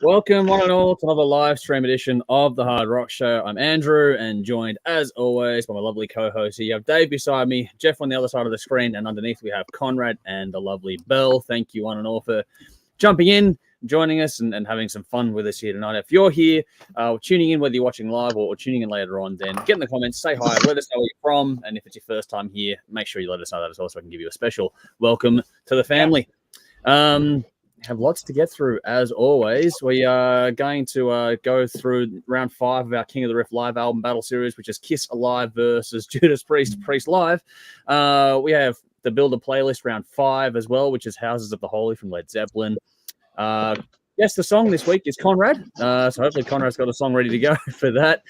Welcome, one and all, to another live stream edition of the Hard Rock Show. I'm Andrew, and joined, as always, by my lovely co-host here. You have Dave beside me, Jeff on the other side of the screen, and underneath we have Conrad and the lovely Belle. Thank you, one and all, for jumping in, joining us, and having some fun with us here tonight. If you're here, tuning in, whether you're watching live or tuning in later on, then get in the comments, say hi, let us know where you're from, and if it's your first time here, make sure you let us know that as well, so I can give you a special welcome to the family. Have lots to get through, as always. We are going to go through round 5 of our King of the Riff live album battle series, which is KISS Alive versus Judas Priest Live. We have the Builder playlist round 5 as well, which is Houses of the Holy from Led Zeppelin. Yes, the song this week is Conrad. So hopefully Conrad's got a song ready to go for that.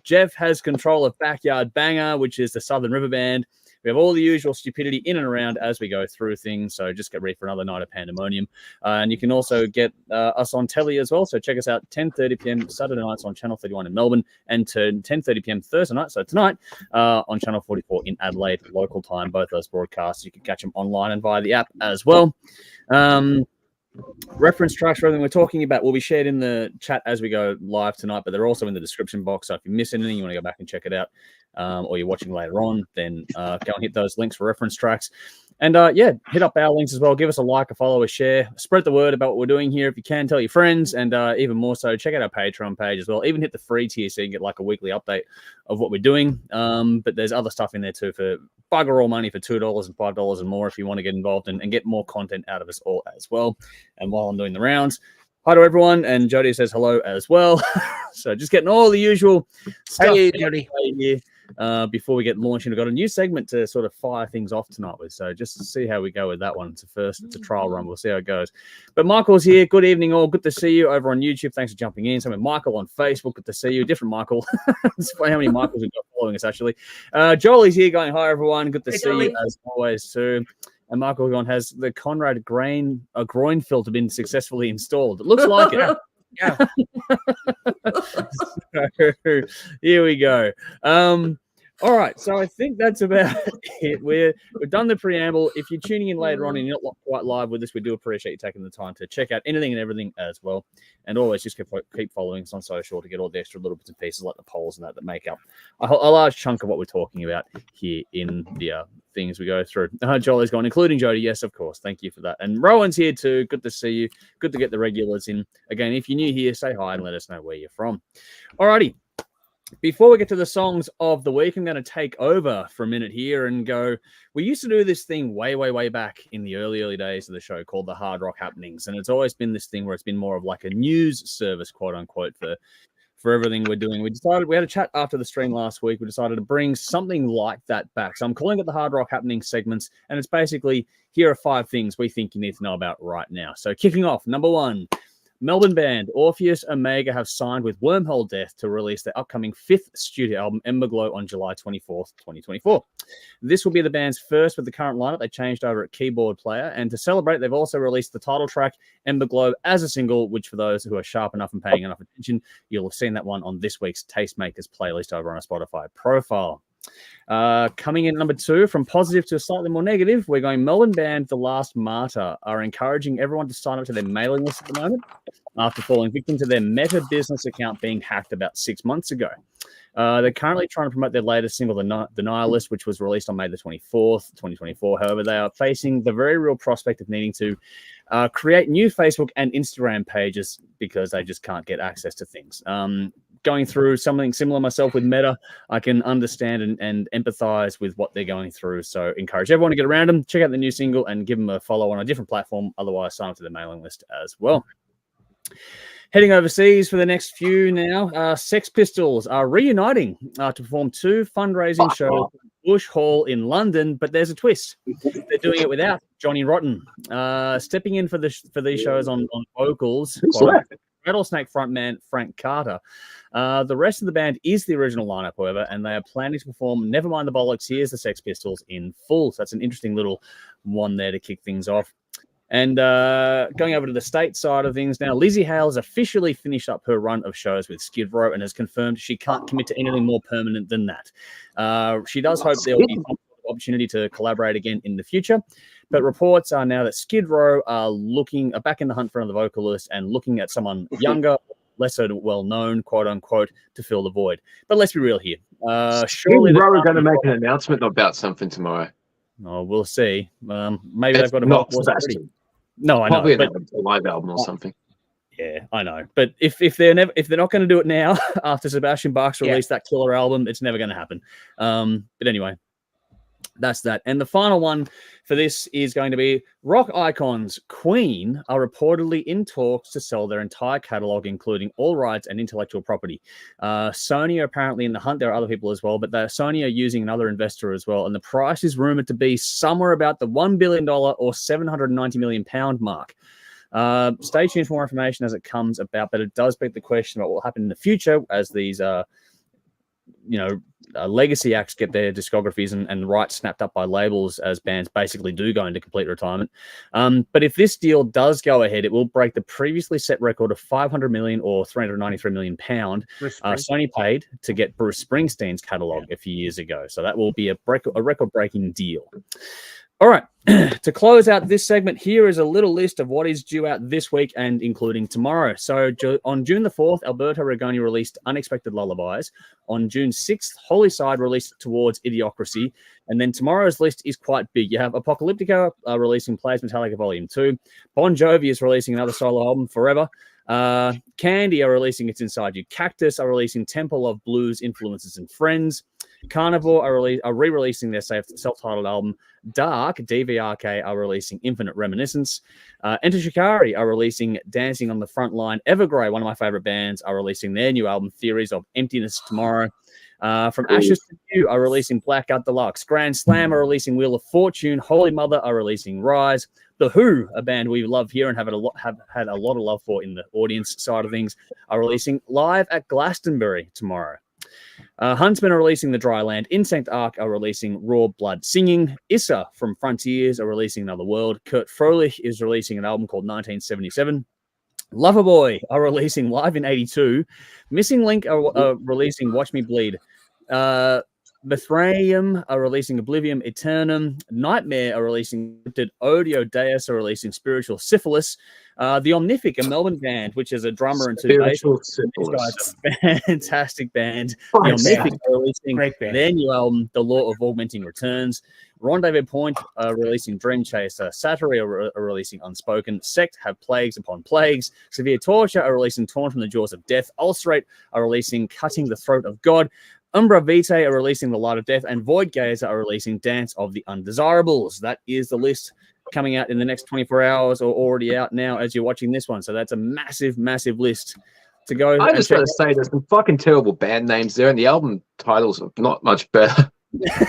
Jeff has control of Backyard Banger, which is the Southern River Band. We have all the usual stupidity in and around as we go through things, so just get ready for another night of pandemonium. And you can also get us on telly as well, so check us out 10:30 p.m. Saturday nights on Channel 31 in Melbourne, and to 10:30 p.m. Thursday night, so tonight, on Channel 44 in Adelaide, local time. Both those broadcasts, you can catch them online and via the app as well. Reference tracks for everything we're talking about will be shared in the chat as we go live tonight, but they're also in the description box, so if you miss anything, you want to go back and check it out, or you're watching later on, then go and hit those links for reference tracks. And hit up our links as well. Give us a like, a follow, a share. Spread the word about what we're doing here if you can. Tell your friends, and even more so, check out our Patreon page as well. Even hit the free tier so you can get like a weekly update of what we're doing. But there's other stuff in there too for bugger all money for $2 and $5 and more if you want to get involved and get more content out of us all as well. And while I'm doing the rounds, hi to everyone. And Jody says hello as well. So just getting all the usual stuff. Hey, Jody. Here. Before we get launching, we've got a new segment to sort of fire things off tonight with. So just to see how we go with that one. It's a trial run. We'll see how it goes. But Michael's here. Good evening, all. Good to see you over on YouTube. Thanks for jumping in. So Michael on Facebook. Good to see you. Different Michael. It's funny how many Michaels we've got following us, actually. Jolie's here going, hi, everyone. Good to see you as always, too. And Michael going, has the Conrad groin filter been successfully installed? It looks like it. Yeah. So, here we go. All right, so I think that's about it. We've done the preamble. If you're tuning in later on and you're not quite live with us, we do appreciate you taking the time to check out anything and everything as well. And always just keep following us on social to get all the extra little bits and pieces like the polls and that make up a large chunk of what we're talking about here in the things we go through. Jolie's gone, including Jody. Yes, of course. Thank you for that. And Rowan's here too. Good to see you. Good to get the regulars in. Again, if you're new here, say hi and let us know where you're from. All righty. Before we get to the songs of the week, I'm going to take over for a minute here and go. We used to do this thing way back in the early days of the show called the Hard Rock Happenings. And it's always been this thing where it's been more of like a news service, quote unquote, for everything we're doing. We had a chat after the stream last week. We decided to bring something like that back. So I'm calling it the Hard Rock Happening segments. And it's basically, here are 5 things we think you need to know about right now. So kicking off, number 1. Melbourne band Orpheus Omega have signed with Wormhole Death to release their upcoming 5th studio album, Ember Glow, on July 24th, 2024. This will be the band's first with the current lineup. They changed over at keyboard player, and to celebrate, they've also released the title track, Ember Glow, as a single, which for those who are sharp enough and paying enough attention, you'll have seen that one on this week's Tastemakers playlist over on our Spotify profile. Coming in number 2, from positive to slightly more negative, we're going Melbourne band The Last Martyr are encouraging everyone to sign up to their mailing list at the moment after falling victim to their Meta business account being hacked about 6 months ago. They're currently trying to promote their latest single, The Nihilist, which was released on May the 24th, 2024. However, they are facing the very real prospect of needing to create new Facebook and Instagram pages because they just can't get access to things. Going through something similar myself with Meta, I can understand and empathize with what they're going through. So encourage everyone to get around them, check out the new single, and give them a follow on a different platform. Otherwise, sign up to the mailing list as well. Heading overseas for the next few now, Sex Pistols are reuniting to perform 2 fundraising shows at Bush Hall in London, but there's a twist. They're doing it without Johnny Rotten. Stepping in for these shows on vocals, Rattlesnake frontman Frank Carter. The rest of the band is the original lineup, however, and they are planning to perform Nevermind the Bollocks, Here's the Sex Pistols in full. So that's an interesting little one there to kick things off. And going over to the state side of things now, Lizzie Hale has officially finished up her run of shows with Skid Row and has confirmed she can't commit to anything more permanent than that. She does hope there will be some opportunity to collaborate again in the future, but reports are now that Skid Row are back in the hunt for another vocalist and looking at someone younger, lesser well-known, quote-unquote, to fill the void. But let's be real here. Surely Skid Row are going to make an announcement about something tomorrow. Oh, we'll see. Maybe they've got a not Sebastian. No, I know. Probably but, a live album or something. Yeah, I know. But if they're not going to do it now after Sebastian Bach's released that killer album, it's never going to happen. But anyway, that's that. And the final one for this is going to be rock icons Queen are reportedly in talks to sell their entire catalog, including all rights and intellectual property. Sony are apparently in the hunt. There are other people as well, but Sony are using another investor as well. And the price is rumored to be somewhere about the $1 billion or £790 million mark. Stay tuned for more information as it comes about, but it does beg the question about what will happen in the future as these legacy acts get their discographies and rights snapped up by labels as bands basically do go into complete retirement. But if this deal does go ahead, it will break the previously set record of 500 million or 393 million pound Sony paid to get Bruce Springsteen's catalog a few years ago. So that will be a record-breaking deal. All right, to close out this segment, here is a little list of what is due out this week and including tomorrow. So on June the 4th, Alberto Rigoni released Unexpected Lullabies. On June 6th, Holy Side released Towards Idiocracy. And then tomorrow's list is quite big. You have Apocalyptica releasing Plays Metallica Volume 2. Bon Jovi is releasing another solo album, Forever. Candy are releasing It's Inside You. Cactus are releasing Temple of Blues, Influences and Friends. Carnivore are re-releasing their self-titled album. Dark, DVRK, are releasing Infinite Reminiscence. Enter Shikari are releasing Dancing on the Front Line. Evergrey, one of my favorite bands, are releasing their new album, Theories of Emptiness, tomorrow. From Ashes to You are releasing Blackout Deluxe. Grand Slam are releasing Wheel of Fortune. Holy Mother are releasing Rise. The Who, a band we love here and have had a lot of love for in the audience side of things, are releasing Live at Glastonbury tomorrow. Huntsman are releasing The Dry Land. Insect Arc are releasing Raw Blood Singing. Issa from Frontiers are releasing Another World. Kurt Froelich is releasing an album called 1977. Loverboy are releasing Live in 82. Missing Link are releasing Watch Me Bleed. Mithraeum are releasing Oblivium Eternum. Nightmare are releasing Odio Deus are releasing Spiritual Syphilis. The Omnific, a Melbourne band, which is a drummer and 2 bass. Fantastic band. The Omnific are releasing their new album, The Law of Augmenting Returns. Rendezvous Point are releasing Dream Chaser. Sattery are releasing Unspoken. Sect have Plagues Upon Plagues. Severe Torture are releasing Torn from the Jaws of Death. Ulcerate are releasing Cutting the Throat of God. Umbra Vitae are releasing The Light of Death, and Void Gazer are releasing Dance of the Undesirables. That is the list coming out in the next 24 hours or already out now as you're watching this one. So that's a massive, massive list to go. I just want to say there's some fucking terrible band names there, and the album titles are not much better.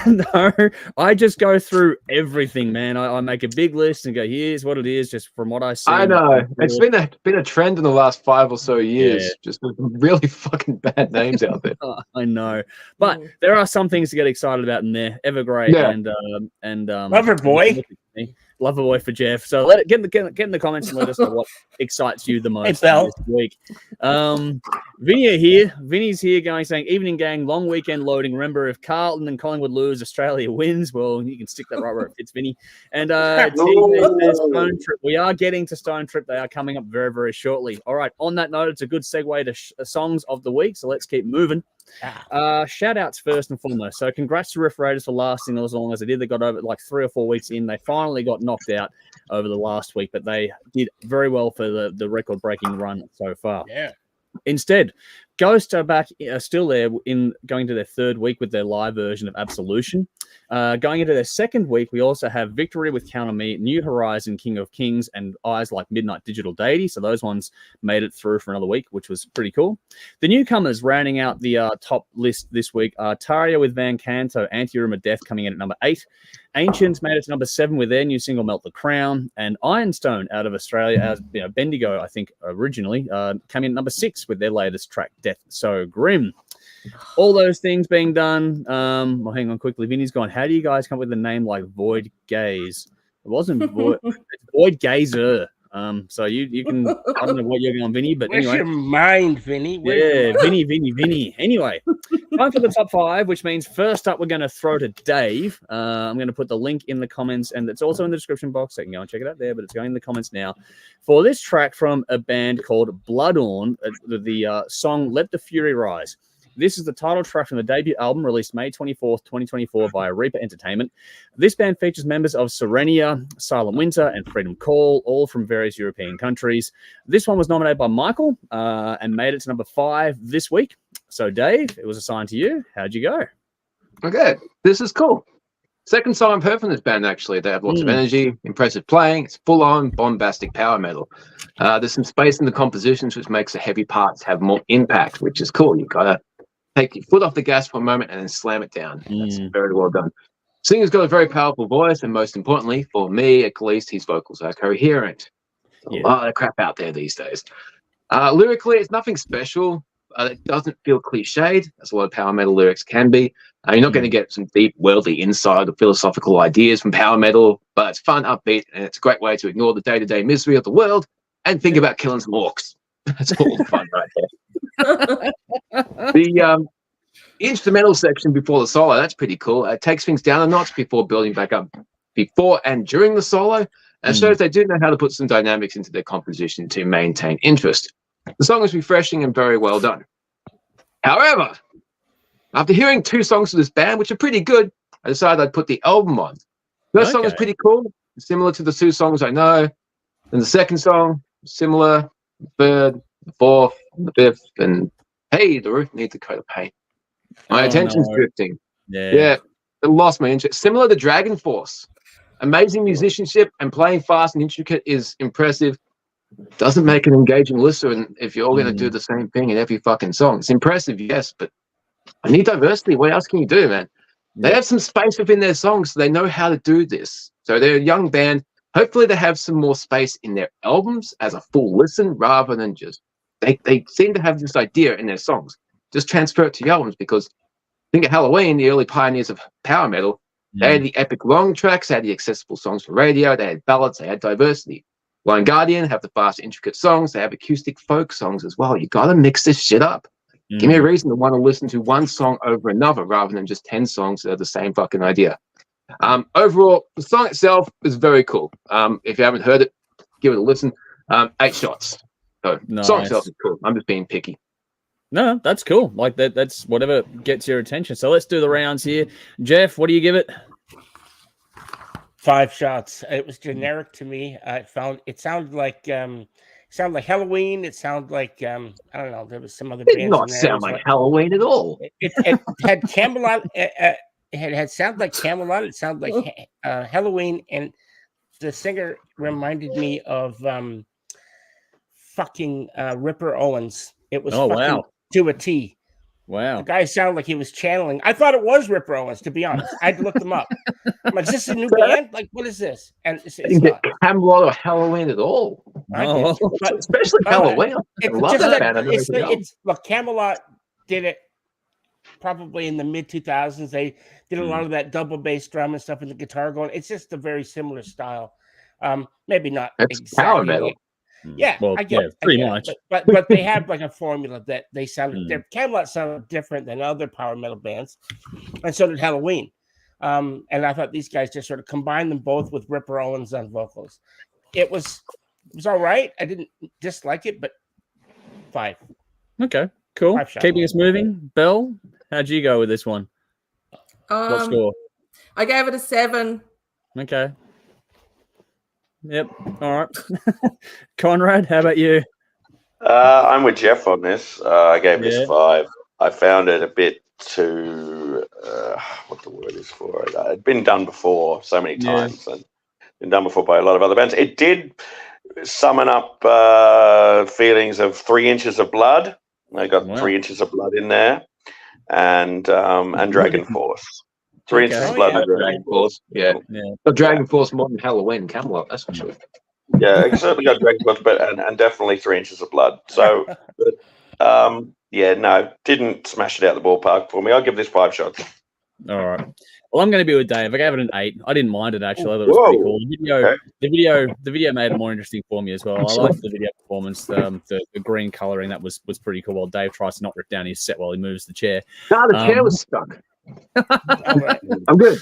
No, I just go through everything, man. I make a big list and go, here's what it is, just from what I see. I know. It's been a trend in the last 5 or so years. Yeah. Just really fucking bad names out there. I know. But there are some things to get excited about in there. Evergrey and Loverboy. Loverboy for Jeff. So get in the comments and let us know what excites you the most this week. Vinny's here saying, evening gang, long weekend loading. Remember, if Carlton and Collingwood lose, Australia wins. Well, you can stick that right where it fits, Vinny. And Stonetrip. We are getting to Stonetrip. They are coming up very, very shortly. All right. On that note, it's a good segue to songs of the week. So let's keep moving. Shout outs first and foremost. So congrats to Riff Raiders for lasting as long as they did. They got over like 3 or 4 weeks in. They finally got knocked out over the last week, but they did very well for the record-breaking run so far. Yeah. Instead, Ghost are back, still there in going to their third week with their live version of Absolution. Going into their second week, we also have Victory with Count on Me, New Horizon, King of Kings, and Eyes Like Midnight Digital Deity. So those ones made it through for another week, which was pretty cool. The newcomers rounding out the top list this week are Taria with Van Canto, Anti-Rumor Death coming in at number 8. Ancients made it to number 7 with their new single Melt the Crown, and Ironstone out of Australia, as Bendigo, I think originally, came in at number 6 with their latest track, Death So Grim. All those things being done. Well, hang on quickly. Vinny's gone, how do you guys come up with a name like Void Gaze? It wasn't Void, it's Void Gazer. So you can, I don't know what you're going, Vinny, but Where's anyway. your mind, Vinny? Vinny. Anyway, time for the top 5, which means first up, we're going to throw to Dave. I'm going to put the link in the comments, and it's also in the description box. So you can go and check it out there, but it's going in the comments now. For this track from a band called Bloodorn, the song Let the Fury Rise. This is the title track from the debut album released May 24th, 2024 by Reaper Entertainment. This band features members of Serenia, Silent Winter, and Freedom Call, all from various European countries. This one was nominated by Michael and made it to number 5 this week. So, Dave, it was assigned to you. How'd you go? Okay, this is cool. Second song I've heard from this band, actually. They have lots of energy, impressive playing. It's full-on bombastic power metal. There's some space in the compositions, which makes the heavy parts have more impact, which is cool. You've got to take your foot off the gas for a moment and then slam it down. That's very well done. Singer's got a very powerful voice, and most importantly, for me at least, his vocals are coherent. A lot of crap out there these days. Lyrically, it's nothing special. It doesn't feel cliched, as a lot of power metal lyrics can be. You're not going to get some deep worldly insight or philosophical ideas from power metal, but it's fun, upbeat, and it's a great way to ignore the day-to-day misery of the world and think about killing some orcs. That's all the fun right there. The instrumental section before the solo, that's pretty cool. It takes things down a notch before building back up before and during the solo, and shows they do know how to put some dynamics into their composition to maintain interest. The song is refreshing and very well done. However, after hearing 2 songs of this band, which are pretty good, I decided I'd put the album on. First song is pretty cool, similar to the 2 songs I know. And the second song, similar. The third, the fourth, the fifth, and hey, the roof needs a coat of paint. My attention's drifting. Yeah, it lost my interest. Similar to Dragon Force. Amazing musicianship and playing fast and intricate is impressive. Doesn't make an engaging listen if you're all going to do the same thing in every fucking song. It's impressive, yes, but I need diversity. What else can you do, man? They have some space within their songs, so they know how to do this. So they're a young band. Hopefully they have some more space in their albums as a full listen rather than just they seem to have this idea in their songs. Just transfer it to your albums, because think of Halloween, the early pioneers of power metal. They had the epic long tracks, they had the accessible songs for radio, they had ballads, they had diversity. Blind Guardian have the fast, intricate songs, they have acoustic folk songs as well. You got to mix this shit up. Give me a reason to want to listen to one song over another rather than just 10 songs that are the same fucking idea. Overall, the song itself is very cool. If you haven't heard it, give it a listen. 8 shots. So the song itself is cool. I'm just being picky. No, that's cool. Like that's whatever gets your attention. So let's do the rounds here. Jeff, what do you give it? 5 shots. It was generic to me. I found it sounded like Halloween. It sounded like I don't know. There was some other. It did not sound like Halloween at all. It had Camelot. It had sounded like Camelot. It sounded like Halloween, and the singer reminded me of fucking Ripper Owens. It was to a T. Wow. The guy sounded like he was channeling. I thought it was Ripper Owens, to be honest. I had to look them up. I'm like, is this a new band? Like, what is this? And it's not Camelot or Halloween at all. Especially Halloween. Look, Camelot did it probably in the mid 2000s. They did a lot of that double bass drum and stuff, and the guitar going. It's just a very similar style. Maybe not exactly power metal. Yeah, well, I get pretty much. But they have like a formula that they sounded. Their Camelot sounded different than other power metal bands, and so did Halloween. And I thought these guys just sort of combined them both with Ripper Owens on vocals. It was all right. I didn't dislike it, but 5. Okay, cool. Keeping us moving. Belle, how'd you go with this one? What score? I gave it a 7. Okay. Yep. All right. Conrad, how about you? I'm with Jeff on this. I gave this Yeah. 5. I found it a bit too what the word is for it. It'd been done before so many Yeah. times and been done before by a lot of other bands. It did summon up feelings of 3 Inches of Blood. I got Wow. 3 Inches of Blood in there, and Dragon Force. 3 Okay. Inches of Oh, Blood yeah. and Dragon Dragon Force. Yeah. Yeah. The Dragon Force more than Halloween Camelot, that's for sure. Yeah, it certainly got Dragon Force, but and definitely 3 Inches of Blood. So, but, yeah, no, didn't smash it out the ballpark for me. I'll give this 5 shots. All right. Well, I'm going to be with Dave. I gave it an 8. I didn't mind it actually. I thought it was pretty Whoa. cool. The video made it more interesting for me as well. I liked the video performance. The green coloring that was pretty cool. While Dave tries to not rip down his set while he moves the chair. No, the chair was stuck. All right. I'm good.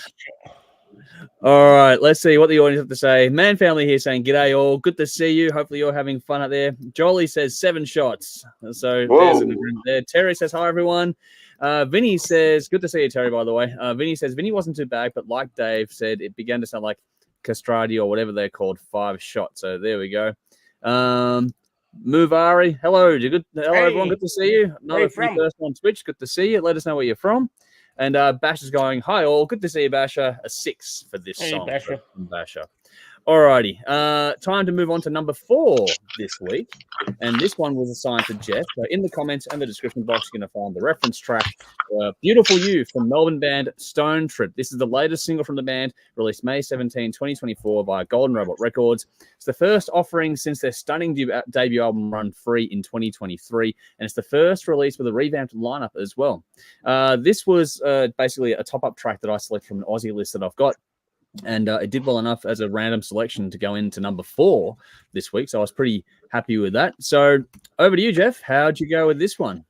All right, let's see what the audience have to say. Man Family here saying, "G'day all, good to see you. Hopefully you're having fun out there." Jolie says 7 shots. So there's an agreement there. Terry says, "Hi everyone." Vinny says, "Good to see you, Terry." By the way, Vinny says Vinny wasn't too bad, but like Dave said, it began to sound like castrati or whatever they're called. 5 shots. So there we go. Muvari, hello, hello everyone. Good to see you. Another free person on Twitch. Good to see you. Let us know where you're from. And Bash is going, "Hi all, good to see you, Basher." A 6 for this song. Basher. From Basher. Alrighty, time to move on to number 4 this week. And this one was assigned to Jeff. So in the comments and the description box, you're going to find the reference track, Beautiful You from Melbourne band Stonetrip. This is the latest single from the band, released May 17, 2024 via Golden Robot Records. It's the first offering since their stunning debut album Run Free in 2023. And it's the first release with a revamped lineup as well. This was basically a top-up track that I selected from an Aussie list that I've got. And it did well enough as a random selection to go into number 4 this week. So I was pretty happy with that. So over to you, Jeff. How'd you go with this one?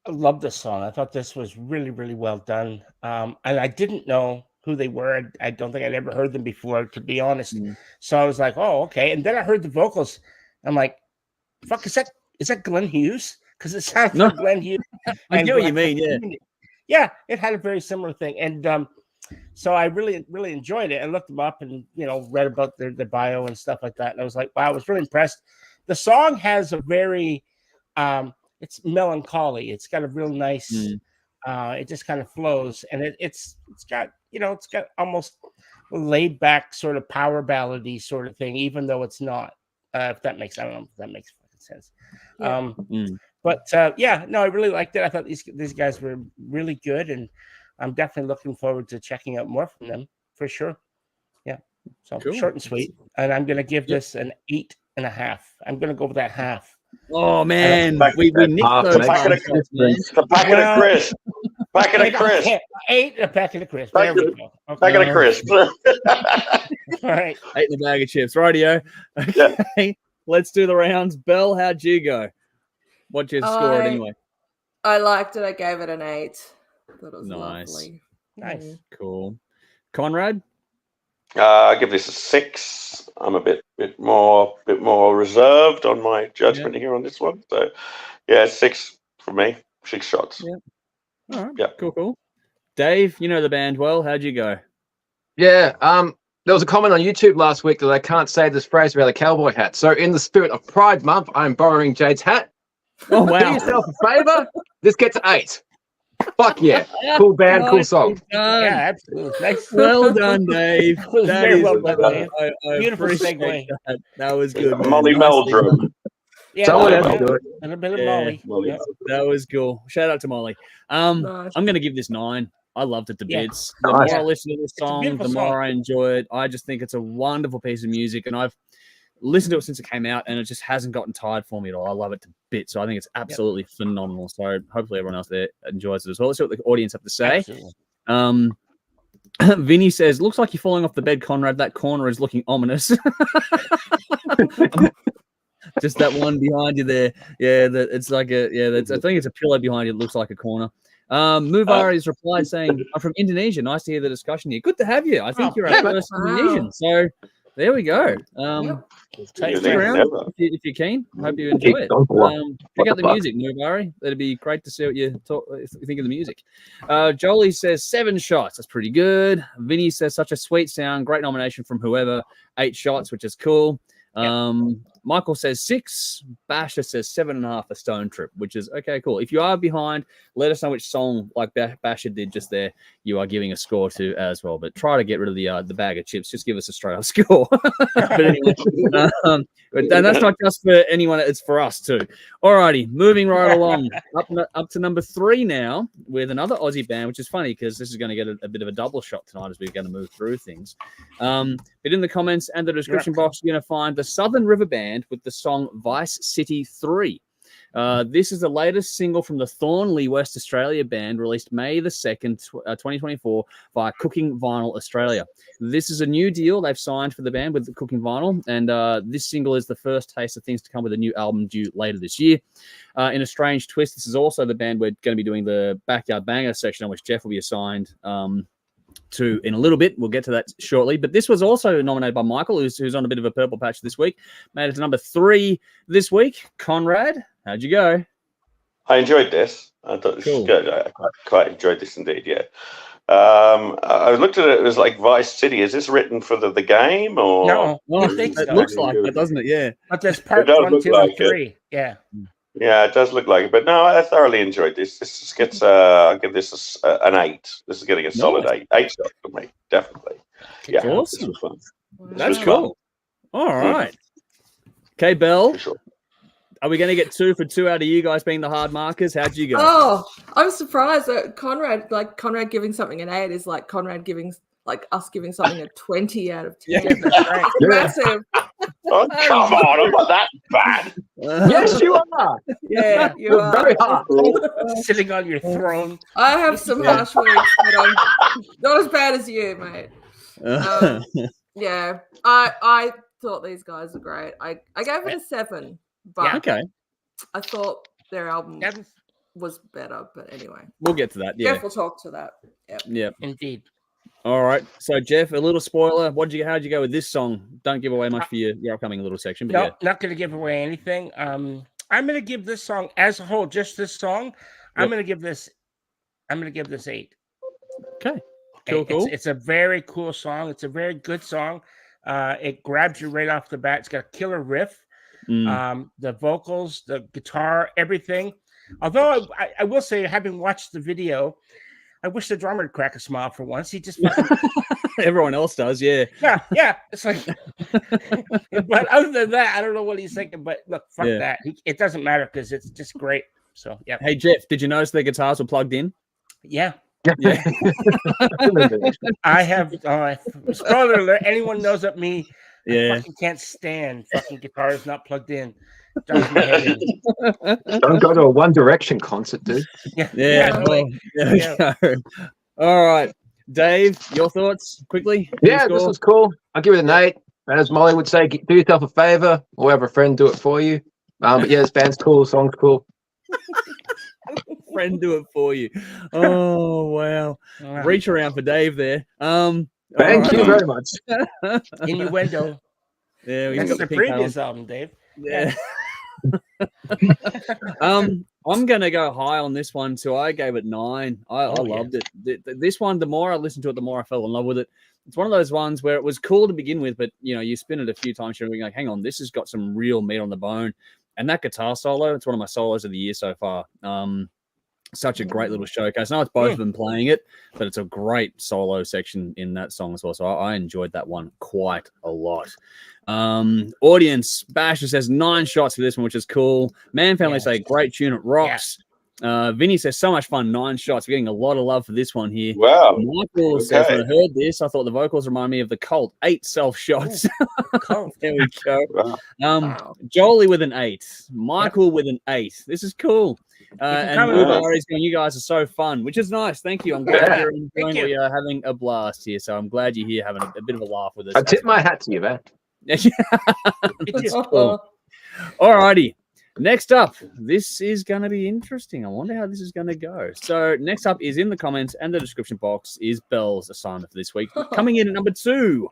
I love this song. I thought this was really, really well done. And I didn't know who they were. I don't think I'd ever heard them before, to be honest. So I was like, oh, okay. And then I heard the vocals. I'm like, fuck, is that Glenn Hughes? Because it sounds like Glenn Hughes. I get what you mean, yeah. Yeah, it had a very similar thing. And so I really, really enjoyed it. I looked them up and, read about their bio and stuff like that. And I was like, wow, I was really impressed. The song has a very, it's melancholy. It's got a real nice, it just kind of flows. And it's got, it's got almost a laid back sort of power ballady sort of thing, even though it's not, I don't know if that makes sense. Yeah. But I really liked it. I thought these guys were really good, and I'm definitely looking forward to checking out more from them for sure. Yeah. So cool. Short and sweet. And I'm going to give this an 8.5. I'm going to go with that half. Oh, man. We nicked those. It's a packet of crisps. Packet of crisps. 8 a packet of crisps. There we go. Okay. Packet of crisps. All right. 8 in the bag of chips. Rightio. Okay. Let's do the rounds. Belle, how'd you go? What'd you score it anyway? I liked it. I gave it an 8. Thought it was Nice. lovely. Nice. Cool. Conrad? I give this a 6. I'm a bit more reserved on my judgment here on this one. So, yeah, 6 for me. 6 shots. Yeah. All right. Yeah. Cool. Dave, you know the band well. How'd you go? Yeah. There was a comment on YouTube last week that I can't say this phrase about a cowboy hat. So in the spirit of Pride Month, I'm borrowing Jade's hat. Oh, wow. Do yourself a favor. This gets 8. Fuck yeah. Cool band, cool song. Yeah, absolutely. Nice. Well done, Dave. Very well done, Dave. I Beautiful appreciate segue. That was good. Molly Meldrum. Yeah, Someone has to do it. A little bit of Molly. Yeah. That was cool. Shout out to Molly. Nice. I'm going to give this 9. I loved it to Yeah. bits. The Nice. more I listen to this a song, beautiful the more song. I enjoy it. I just think it's a wonderful piece of music, and I've listened to it since it came out, and it just hasn't gotten tired for me at all. I love it to bits. So I think it's absolutely phenomenal. So hopefully everyone else there enjoys it as well. Let's see what the audience have to say. Absolutely. Vinny says, "Looks like you're falling off the bed, Conrad. That corner is looking ominous." Just that one behind you there. Yeah, it's like I think it's a pillow behind you. It looks like a corner. Muvar has replied saying, "I'm from Indonesia. Nice to hear the discussion here. Good to have you. I think you're our first Indonesian." So there we go. Stick around if you're keen. Hope you enjoy it. Check out the music, Muvari. That'd be great to see what you think of the music. Jolie says 7 shots. That's pretty good. Vinny says such a sweet sound. Great nomination from whoever. 8 shots, which is cool. Michael says 6. Basher says 7.5 for Stonetrip, which is okay, cool. If you are behind, let us know which song, like Basher did just there, you are giving a score to as well. But try to get rid of the bag of chips. Just give us a straight up score. But anyway, and that's not just for anyone; it's for us too. Alrighty, moving right along, up to number 3 now with another Aussie band, which is funny because this is going to get a bit of a double shot tonight as we're going to move through things. But in the comments and the description box, you're going to find the Southern River Band with the song Vice City 3. This is the latest single from the Thornley, West Australia band, released May the 2nd, 2024 via Cooking Vinyl Australia. This is a new deal they've signed for the band with the Cooking Vinyl, and this single is the first taste of things to come with a new album due later this year. In a strange twist, this is also the band we're going to be doing the Backyard Banger section on, which Jeff will be assigned to in a little bit. We'll get to that shortly. But this was also nominated by Michael, who's on a bit of a purple patch this week. Made it to number 3 this week. Conrad, how'd you go? I enjoyed this. I thought this was good. I quite enjoyed this indeed, yeah. I looked at it, it was like Vice City. Is this written for the game? Or No, I think it so. looks like it, doesn't it? Yeah. But there's part does 1, look 2, like and 3. Yeah. Yeah, it does look like it. But no, I thoroughly enjoyed this. This gets, I'll give this an 8. This is getting a solid 8. 8 shots for me, definitely. Yeah, awesome. This was fun. That's cool. All right. Okay, Belle. For sure. Are we going to get 2 for 2 out of you guys being the hard markers? How'd you go? Oh, I'm surprised that Conrad giving something an 8 is like Conrad giving us giving something a 20 out of 10. Yeah, that's right. Massive. Oh, come on, I'm not that bad. Yes, you are. Yeah, you are. Very hard. Sitting on your throne. I have some harsh weeks, but I'm not as bad as you, mate. Yeah, I thought these guys were great. I gave it a 7, but Okay. I thought their album was better. But anyway, We'll get to that. Yeah. Jeff will talk to that. Yeah. Indeed. All right. So, Jeff, a little spoiler. How'd you go with this song? Don't give away much for your upcoming little section. But No, yeah. not going to give away anything. I'm going to give this song as a whole, just this song. I'm going to give this 8. Okay. Cool. It's a very cool song. It's a very good song. It grabs you right off the bat. It's got a killer riff. The vocals, the guitar, everything. Although I will say, having watched the video, I wish the drummer would crack a smile for once. He just everyone else does, yeah. Yeah. It's like, but other than that, I don't know what he's thinking. But look, fuck that. It doesn't matter because it's just great. So yeah. Hey Jeff, did you notice their guitars were plugged in? Yeah. Yeah. I have spoiler alert. Anyone knows that me. Yeah. I fucking can't stand fucking guitars not plugged in. Drives my head in. Don't go to a One Direction concert, dude. Yeah. All right. Dave, your thoughts quickly? Yeah, this was cool. I'll give it an 8. And as Molly would say, do yourself a favor or have a friend do it for you. But yeah, this band's cool, song's cool. Friend do it for you. Oh wow. Reach around for Dave there. Thank you very much. Innuendo. Yeah, we That's got the pink previous on. album, Dave. Yeah. I'm gonna go high on this one too. I gave it 9. I loved it. This one, the more I listened to it, the more I fell in love with it. It's one of those ones where it was cool to begin with, but you spin it a few times, you're like, hang on, this has got some real meat on the bone. And that guitar solo, it's one of my solos of the year so far. Such a great little showcase. I know it's both of them playing it, but it's a great solo section in that song as well. So I enjoyed that one quite a lot. Audience, Basher says 9 shots for this one, which is cool. Man Family say great tune, it rocks. Vinny says so much fun, 9 shots. We're getting a lot of love for this one here. Wow. Michael says, when I heard this, I thought the vocals remind me of the Cult. 8 self shots. There we go. Wow. Jolie with an 8. Michael with an 8. This is cool. And Blueberry's going, you guys are so fun, which is nice. Thank you. I'm glad you're enjoying. We are having a blast here. So I'm glad you're here having a bit of a laugh with us. I tip my hat to you, man. That's cool. All righty. Next up, this is going to be interesting. I wonder how this is going to go. So next up is in the comments and the description box is Belle's assignment for this week. Coming in at number 2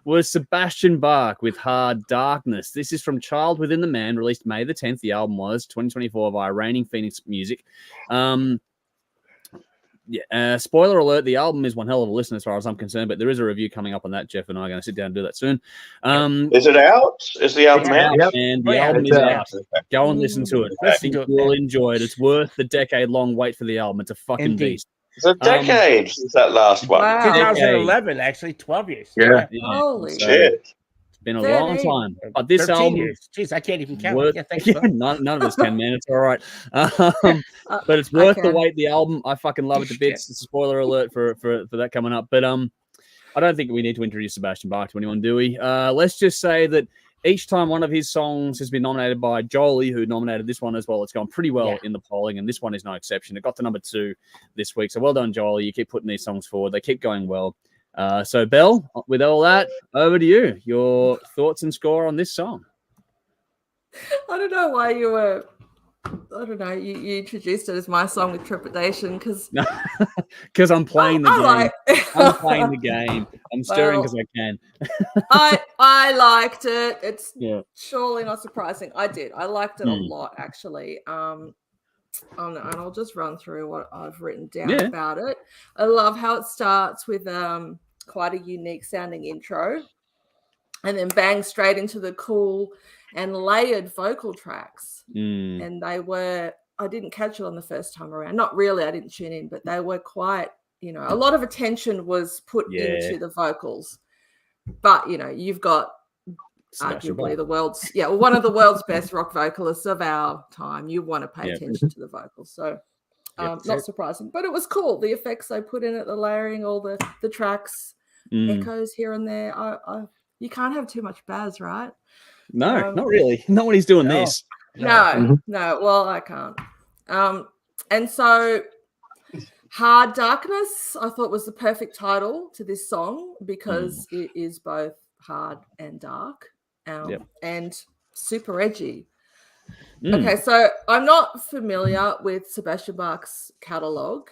was Sebastian Bach with Hard Darkness. This is from Child Within the Man, released May the 10th. The album was 2024 via Raining Phoenix Music. Spoiler alert, the album is one hell of a listen as far as I'm concerned, but there is a review coming up on that. Jeff and I are going to sit down and do that soon. Is it out? Is the album It's out? out, and the album is It's out. Go and listen to it. I Listen think to it, you'll man. enjoy it. It's worth the decade-long wait for the album. It's a fucking Indeed. beast. It's a decade since that last one. Wow. 2011, actually, 12 years. Yeah. Holy so Shit. it's been a long 13. time. But this 13 album, years. Jeez, I can't even count. worth, Yeah, thanks, Bill. none of us can, man. It's all right. But it's worth the can. wait. The album, I fucking love it to bits. It's a spoiler alert for that coming up. But I don't think we need to introduce Sebastian Bach to anyone, do we? Let's just say that each time one of his songs has been nominated by Jolie, who nominated this one as well, it's gone pretty well in the polling, and this one is no exception. It got to number 2 this week, so well done, Jolie. You keep putting these songs forward. They keep going well. So, Belle, with all that, over to you. Your thoughts and score on this song. I don't know why you were. I don't know. You introduced it as my song with trepidation because I'm playing the game. I'm playing the game. game. I'm stirring because I can. I liked it. It's Yeah. surely not surprising. I did. I liked it a lot, actually. And I'll just run through what I've written down about it. I love how it starts with quite a unique sounding intro, and then bang straight into the cool and layered vocal tracks. And they were, I didn't catch it on the first time around. Not really, I didn't tune in, but they were quite, a lot of attention was put into the vocals. But, you've got arguably the world's, one of the world's best rock vocalists of our time. You want to pay attention to the vocals. So not surprising, but it was cool. The effects they put in it, the layering, all the tracks, echoes here and there. You can't have too much Baz, right? No, not really. Not when he's doing this. No. Well, I can't. And so Hard Darkness, I thought was the perfect title to this song because it is both hard and dark and super edgy. Okay, so I'm not familiar with Sebastian Bach's catalogue.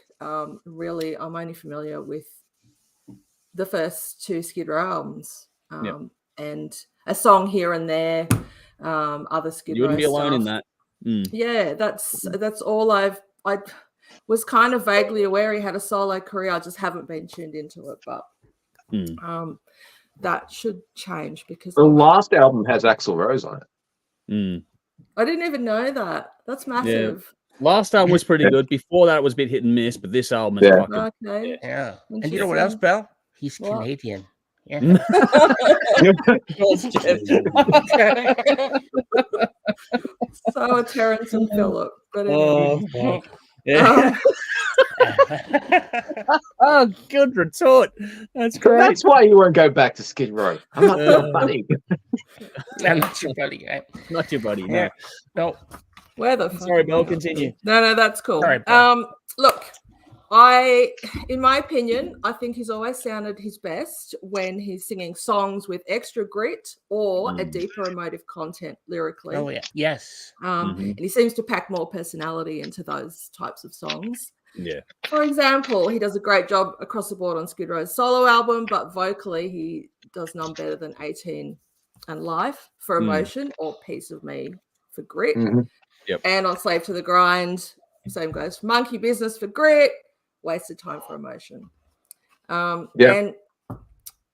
Really, I'm only familiar with the first 2 Skid Row albums and a song here and there. Other Skid Row. You wouldn't be alone stuff. in that. Yeah, that's all I was kind of vaguely aware he had a solo career. I just haven't been tuned into it, but that should change because The last album has Axl Rose on it. I didn't even know that. That's massive. Last album was pretty good. Before that, it was a bit hit and miss, but this album is fucking. Okay. Yeah. And you know what else, Belle? He's Canadian. Yeah. So are Terrence and Phillip. But anyway. Oh, good retort. That's great. That's why you won't go back to Skid Row. I'm not your buddy. I'm not your buddy, right? Not your buddy. No. No. Where the Sorry, Belle, continue. No, that's cool. Sorry, look, in my opinion, I think he's always sounded his best when he's singing songs with extra grit or a deeper emotive content lyrically. Oh, yeah. Yes. And he seems to pack more personality into those types of songs. Yeah. For example, he does a great job across the board on Skid Row's solo album, but vocally he does none better than 18 and Life for emotion or Piece of Me for grit. And on Slave to the Grind, same goes for Monkey Business for grit, Wasted Time for emotion. And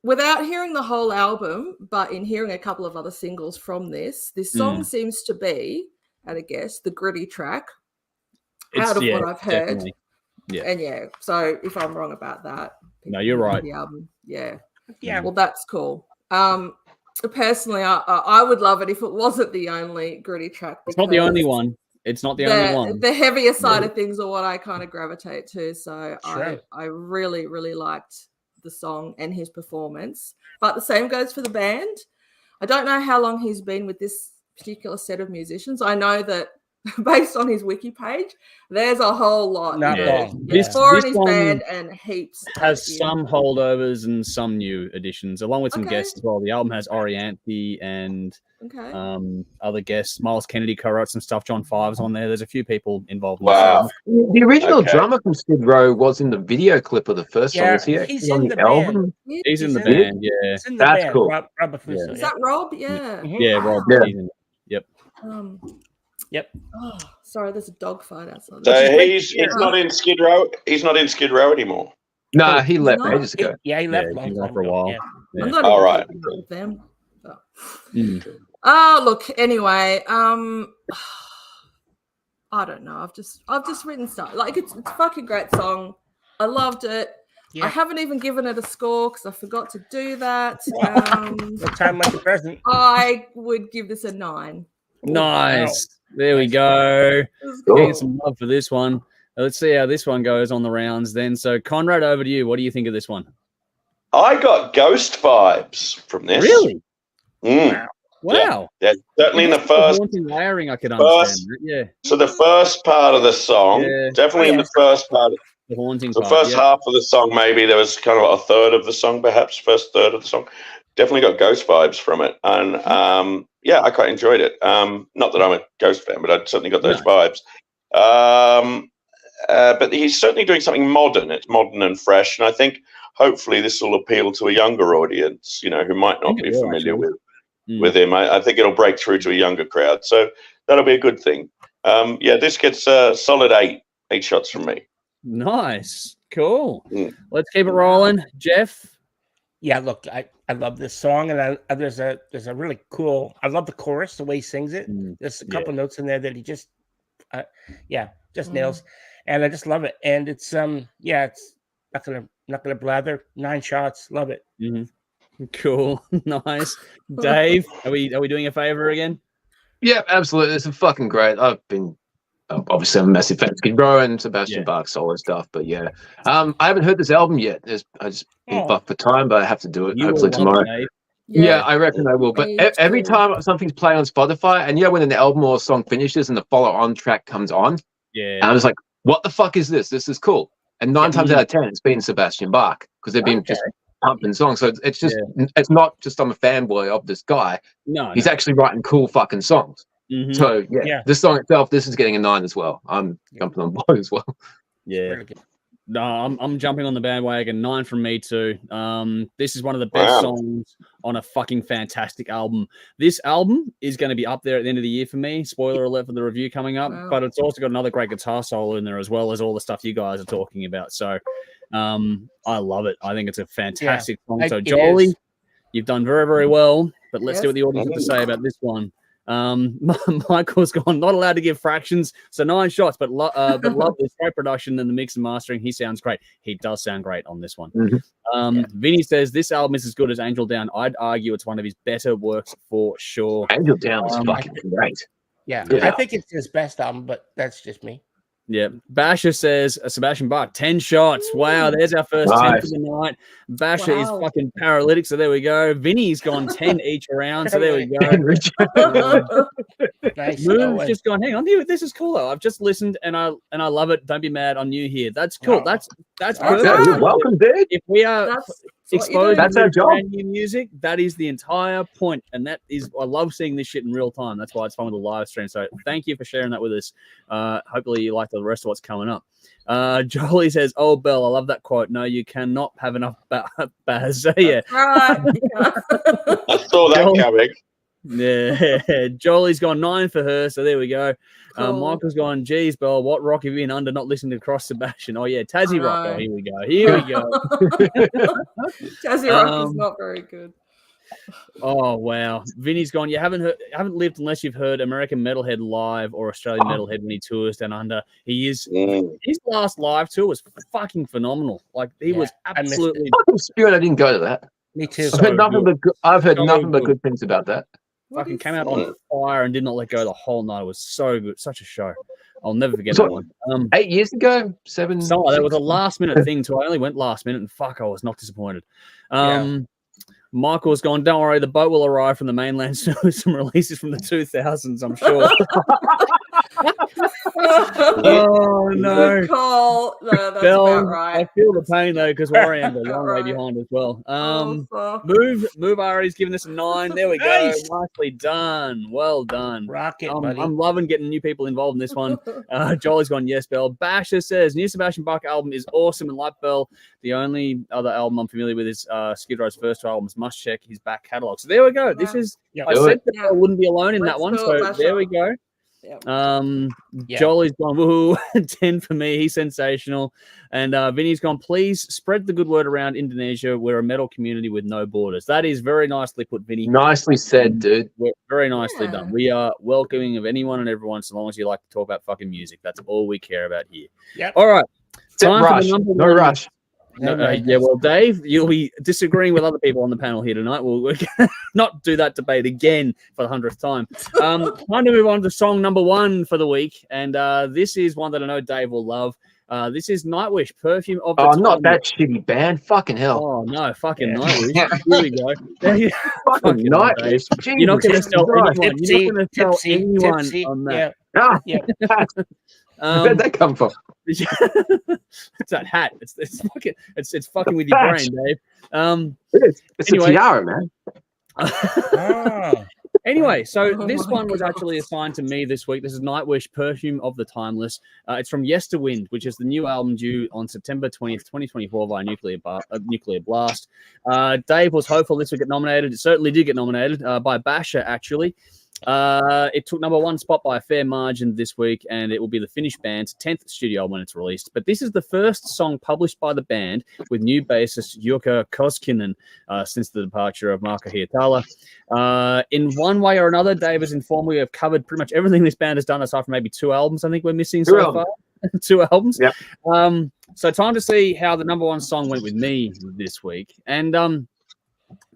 without hearing the whole album, but in hearing a couple of other singles from this song seems to be, at a guess, the gritty track out of what I've heard. Definitely. Yeah. And so if I'm wrong about that, no, you're right. The album, yeah. Well, that's cool. Personally, I would love it if it wasn't the only gritty track. It's not the only one. It's not the only one. The heavier side of things are what I kind of gravitate to. So Sure. I really, really liked the song and his performance. But the same goes for the band. I don't know how long he's been with this particular set of musicians. I know that based on his wiki page, there's a whole lot. Not long. This Four in his one band and heaps. has some holdovers and some new additions, along with some guests as well. The album has Orianthi and other guests. Miles Kennedy co-wrote some stuff. John Five's on there. There's a few people involved. Wow. The original drummer from Skid Row was in the video clip of the first song. Is he he's on in the the album? He's in the band, yeah. He's in the That's band. cool. Rob Affuso, Is that Rob? Yeah. Yeah, Rob. Yeah. He's in it. Yep. Yep. Oh, sorry, there's a dog fight outside. So he's not in Skid Row. He's not in Skid Row anymore. Nah, he left not? ages ago. Yeah, he left Yeah, long he's gone time for a ago. while. Yeah. Yeah. I'm not All even right. keeping up with them. So. Look. Anyway, I don't know. I've just written stuff. Like it's a fucking great song. I loved it. Yeah. I haven't even given it a score because I forgot to do that. No time like the present. I would give this a 9. Nice. Wow. There we go. Cool. Getting some love for this one. Let's see how this one goes on the rounds then. So, Conrad, over to you. What do you think of this one? I got Ghost vibes from this. Really? Mm. Wow. Yeah, certainly in the first. haunting layering, I could understand. That. Yeah. So the first part of the song, Yeah. definitely in the first part. The haunting The part. first yeah. half of the song, maybe there was kind of a third of the song, perhaps first third of the song. Definitely got Ghost vibes from it, and yeah, I quite enjoyed it. Not that I'm a Ghost fan, but I certainly got those vibes. But he's certainly doing something modern. It's modern and fresh, and I think hopefully this will appeal to a younger audience, you know, who might not be familiar with him. I think it'll break through to a younger crowd, so that'll be a good thing. Yeah, this gets a solid 8 shots from me. Nice. Cool. Let's keep it rolling. Jeff? Yeah, look, I love this song, and there's a really cool. I love the chorus, the way he sings it. There's a couple notes in there that he just nails, and I just love it. And it's it's not gonna blather. 9 shots, love it. Cool. Nice. Dave, are we doing a favor again? Yeah, absolutely. It's fucking great. I've been obviously I'm a massive fan of Skid Row and Sebastian Bach solo stuff, but yeah, I haven't heard this album yet. I just been fucked for time, but I have to do it hopefully tomorrow. Yeah, I reckon I will. But every time something's playing on Spotify, and when an album or a song finishes and the follow-on track comes on, and I was like, "What the fuck is this? This is cool." And 9 times out of 10, it's been Sebastian Bach because they've been just pumping songs. So it's just it's not just I'm a fanboy of this guy. No, he's actually writing cool fucking songs. So this song itself, this is getting a 9 as well. I'm jumping on board as well. Yeah. No, I'm jumping on the bandwagon. 9 from me too. This is one of the best songs on a fucking fantastic album. This album is going to be up there at the end of the year for me. Spoiler alert for the review coming up. But it's also got another great guitar solo in there as well as all the stuff you guys are talking about. So I love it. I think it's a fantastic song. So Jolie, you've done very, very well. But let's see what the audience has to say about this one. Michael's gone, not allowed to give fractions, so 9 shots, but love this great production and the mix and mastering. He sounds great. He does sound great on this one. Vinny says this album is as good as Angel Down. I'd argue it's one of his better works for sure. Angel Down is fucking great. Yeah, I think it's his best album, but that's just me. Yeah, Basher says Sebastian Bach, 10 shots. Wow, there's our first 10 for the night. Basher is fucking paralytic, so there we go. Vinny's gone 10 each around, so there we go. Moon's just gone, hang on, this is cool though. I've just listened and I love it. Don't be mad, I'm new here. That's cool. That's perfect. You're welcome, dude. If we are exposed to brand new music, that is the entire point. And that is, I love seeing this shit in real time. That's why it's fun with the live stream. So thank you for sharing that with us. Hopefully you like the rest of what's coming up. Jolie says, "Oh, Belle, I love that quote. No, you cannot have enough Baz." Yeah. I saw that coming. Yeah, Jolie's gone 9 for her, so there we go. Michael's gone, geez, Belle, what rock have you been under not listening to Cross Sebastian? Oh, yeah, Tassie Rock. Oh, here we go. Tassie Rock is not very good. Oh, wow. Vinny's gone, you haven't lived unless you've heard American Metalhead live or Australian Metalhead when he tours down under. His last live tour was fucking phenomenal. Like, he was absolutely... I'm spewing I didn't go to that. Me too. I've heard nothing but good things about that. Fucking came out on fire and did not let go the whole night. It was so good. Such a show. I'll never forget that one. 8 years ago? 7? So that was a last minute thing too. I only went last minute and fuck, I was not disappointed. Michael's gone, don't worry, the boat will arrive from the mainland soon with some releases from the 2000s, I'm sure. Oh, no. Good call. No, that's Belle, about right. I feel the pain, though, because Warrior's a long way behind as well. Move Ari's giving this a 9. There we go. Nicely done. Well done. Rocket, buddy. I'm loving getting new people involved in this one. Jolie's gone, yes, Belle. Basher says, new Sebastian Bach album is awesome, and like Belle, the only other album I'm familiar with is Skid Row's first 2 albums. Must check his back catalogue. So there we go. This is, I said that I wouldn't be alone in that one, so there we go. Yep. Jolly's gone, woohoo, 10 for me. He's sensational. And Vinny's gone, please spread the good word around Indonesia. We're a metal community with no borders. That is very nicely put, Vinny. Nicely said, dude. Very nicely done. We are welcoming of anyone and everyone, so long as you like to talk about fucking music. That's all we care about here. Yep. All right. Time for the number one. Rush. No, well, Dave, you'll be disagreeing with other people on the panel here tonight. We'll not do that debate again for the 100th time. Time to move on to song number one for the week, and this is one that I know Dave will love. This is Nightwish, Perfume of the Time. Not that shitty band. Fucking hell. Oh, no, fucking Nightwish. Here we go. Fucking Nightwish. You're not going to tell anyone. You're not going to tell anyone on that. Yeah. Where'd that come from? It's that hat. It's fucking with your brain, Dave. It's anyway. A tiara, man. Anyway, so this one was actually assigned to me this week. This is Nightwish, Perfume of the Timeless. It's from Yesterwind, which is the new album due on September 20th, 2024 via Nuclear Blast. Dave was hopeful this would get nominated. It certainly did get nominated by Basher, actually. It took number one spot by a fair margin this week, and it will be the Finnish band's 10th studio album when it's released. But this is the first song published by the band with new bassist Jukka Koskinen since the departure of Marko Hietala. In one way or another, Dave has informed we have covered pretty much everything this band has done aside from maybe 2 albums. I think we're missing so far. 2 albums. Yep. So time to see how the number one song went with me this week. And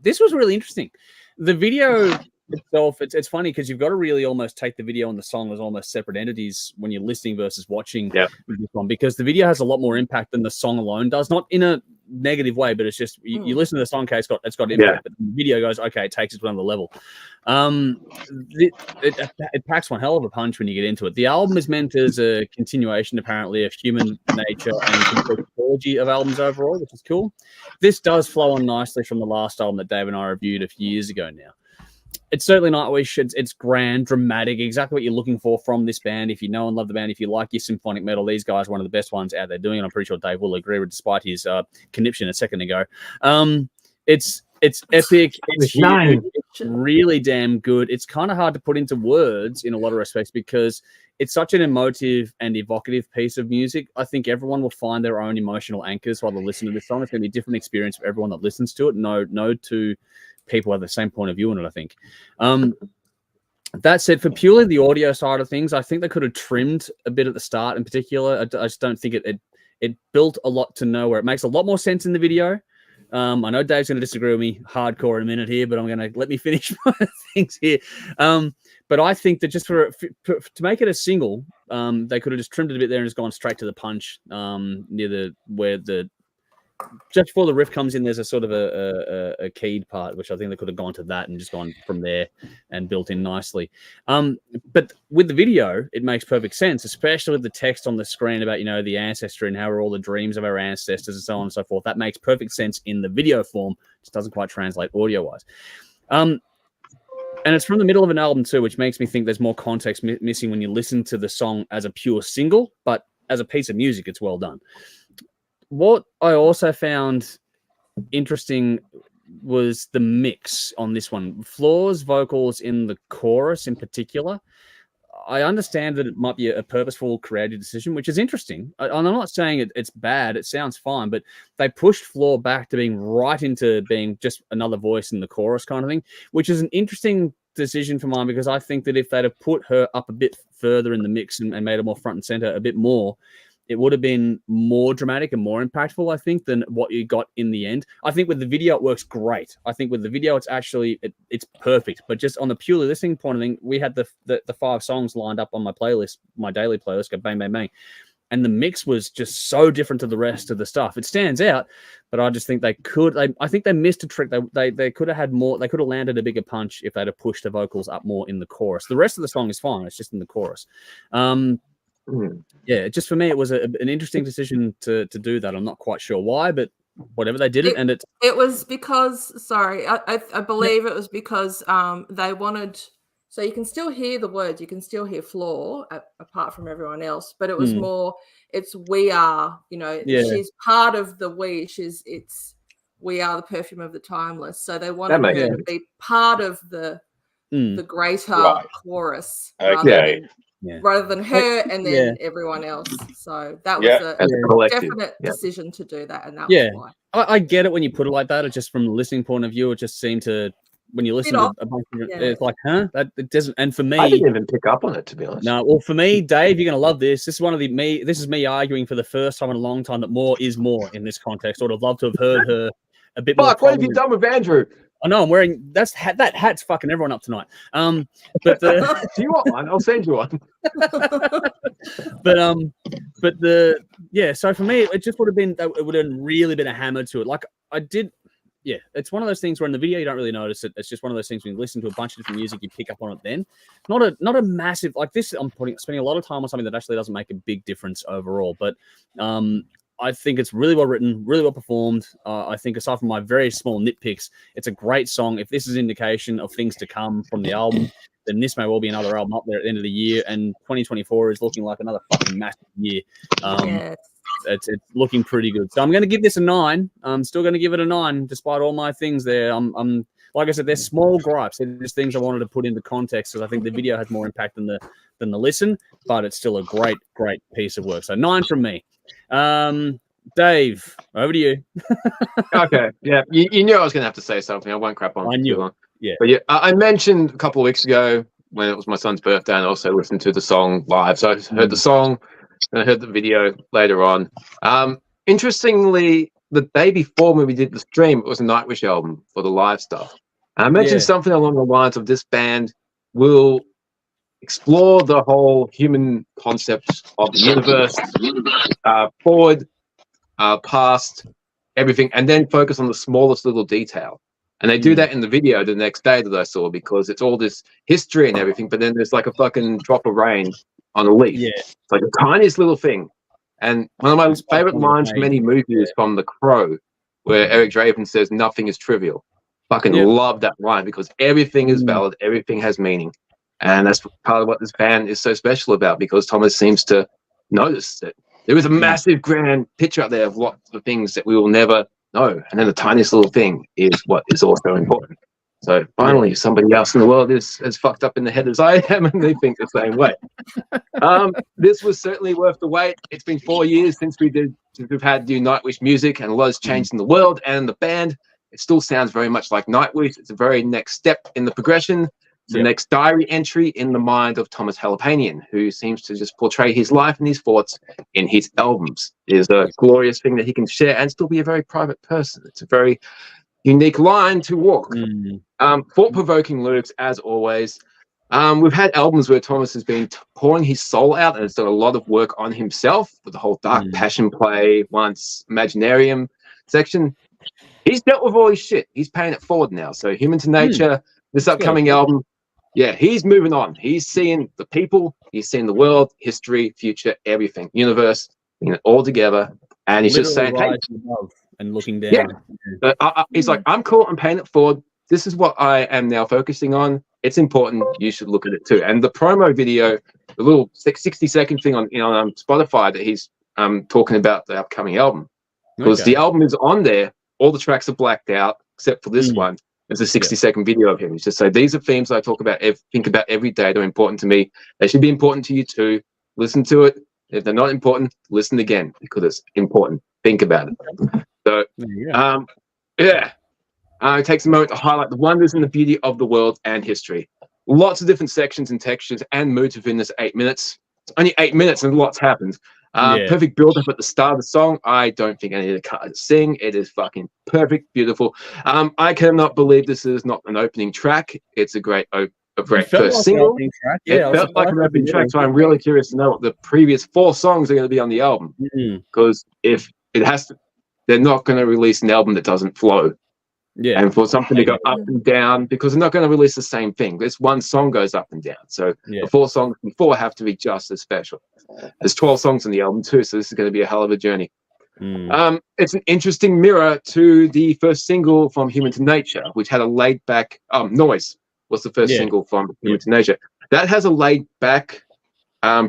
this was really interesting. The video itself, it's funny because you've got to really almost take the video and the song as almost separate entities when you're listening versus watching this one, because the video has a lot more impact than the song alone does. Not in a negative way, but it's just you listen to the song, okay, it's got impact, but the video goes, okay, it takes it to another level. It packs one hell of a punch when you get into it. The album is meant as a continuation, apparently, of human nature and psychology of albums overall, which is cool. This does flow on nicely from the last album that Dave and I reviewed a few years ago now. It's certainly Nightwish. It's grand, dramatic, exactly what you're looking for from this band. If you know and love the band, if you like your symphonic metal, these guys are one of the best ones out there doing it. I'm pretty sure Dave will agree with, despite his conniption a second ago. It's epic. It's huge. It's really damn good. It's kind of hard to put into words in a lot of respects because it's such an emotive and evocative piece of music. I think everyone will find their own emotional anchors while they listen to this song. It's going to be a different experience for everyone that listens to it. No two people have the same point of view on it, I think. That said, for purely the audio side of things, I think they could have trimmed a bit at the start in particular. I just don't think it built a lot to nowhere. It makes a lot more sense in the video. I know Dave's going to disagree with me hardcore in a minute here, but I'm going to let me finish my things here. But I think that just to make it a single, they could have just trimmed it a bit there and just gone straight to the punch near just before the riff comes in. There's a sort of a keyed part, which I think they could have gone to that and just gone from there and built in nicely. But with the video, it makes perfect sense, especially with the text on the screen about, the ancestry and how are all the dreams of our ancestors and so on and so forth. That makes perfect sense in the video form. Just doesn't quite translate audio-wise. And it's from the middle of an album too, which makes me think there's more context missing when you listen to the song as a pure single, but as a piece of music, it's well done. What I also found interesting was the mix on this one. Floor's vocals in the chorus in particular. I understand that it might be a purposeful creative decision, which is interesting. And I'm not saying it's bad. It sounds fine, but they pushed Floor back to being right into being just another voice in the chorus kind of thing, which is an interesting decision for mine, because I think that if they'd have put her up a bit further in the mix and made her more front and center a bit more, it would have been more dramatic and more impactful, I think, than what you got in the end. I think with the video, it works great. I think with the video, it's actually, it's perfect. But just on the purely listening point of thing, we had the 5 songs lined up on my playlist, my daily playlist, go bang, bang, bang. And the mix was just so different to the rest of the stuff. It stands out, but I just think I think they missed a trick. They could have had more, they could have landed a bigger punch if they'd have pushed the vocals up more in the chorus. The rest of the song is fine. It's just in the chorus. Yeah, just for me, it was an interesting decision to do that. I'm not quite sure why, but whatever, they did it, and it was because, sorry, I believe it was because they wanted, so you can still hear the words, you can still hear Floor apart from everyone else, but it was more, it's we are, she's part of the we, we are the perfume of the timeless. So they wanted her to be part of the greater chorus. Okay. rather than her and then everyone else. So that was a definite decision to do that, and that was why. I get it when you put it like that. It just from the listening point of view, it just seemed to, when you listen to a bunch of it's like, that it doesn't. And for me, I didn't even pick up on it, to be honest. No, well, for me, Dave, you're gonna love this. This is this is me arguing for the first time in a long time that more is more in this context. I would have loved to have heard her a bit more. What have you done with Andrew? I know I'm wearing that hat's fucking everyone up tonight. But do you want one? I'll send you one. So for me, it just would have been, it would have really been a hammer to it. Like I did. Yeah, it's one of those things where in the video you don't really notice it. It's just one of those things when you listen to a bunch of different music, you pick up on it then. Not a massive, like this, spending a lot of time on something that actually doesn't make a big difference overall. But I think it's really well written, really well performed. I think aside from my very small nitpicks, it's a great song. If this is indication of things to come from the album, then this may well be another album up there at the end of the year. And 2024 is looking like another fucking massive year. It's looking pretty good. So I'm going to give this a 9. I'm still going to give it a 9, despite all my things there. I'm like I said, they're small gripes. They're just things I wanted to put into context because I think the video has more impact than the listen, but it's still a great piece of work. So 9 from me. Dave, over to you. Okay, yeah, you knew I was going to have to say something. I won't crap on. I knew. Too long. Yeah, but yeah, I mentioned a couple of weeks ago when it was my son's birthday, and I also listened to the song live. So I heard the song. And I heard the video later on. Interestingly, the day before when we did the stream, it was a Nightwish album for the live stuff. And I mentioned something along the lines of this band will explore the whole human concept of the universe, forward, past, everything, and then focus on the smallest little detail. And they do that in the video the next day that I saw because it's all this history and everything, but then there's like a fucking drop of rain on a leaf. Yeah. It's like the tiniest little thing. And one of my favorite lines from any movie is from The Crow, where Eric Draven says, "Nothing is trivial." Fucking love that line because everything is valid, everything has meaning. And that's part of what this band is so special about because Thomas seems to notice that there is a massive grand picture out there of lots of things that we will never know. And then the tiniest little thing is what is also important. So finally, somebody else in the world is as fucked up in the head as I am, and they think the same way. This was certainly worth the wait. It's been 4 years since we've had new Nightwish music, and a lot has changed in the world and the band. It still sounds very much like Nightwish. It's a very next step in the progression. It's the next diary entry in the mind of Thomas Halapanian, who seems to just portray his life and his thoughts in his albums. It is a glorious thing that he can share and still be a very private person. It's a very unique line to walk. Thought-provoking lyrics, as always. We've had albums where Thomas has been pouring his soul out and has done a lot of work on himself with the whole Dark Passion play, once Imaginarium section. He's dealt with all his shit. He's paying it forward now. So Human to Nature, this upcoming album, he's moving on. He's seeing the people, he's seeing the world, history, future, everything, universe, all together. And he's just saying, hey, and looking down. He's like, I'm cool, I'm paying it forward. This is what I am now focusing on. It's important. You should look at it too. And the promo video, the little 60-second thing on Spotify that he's talking about the upcoming album, because the album is on there. All the tracks are blacked out except for this one. It's a 60-second video of him. He's just say, these are themes I talk about, think about every day. They're important to me. They should be important to you too. Listen to it. If they're not important, listen again because it's important. Think about it. So, it takes a moment to highlight the wonders and the beauty of the world and history. Lots of different sections and textures and moods within this 8 minutes. It's only 8 minutes and lots happened. Perfect build-up at the start of the song. I don't think I need to cut it sing. It is fucking perfect, beautiful. I cannot believe this is not an opening track. It's a great first single. It felt like an opening track, so I'm really curious to know what the previous 4 songs are going to be on the album. Because if it has to, they're not going to release an album that doesn't flow. And for something to go up and down, because they're not going to release the same thing. This one song goes up and down. So the 4 songs before have to be just as special. There's 12 songs on the album too, so this is going to be a hell of a journey. It's an interesting mirror to the first single from Human to Nature, which had a laid-back Noise was the first single from Human to Nature. That has a laid-back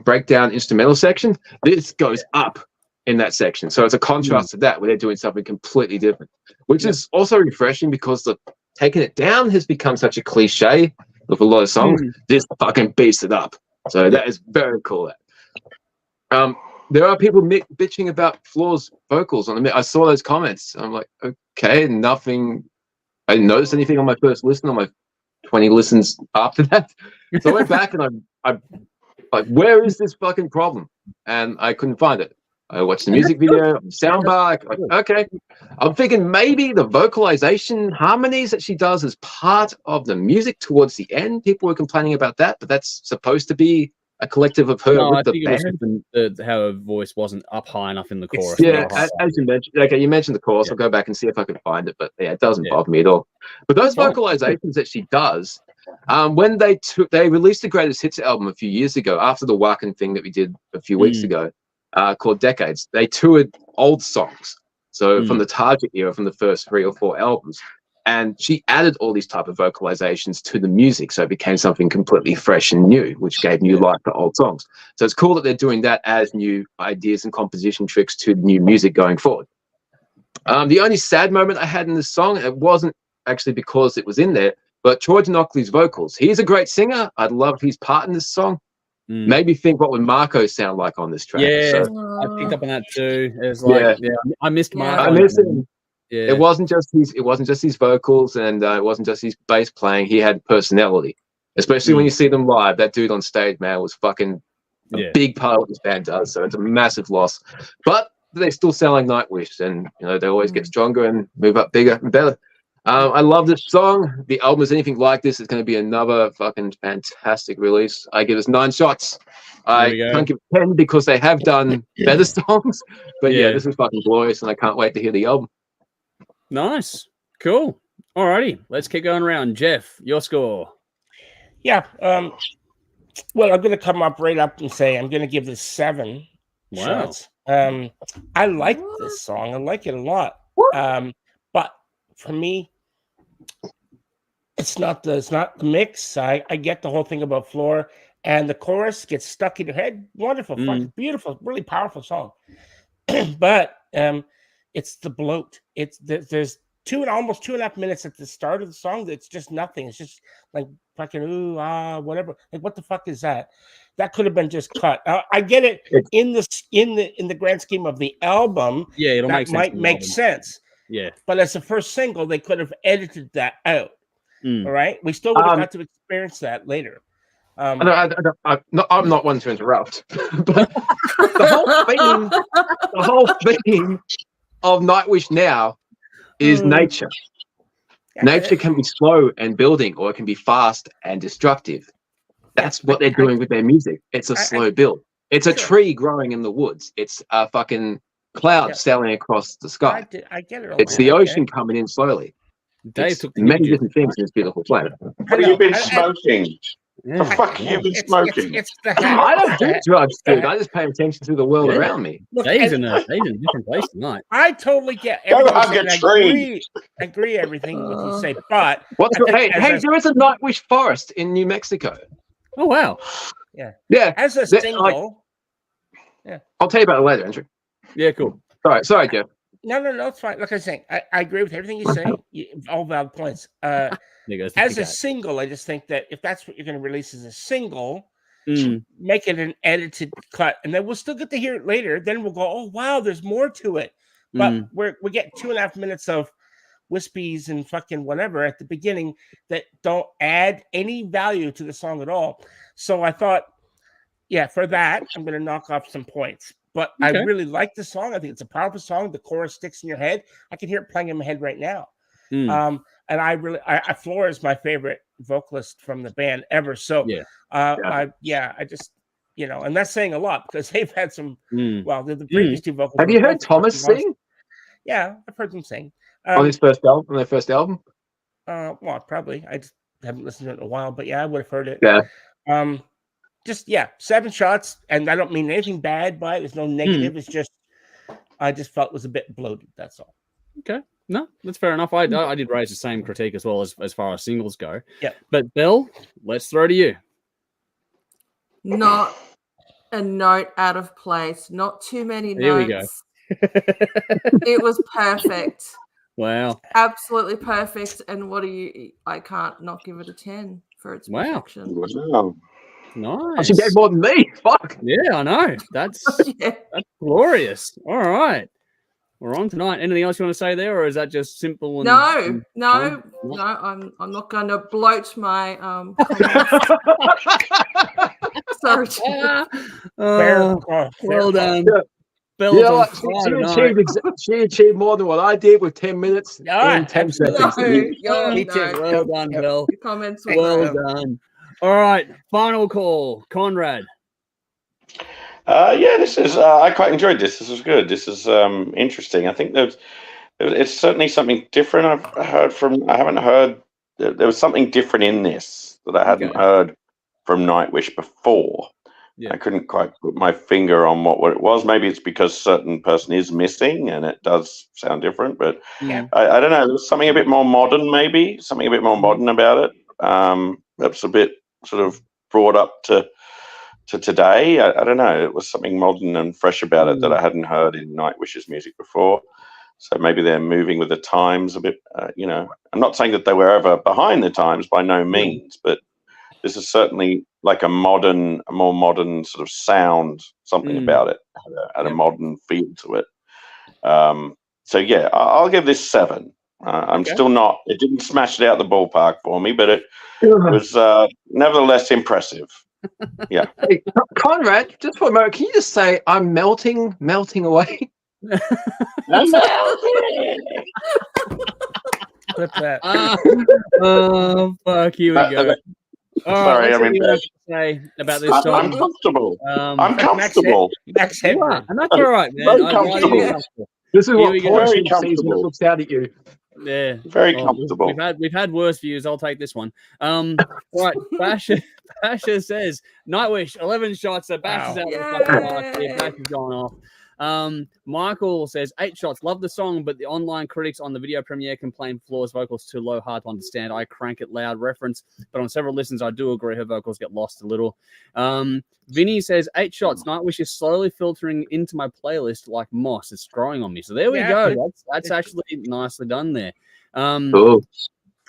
breakdown instrumental section. This goes up in that section. So it's a contrast to that, where they're doing something completely different, which is also refreshing because the taking it down has become such a cliche with a lot of songs. This fucking beats it up. So that is very cool. There are people bitching about Floor's vocals on the. I saw those comments. I'm like, okay, nothing. I didn't notice anything on my first listen, on my 20 listens after that. So I went back and I like, where is this fucking problem? And I couldn't find it. I watched the music video, soundbar. Like, okay, I'm thinking maybe the vocalization harmonies that she does as part of the music towards the end. People were complaining about that, but that's supposed to be a collective of her with the band. How her voice wasn't up high enough in the chorus. Yeah, as you mentioned. Okay, you mentioned the chorus. I'll go back and see if I can find it, but yeah, it doesn't bother me at all. But those vocalizations that she does, when they released the Greatest Hits album a few years ago, after the Wacken thing that we did a few weeks ago, called Decades, they toured old songs. So from the Target era, from the first 3 or 4 albums. And she added all these type of vocalizations to the music, so it became something completely fresh and new, which gave new life to old songs. So it's cool that they're doing that as new ideas and composition tricks to new music going forward. The only sad moment I had in this song, it wasn't actually because it was in there, but Troy Donockley's vocals. He's a great singer. I'd love his part in this song. Made me think, what would Marco sound like on this track? Yeah, so, I picked up on that too. It was like, I missed Marco. I miss him. Yeah. It wasn't just his vocals, and it wasn't just his bass playing. He had personality, especially when you see them live. That dude on stage, man, was fucking a big part of what this band does. So it's a massive loss, but they still sound like Nightwish, and they always get stronger and move up bigger and better. I love this song. The album is anything like this, it's going to be another fucking fantastic release. I give us 9 shots. I can't give 10 because they have done better songs, but yeah, this is fucking glorious, and I can't wait to hear the album. Nice. Cool. Alrighty. Let's keep going around. Jeff, your score. Yeah. Well, I'm going to come up right up and say I'm going to give this 7 shots. I like this song. I like it a lot. But for me, it's not the mix. I get the whole thing about Floor, and the chorus gets stuck in your head. Wonderful, fucking beautiful, really powerful song. But it's the bloat. There's almost 2.5 minutes at the start of the song that's just nothing. It's just like fucking ooh whatever. Like, what the fuck is that? That could have been just cut. I get it in the grand scheme of the album. Yeah, it'll might make sense. Yeah, but as the first single, they could have edited that out. All right, we still would have got to experience that later. I'm not one to interrupt, but the whole theme of Nightwish now is nature. Nature can be slow and building, or it can be fast and destructive. That's what they're doing with their music. It's a slow build. It's a tree growing in the woods. It's a fucking cloud sailing across the sky. I get it. It's the ocean coming in slowly. Dave took many different things in this beautiful planet. What have you been smoking? The fuck have you been smoking? I don't do drugs, dude. I just pay attention to the world around me. Dave's in a different place tonight. I totally get everything. I agree everything what you say, but hey, there is a Nightwish forest in New Mexico. Oh wow. Yeah. As a single. I'll tell you about it later, Andrew. Yeah, cool. Sorry, Jeff. No, it's fine. Like I was saying, I agree with everything you say. All valid points. As a single, I just think that if that's what you're going to release as a single, make it an edited cut, and then we'll still get to hear it later. Then we'll go, oh wow, there's more to it. But we get 2.5 minutes of wispies and fucking whatever at the beginning that don't add any value to the song at all. So I thought, for that, I'm going to knock off some points. But I really like the song. I think it's a powerful song. The chorus sticks in your head. I can hear it playing in my head right now. And I Floor is my favorite vocalist from the band ever. So I just, and that's saying a lot because they've had some, the previous 2 vocals. Have you heard Thomas sing? Yeah, I've heard them sing. On their first album? Well, probably. I just haven't listened to it in a while, but I would have heard it. Yeah. 7 shots, and I don't mean anything bad by it. There's no negative. It's just, I just felt it was a bit bloated. That's all. Okay. No, that's fair enough. I did raise the same critique as well as far as singles go. Yeah. But Bill, let's throw to you. Not a note out of place. Not too many notes. Here we go. It was perfect. Wow. Absolutely perfect. And I can't not give it a 10 for its perfection. Wow. Nice. She gave more than me. Fuck. Yeah, I know. That's glorious. All right. We're on tonight. Anything else you want to say there, or is that just simple? And, No. I'm not going to bloat my Sorry. Well done. Yeah. She achieved more than what I did with 10 minutes and 10 seconds. Well done, Bill. Comments. Well done. All right. Final call, Conrad. This is. I quite enjoyed this. This was good. This is interesting. I think it's certainly something different. I haven't heard. There was something different in this that I hadn't heard from Nightwish before. Yeah. I couldn't quite put my finger on what it was. Maybe it's because certain person is missing and it does sound different. But I don't know. There was something a bit more modern. Maybe something a bit more modern about it. That's a bit sort of brought up to today. I don't know. It was something modern and fresh about it that I hadn't heard in Nightwish's music before. So maybe they're moving with the times a bit. I'm not saying that they were ever behind the times by no means, but this is certainly like a more modern sort of sound, something about it, had a modern feel to it. I'll give this 7. I'm still not. It didn't smash it out the ballpark for me, but it was nevertheless impressive. Yeah. Hey, Conrad, just for a moment, can you just say I'm melting away? I'm melting. Clip that. Oh fuck! Here we go. Sorry, I mean, say about this song. I'm comfortable. I'm comfortable. Max and that's all right, man. Very comfortable. This is what Porsche season looks out at you. Yeah, very comfortable. We've had worse views. I'll take this one. Right, Basher says Nightwish 11 shots. So Bash is out. Bash is going off. Michael says 8 shots. Love the song, but the online critics on the video premiere complain Floor's vocals too low, hard to understand. I crank it loud reference, but on several listens, I do agree her vocals get lost a little. Vinny says 8 shots. Nightwish is slowly filtering into my playlist like moss. It's growing on me. So there we go. That's actually nicely done there. Cool.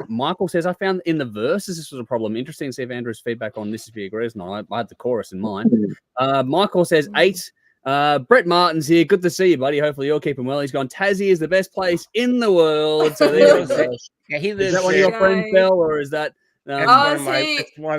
Michael says, I found in the verses this was a problem. Interesting to see if Andrew's feedback on this if he agrees or not. I had the chorus in mind. Michael says 8. Brett Martin's here. Good to see you, buddy. Hopefully you're keeping well. He's gone, Tassie is the best place in the world. So there you go. He lives. Is that one of your friends, Phil, or is that one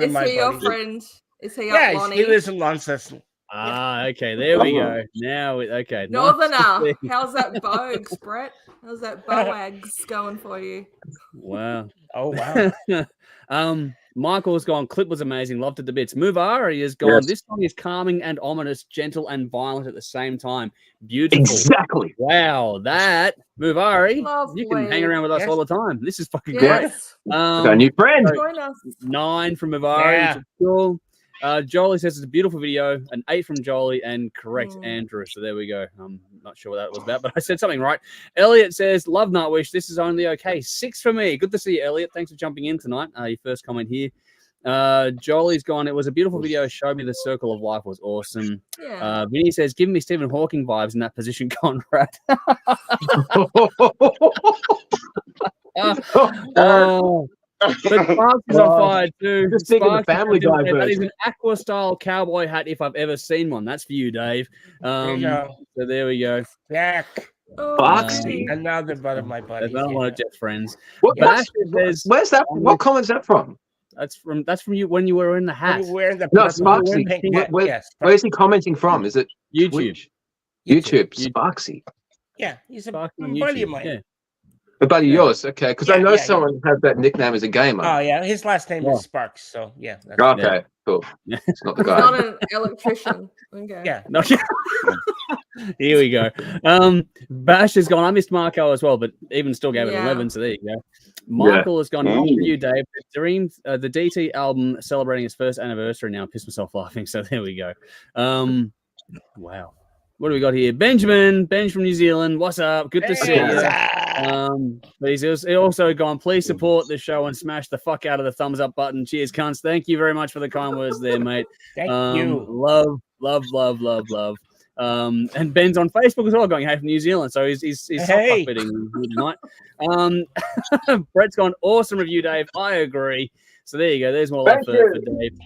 of my your friend? Is he up Lonnie? He lives in Launceston. Okay, there we go. Now, okay. Northerner. How's that Bogues, Brett? How's that Boags going for you? Wow. Oh, wow. Michael's gone, clip was amazing, loved it to bits. Muvari has gone, this song is calming and ominous, gentle and violent at the same time. Beautiful. Exactly. Wow, that, Muvari, Lovely. you can hang around with us all the time. This is fucking great. Got a new friend. Join us. 9 from Muvari, which is cool. Jolie says it's a beautiful video, an 8 from Jolie, and correct Andrew. So there we go. I'm not sure what that was about, but I said something right. Elliot says, love Nightwish. This is only okay. 6 for me. Good to see you, Elliot. Thanks for jumping in tonight. Your first comment here. Jolie's gone, it was a beautiful video. Showed me the circle of life was awesome. Vinny says, give me Stephen Hawking vibes in that position, Conrad. But Sparks is on fire too. Just thinking the Family Guy version. That is an aqua style cowboy hat if I've ever seen one. That's for you, Dave. There you go. So there we go. Jack. Another one of my buddies. Another one of Jeff's friends. Where's that? What comment's that from? That's from you when you were in the hat. No, Sparksy. Where's he commenting from? Is it YouTube? YouTube. Sparksy. Yeah, he's a Sparksy buddy of mine. Yeah. A buddy of yours, okay? Because I know someone had that nickname as a gamer. Oh yeah, his last name is Sparks. So yeah. Okay, cool. It's not the guy. Not an electrician. Okay. Yeah. No. Here we go. Bash has gone. I missed Marco as well, but even still gave it 11. So there you go. Michael has gone. For you, Dave. The DT album celebrating its first anniversary now. I pissed myself laughing. So there we go. Wow. What do we got here? Ben from New Zealand. What's up? Good to see you. But he's also gone, please support the show and smash the fuck out of the thumbs up button. Cheers, cunts. Thank you very much for the kind words there, mate. Thank you. Love. And Ben's on Facebook as well, going, hey, from New Zealand. So he's fuck-fitting tonight. Brett's gone, awesome review, Dave. I agree. So there you go. There's more love for Dave.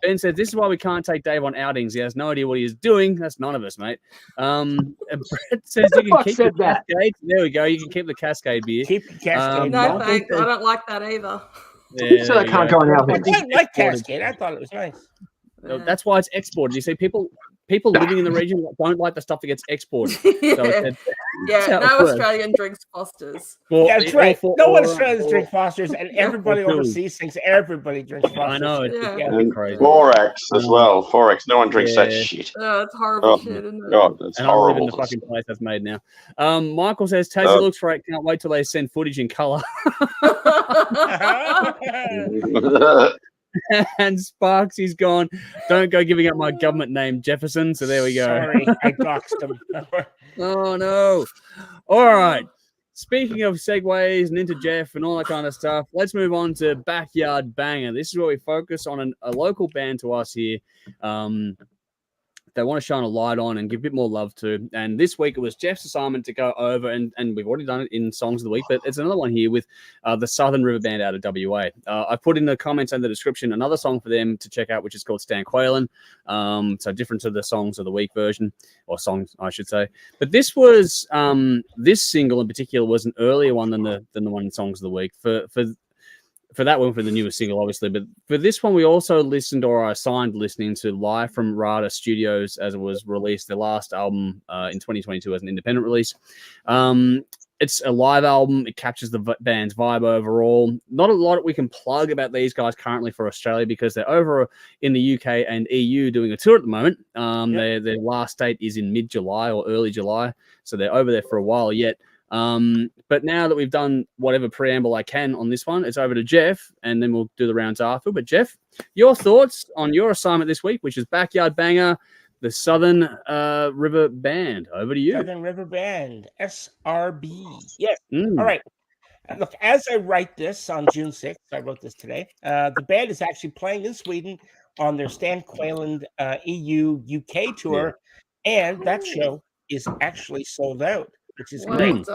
Ben says, this is why we can't take Dave on outings. He has no idea what he is doing. That's none of us, mate. And Brett says you can keep the Cascade. There we go. You can keep the Cascade beer. Keep the Cascade. No, thanks. I don't like that either. Yeah, so I can't go on outings. I like Cascade. I thought it was nice. That's why it's exported. You see, people living in the region don't like the stuff that gets exported. No Australian drinks Fosters. That's right. No one Australians drink Fosters, and everybody overseas thinks everybody drinks Fosters. I know. And crazy. Forex as well. Forex. No one drinks that shit. It's horrible shit, isn't it? God, that's and horrible. I live in the fucking place that's made now. Michael says, Tassie looks for it. Can't wait till they send footage in colour. And Sparks, he's gone. Don't go giving up my government name, Jefferson. So there we go. Sorry, I doxed him. Oh no! All right. Speaking of segues and into Jeff and all that kind of stuff, let's move on to Backyard Banger. This is where we focus on a local band to us here. They want to shine a light on and give a bit more love to. And this week it was Jeff's assignment to go over, and we've already done it in Songs of the Week, but it's another one here with the Southern River Band out of WA. I put in the comments and the description another song for them to check out, which is called Stan Qualen. So different to the Songs of the Week version, or songs, I should say. But this was, this single in particular was an earlier one than the one in Songs of the Week. For that one, for the newest single, obviously. But for this one, we also listened, or I assigned listening to Live from Rada Studios as it was released, their last album in 2022 as an independent release. It's a live album. It captures the band's vibe overall. Not a lot we can plug about these guys currently for Australia because they're over in the UK and EU doing a tour at the moment. Their last date is in mid-July or early July. So they're over there for a while yet. But now that we've done whatever preamble I can on this one, it's over to Jeff, and then we'll do the rounds after. But Jeff, your thoughts on your assignment this week, which is Backyard Banger, the Southern River Band. Over to you. Southern River Band, SRB. Yes. All right. Look, as I write this on June 6th, I wrote this today, the band is actually playing in Sweden on their Stan Qualen EU UK tour, and that show is actually sold out, which is great.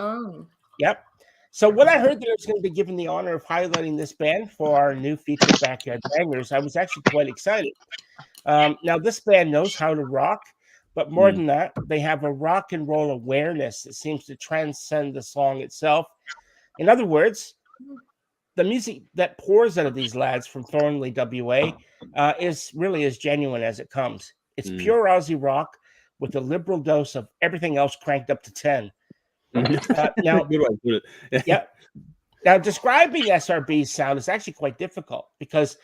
Yep. So when I heard that I was going to be given the honor of highlighting this band for our new featured Backyard Bangers, I was actually quite excited. Now, this band knows how to rock, but more than that, they have a rock and roll awareness that seems to transcend the song itself. In other words, the music that pours out of these lads from Thornley, WA, is really as genuine as it comes. It's pure Aussie rock with a liberal dose of everything else cranked up to 10. Now, good way to put it. Yeah. Now, describing SRB's sound is actually quite difficult because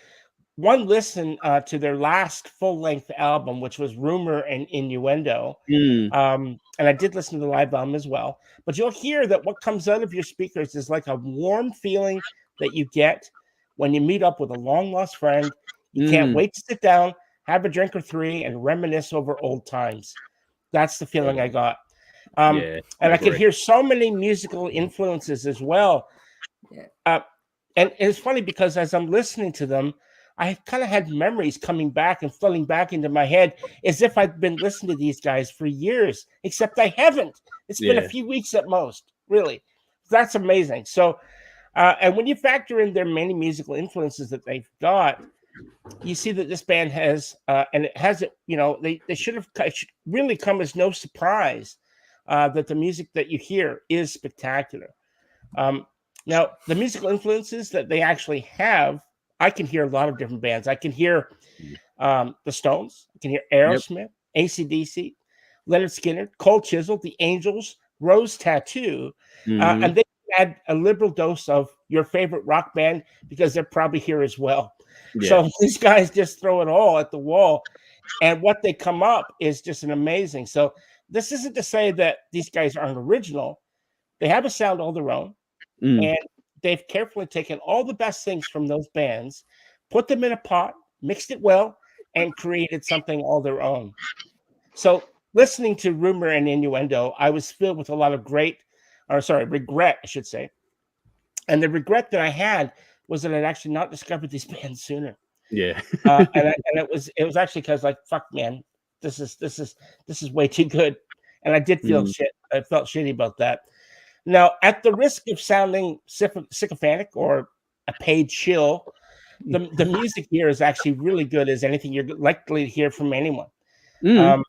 one listen to their last full-length album, which was Rumor and Innuendo, and I did listen to the live album as well, but you'll hear that what comes out of your speakers is like a warm feeling that you get when you meet up with a long-lost friend. You can't wait to sit down, have a drink or three, and reminisce over old times. That's the feeling I got. And I could hear so many musical influences as well. And it's funny because as I'm listening to them, I kind of had memories coming back and flooding back into my head as if I'd been listening to these guys for years, except I haven't. It's been a few weeks at most, really. That's amazing. So, and when you factor in their many musical influences that they've got, you see that this band has, and it has, they should have really come as no surprise that the music that you hear is spectacular. Now, the musical influences that they actually have, I can hear a lot of different bands. I can hear the Stones. I can hear Aerosmith, AC/DC, Leonard Skinner, Cold Chisel, The Angels, Rose Tattoo. And they add a liberal dose of your favorite rock band because they're probably here as well. So these guys just throw it all at the wall. And what they come up is just an amazing. So this isn't to say that these guys aren't original. They have a sound all their own. And they've carefully taken all the best things from those bands, put them in a pot, mixed it well, and created something all their own. So listening to Rumor and Innuendo, I was filled with a lot of regret, I should say. And the regret that I had was that I'd actually not discovered these bands sooner. And it was actually because, like, fuck, man, this is way too good. And I did feel shit. I felt shitty about that. Now, at the risk of sounding sycophantic or a paid shill, the music here is actually really good as anything you're likely to hear from anyone. So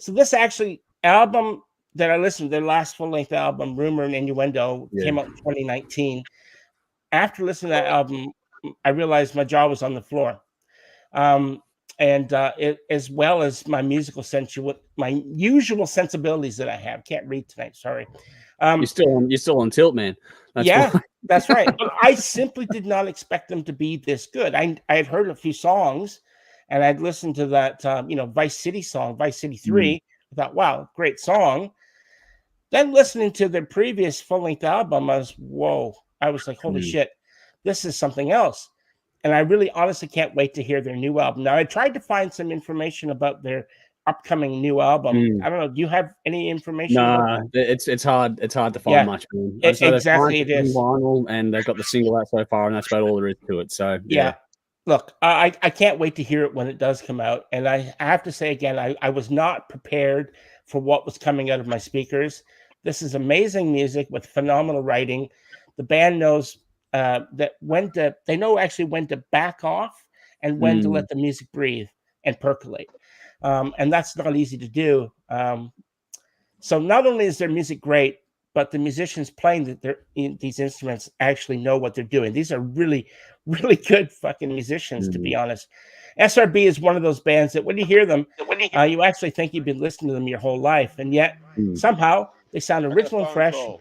this actually album that I listened to, their last full-length album, Rumor and Innuendo, came out in 2019. After listening to that album, I realized my jaw was on the floor. It, as well as my musical my usual sensibilities that I have. Can't read tonight, sorry. You're still on tilt, man. That's right. But I simply did not expect them to be this good. I had heard a few songs, and I'd listened to that Vice City song, Vice City 3. I thought, wow, great song. Then listening to their previous full-length album, I was like, holy shit, this is something else. And I really honestly can't wait to hear their new album. Now, I tried to find some information about their upcoming new album. I don't know. Do you have any information? Nah, it's hard. It's hard to find much. Exactly, it is. Vinyl, and they've got the single out so far, and that's about all there is to it. So yeah. Look, I can't wait to hear it when it does come out. And I have to say again, I was not prepared for what was coming out of my speakers. This is amazing music with phenomenal writing. The band knows that when to back off and when to let the music breathe and percolate. And that's not easy to do. So not only is their music great, but the musicians playing these instruments actually know what they're doing. These are really, really good fucking musicians, to be honest. SRB is one of those bands that when you hear them, you actually think you've been listening to them your whole life. And yet somehow they sound original and fresh. All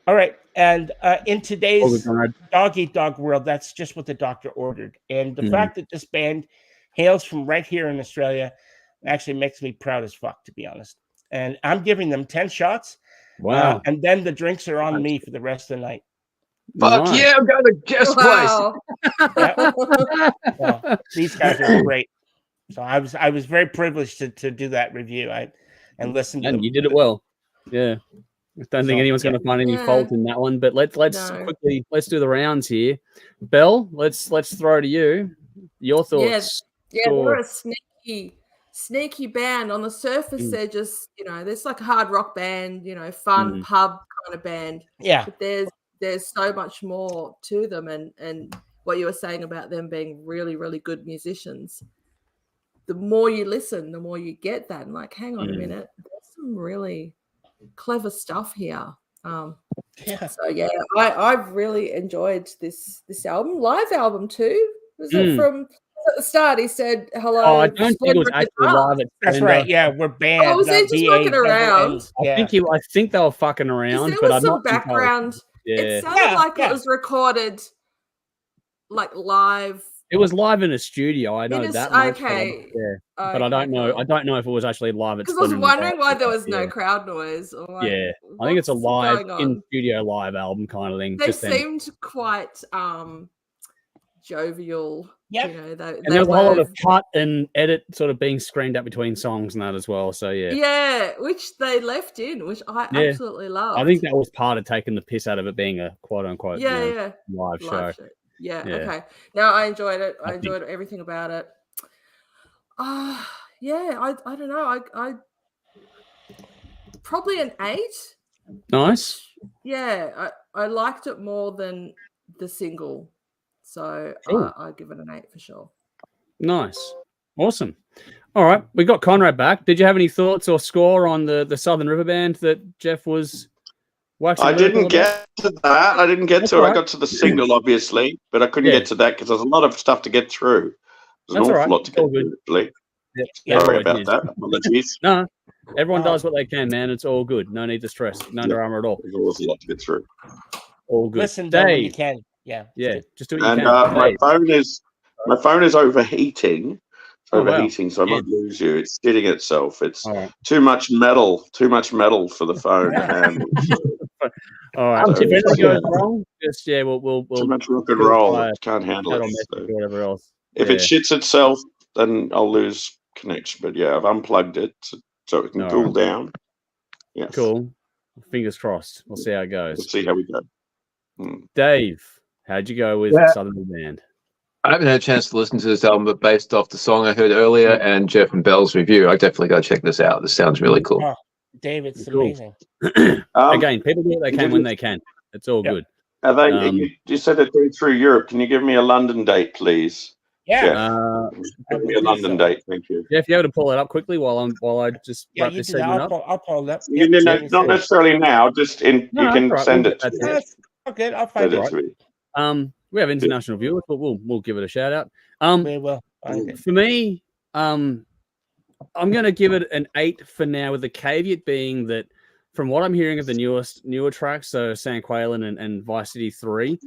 right. And in today's dog-eat-dog world, that's just what the doctor ordered. And the fact that this band hails from right here in Australia actually makes me proud as fuck, to be honest. And I'm giving them 10 shots. Wow. And then the drinks are on me for the rest of the night. Fuck yeah, I'm going to guest place. Well, these guys are great. So I was very privileged to do that review. And listen to them. You did it well. Yeah. I don't think anyone's going to find any fault in that one, but let's quickly do the rounds here. Belle, let's throw to you. Your thoughts. Yeah, they're a sneaky band. On the surface, they're just, there's like a hard rock band, fun pub kind of band. Yeah. But there's so much more to them, and what you were saying about them being really, really good musicians. The more you listen, the more you get that. And like, hang on a minute, there's some really clever stuff here. So yeah, I've really enjoyed this album, live album too. Was it from at the start? He said hello. Oh, I don't think it was actually live. That's right. Yeah, we're banned. Oh, was they just fucking around? I think they were fucking around. There was some background. It sounded like it was recorded like live. It was live in a studio. I know that much. Okay. But I don't know. I don't know if it was actually live. Because I was wondering why there was no crowd noise. Or like, I think it's a live in studio live album kind of thing. They seemed quite jovial. Yeah. And there was a whole lot of cut and edit sort of being screened out between songs and that as well. So yeah, which they left in, which I absolutely love. I think that was part of taking the piss out of it being a quote unquote live show. Yeah. Okay. No, I enjoyed it. I enjoyed everything about it. I don't know. I probably an 8. Nice. Yeah, I liked it more than the single, so I give it an 8 for sure. Nice. Awesome. All right, we got Conrad back. Did you have any thoughts or score on the Southern River Band that Jeff was? I didn't get to that. I didn't get to it. I got to the single, obviously, but I couldn't get to that because there's a lot of stuff to get through. There's an awful lot to get through. Sorry about that. Apologies. No, everyone does what they can, man. It's all good. No need to stress. No drama at all. There's always a lot to get through. All good. Listen, Dave, you can. Yeah. Just do what you can. My phone is overheating. So I might lose you. It's getting itself. It's too much metal for the phone to handle. All right. If anything goes wrong, just we'll too much rock and roll. It can't handle it. So. Whatever else. If it shits itself, then I'll lose connection. But I've unplugged it so it can cool down. Yes. Cool. Fingers crossed. We'll see how it goes. We'll see how we go. Dave, how'd you go with Southern Band? I haven't had a chance to listen to this album, but based off the song I heard earlier and Jeff and Belle's review, I definitely got to check this out. This sounds really cool. Dave, it's amazing. Again, people do what they can when they can. It's all good. Are they? You said they're going through Europe. Can you give me a London date, please? Yeah. Give me a London date. Thank you. Jeff, you able to pull it up quickly while I just Yeah, wrap you this do that. segment up? I'll pull it up. You can, not necessarily now. Just in. No, you can right, send we'll it. get To that me. to Okay, I'll find Send it. it to me. We have international viewers, but we'll give it a shout out. We will find it. For me, I'm going to give it an 8 for now, with the caveat being that from what I'm hearing of the newer tracks, so San Qualen and Vice City 3,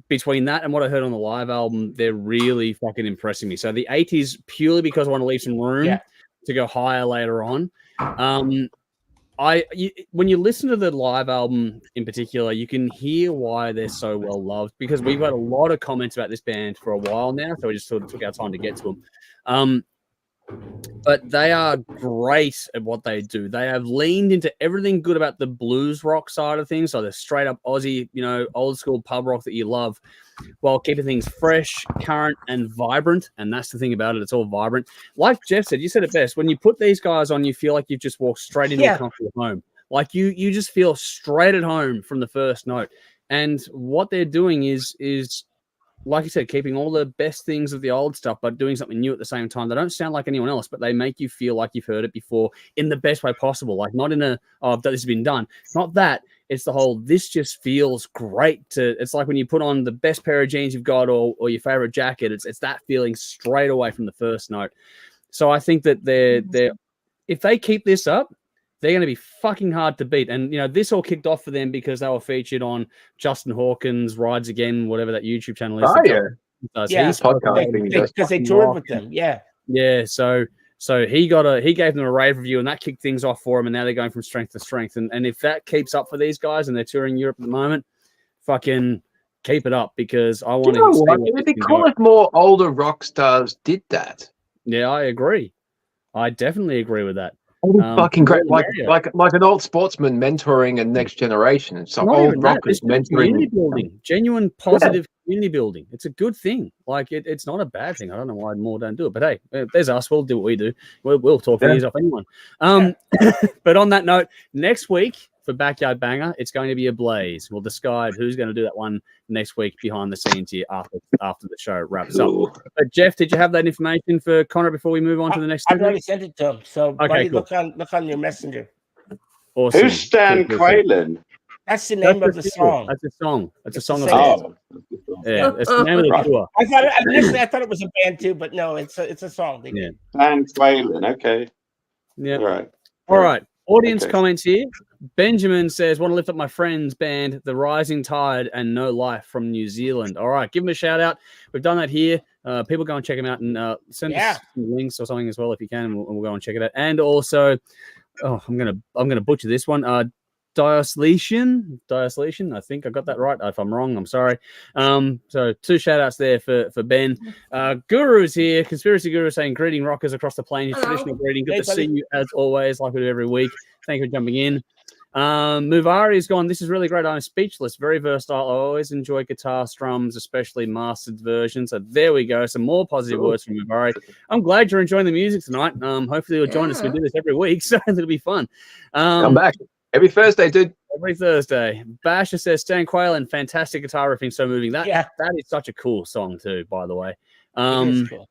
between that and what I heard on the live album, they're really fucking impressing me. So the 8 is purely because I want to leave some room to go higher later on. When you listen to the live album in particular, you can hear why they're so well loved, because we've had a lot of comments about this band for a while now, so we just sort of took our time to get to them. But they are great at what they do. They have leaned into everything good about the blues rock side of things, so the straight up Aussie, old school pub rock that you love, while keeping things fresh, current, and vibrant. And that's the thing about it; it's all vibrant. Like Jeff said, you said it best. When you put these guys on, you feel like you've just walked straight into a comfortable home. Like you just feel straight at home from the first note. And what they're doing is like you said, keeping all the best things of the old stuff, but doing something new at the same time. They don't sound like anyone else, but they make you feel like you've heard it before in the best way possible. Like not in a, this has been done. Not that. It's the whole, this just feels great it's like when you put on the best pair of jeans you've got or your favorite jacket, it's that feeling straight away from the first note. So I think that they're if they keep this up, they're going to be fucking hard to beat. And, this all kicked off for them because they were featured on Justin Hawkins' Rides Again, whatever that YouTube channel is. Oh, yeah. He's because they toured with them. Yeah. Yeah. So he gave them a rave review, and that kicked things off for him. And now they're going from strength to strength. And if that keeps up for these guys and they're touring Europe at the moment, fucking keep it up, because I want to. It'd be cool if more older rock stars did that. Yeah, I agree. I definitely agree with that. Fucking great, like an old sportsman mentoring a next generation, and some old rockers mentoring. Community building, genuine positive community building. It's a good thing. Like it's not a bad thing. I don't know why more don't do it, but hey, there's us. We'll do what we do. We'll talk for years off anyone. But on that note, next week for Backyard Banger, it's going to be a blaze. We'll decide who's going to do that one next week behind the scenes here after the show wraps up. But Jeff, did you have that information for Connor before we move on to the next? I've already sent it to him. So okay, buddy, cool. Look on your messenger. Awesome. Who's Stan Qualen? That's the name of the song. That's a song. It's a song of the yeah, it's the name of the tour. I thought it was a band too, but no, it's a song. Yeah. Stan Qualen. Okay. Yeah. All right. Audience comments here. Benjamin says, want to lift up my friend's band, The Rising Tide and No Life from New Zealand. All right, give them a shout out. We've done that here. People go and check them out, and send us some links or something as well if you can, and we'll go and check it out. And also, I'm gonna butcher this one. Diocletian. I think I got that right. If I'm wrong, I'm sorry. So 2 shout outs there for Ben. Guru's here. Conspiracy Guru saying, greeting rockers across the plane. His traditional greeting. Good to see you as always, like we do every week. Thank you for jumping in. Muvari has gone, this is really great. I'm speechless, very versatile. I always enjoy guitar strums, especially mastered versions. So there we go. Some more positive words from Muvari. I'm glad you're enjoying the music tonight. Hopefully you'll join us. We do this every week, so it'll be fun. Come back every Thursday, dude. Every Thursday. Basher says, Stan Qualen, fantastic guitar riffing, so moving. That is such a cool song too, by the way. Cool.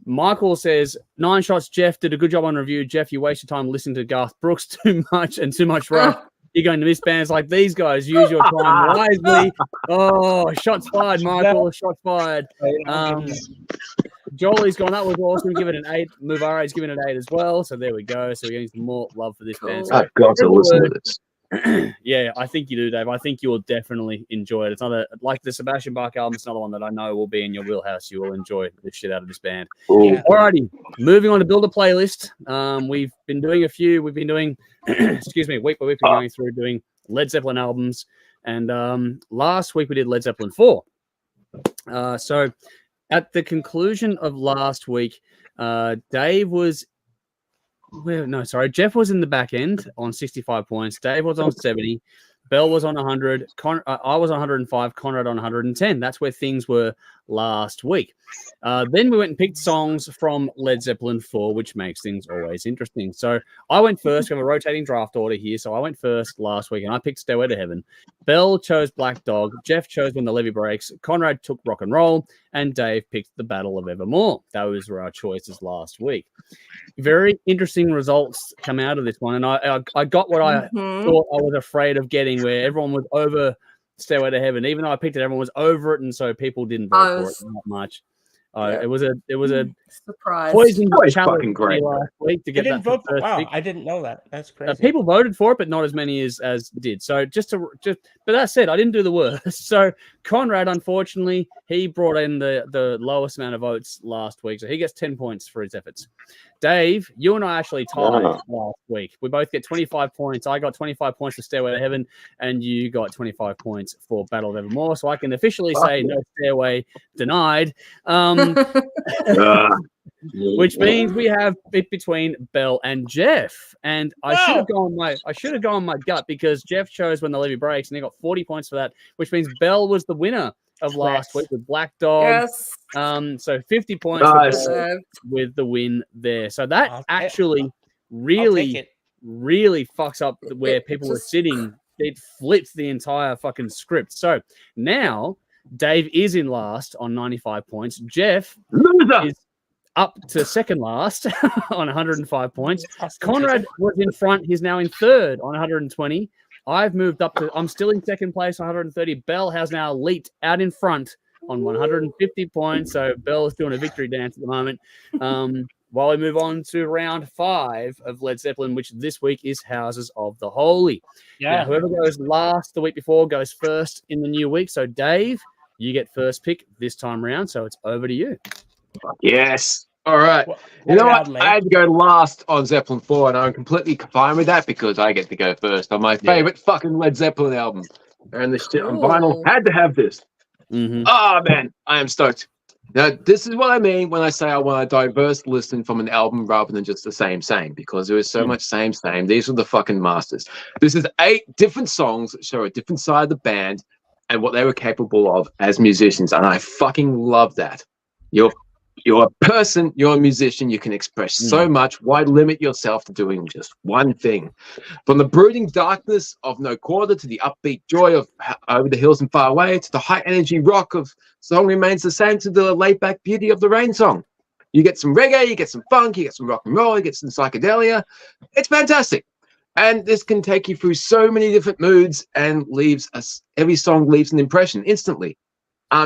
Michael says, 9 shots. Jeff did a good job on review. Jeff, you waste your time listening to Garth Brooks too much and too much rock. You're going to miss bands like these guys. Use your time wisely. Oh, shots fired, Michael. Shots fired. Jolie's gone, that was awesome. Give it an 8. Muvari's given it an 8 as well. So there we go. So we're getting some more love for this band. So I've got to listen to this. Yeah, I think you do, Dave. I think you will definitely enjoy it. It's not like the Sebastian Bach album. It's another one that I know will be in your wheelhouse. You will enjoy the shit out of this band. Alrighty, moving on to build a playlist. We've been doing a few. We've been doing, excuse me, week by week. We're going through doing Led Zeppelin albums, and last week we did Led Zeppelin 4. So at the conclusion of last week, Jeff was in the back end on 65 points. Dave was on 70. Bell was on 100. I was on 105. Conrad on 110. That's where things were last week. Then we went and picked songs from Led Zeppelin 4, which makes things always interesting. So I went first. We have a rotating draft order here. So I went first last week, and I picked Stairway to Heaven. Bell chose Black Dog. Jeff chose When the Levee Breaks. Conrad took Rock and Roll. And Dave picked The Battle of Evermore. Those were our choices last week. Very interesting results come out of this one. And I got what I thought I was afraid of getting, where everyone was over Stairway to Heaven. Even though I picked it, everyone was over it. And so people didn't vote for it that much. It was a surprise. Poison fucking great last week to get that vote for. first Wow, pick. I didn't know that. That's crazy. People voted for it, but not as many as did. So but that said, I didn't do the worst. So Conrad, unfortunately, he brought in the lowest amount of votes last week, so he gets 10 points for his efforts. Dave, you and I actually tied last week. We both get 25 points. I got 25 points for Stairway to Heaven, and you got 25 points for Battle of Evermore. So I can officially say no Stairway denied. Which means we have it between Bell and Jeff. And I should have gone my gut, because Jeff chose When the Levee Breaks, and he got 40 points for that, which means Bell was the winner of last week with Black Dog. Yes. So 50 points for Bell with the win there. So that actually really fucks up where people were sitting. It flips the entire fucking script. So now Dave is in last on 95 points. Jeff is up to second last on 105 points. Conrad was in front. He's now in third on 120. I've moved up to, I'm still in second place on 130. Bell has now leaped out in front on 150 points. So Bell is doing a victory dance at the moment. While we move on to round 5 of Led Zeppelin, which this week is Houses of the Holy. Yeah. Now, whoever goes last the week before goes first in the new week. So Dave, you get first pick this time round. So it's over to you. Yes. All right. You know what? I had to go last on Zeppelin 4, and I'm completely fine with that because I get to go first on my favorite fucking Led Zeppelin album. And this shit on vinyl. Had to have this. Oh, man. I am stoked. Now, this is what I mean when I say I want a diverse listen from an album rather than just the same, because there is so much same. These are the fucking masters. This is 8 different songs that show a different side of the band and what they were capable of as musicians. And I fucking love that. You're a person, you're a musician, you can express so much. Why limit yourself to doing just one thing? From the brooding darkness of No Quarter to the upbeat joy of Over the Hills and Far Away to the high energy rock of Song Remains the Same to the laid back beauty of the Rain song. You get some reggae, you get some funk, you get some rock and roll, you get some psychedelia. It's fantastic. And this can take you through so many different moods and every song leaves an impression instantly.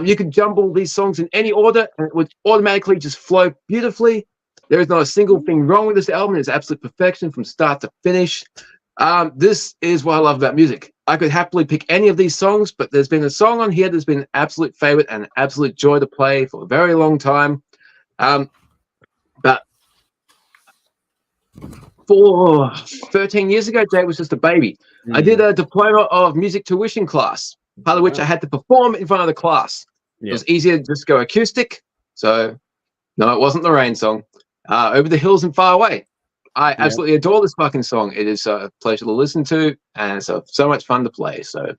You could jumble these songs in any order and it would automatically just flow beautifully. There is not a single thing wrong with this album. It's absolute perfection from start to finish. This is what I love about music. I could happily pick any of these songs, but there's been a song on here that's been an absolute favorite and an absolute joy to play for a very long time. But 13 years ago, Jay was just a baby. I did a diploma of music tuition class, part of which I had to perform in front of the class. It was easier to just go acoustic. So, no, it wasn't the Rain song. Over the Hills and Far Away. I absolutely adore this fucking song. It is a pleasure to listen to, and it's so much fun to play. So,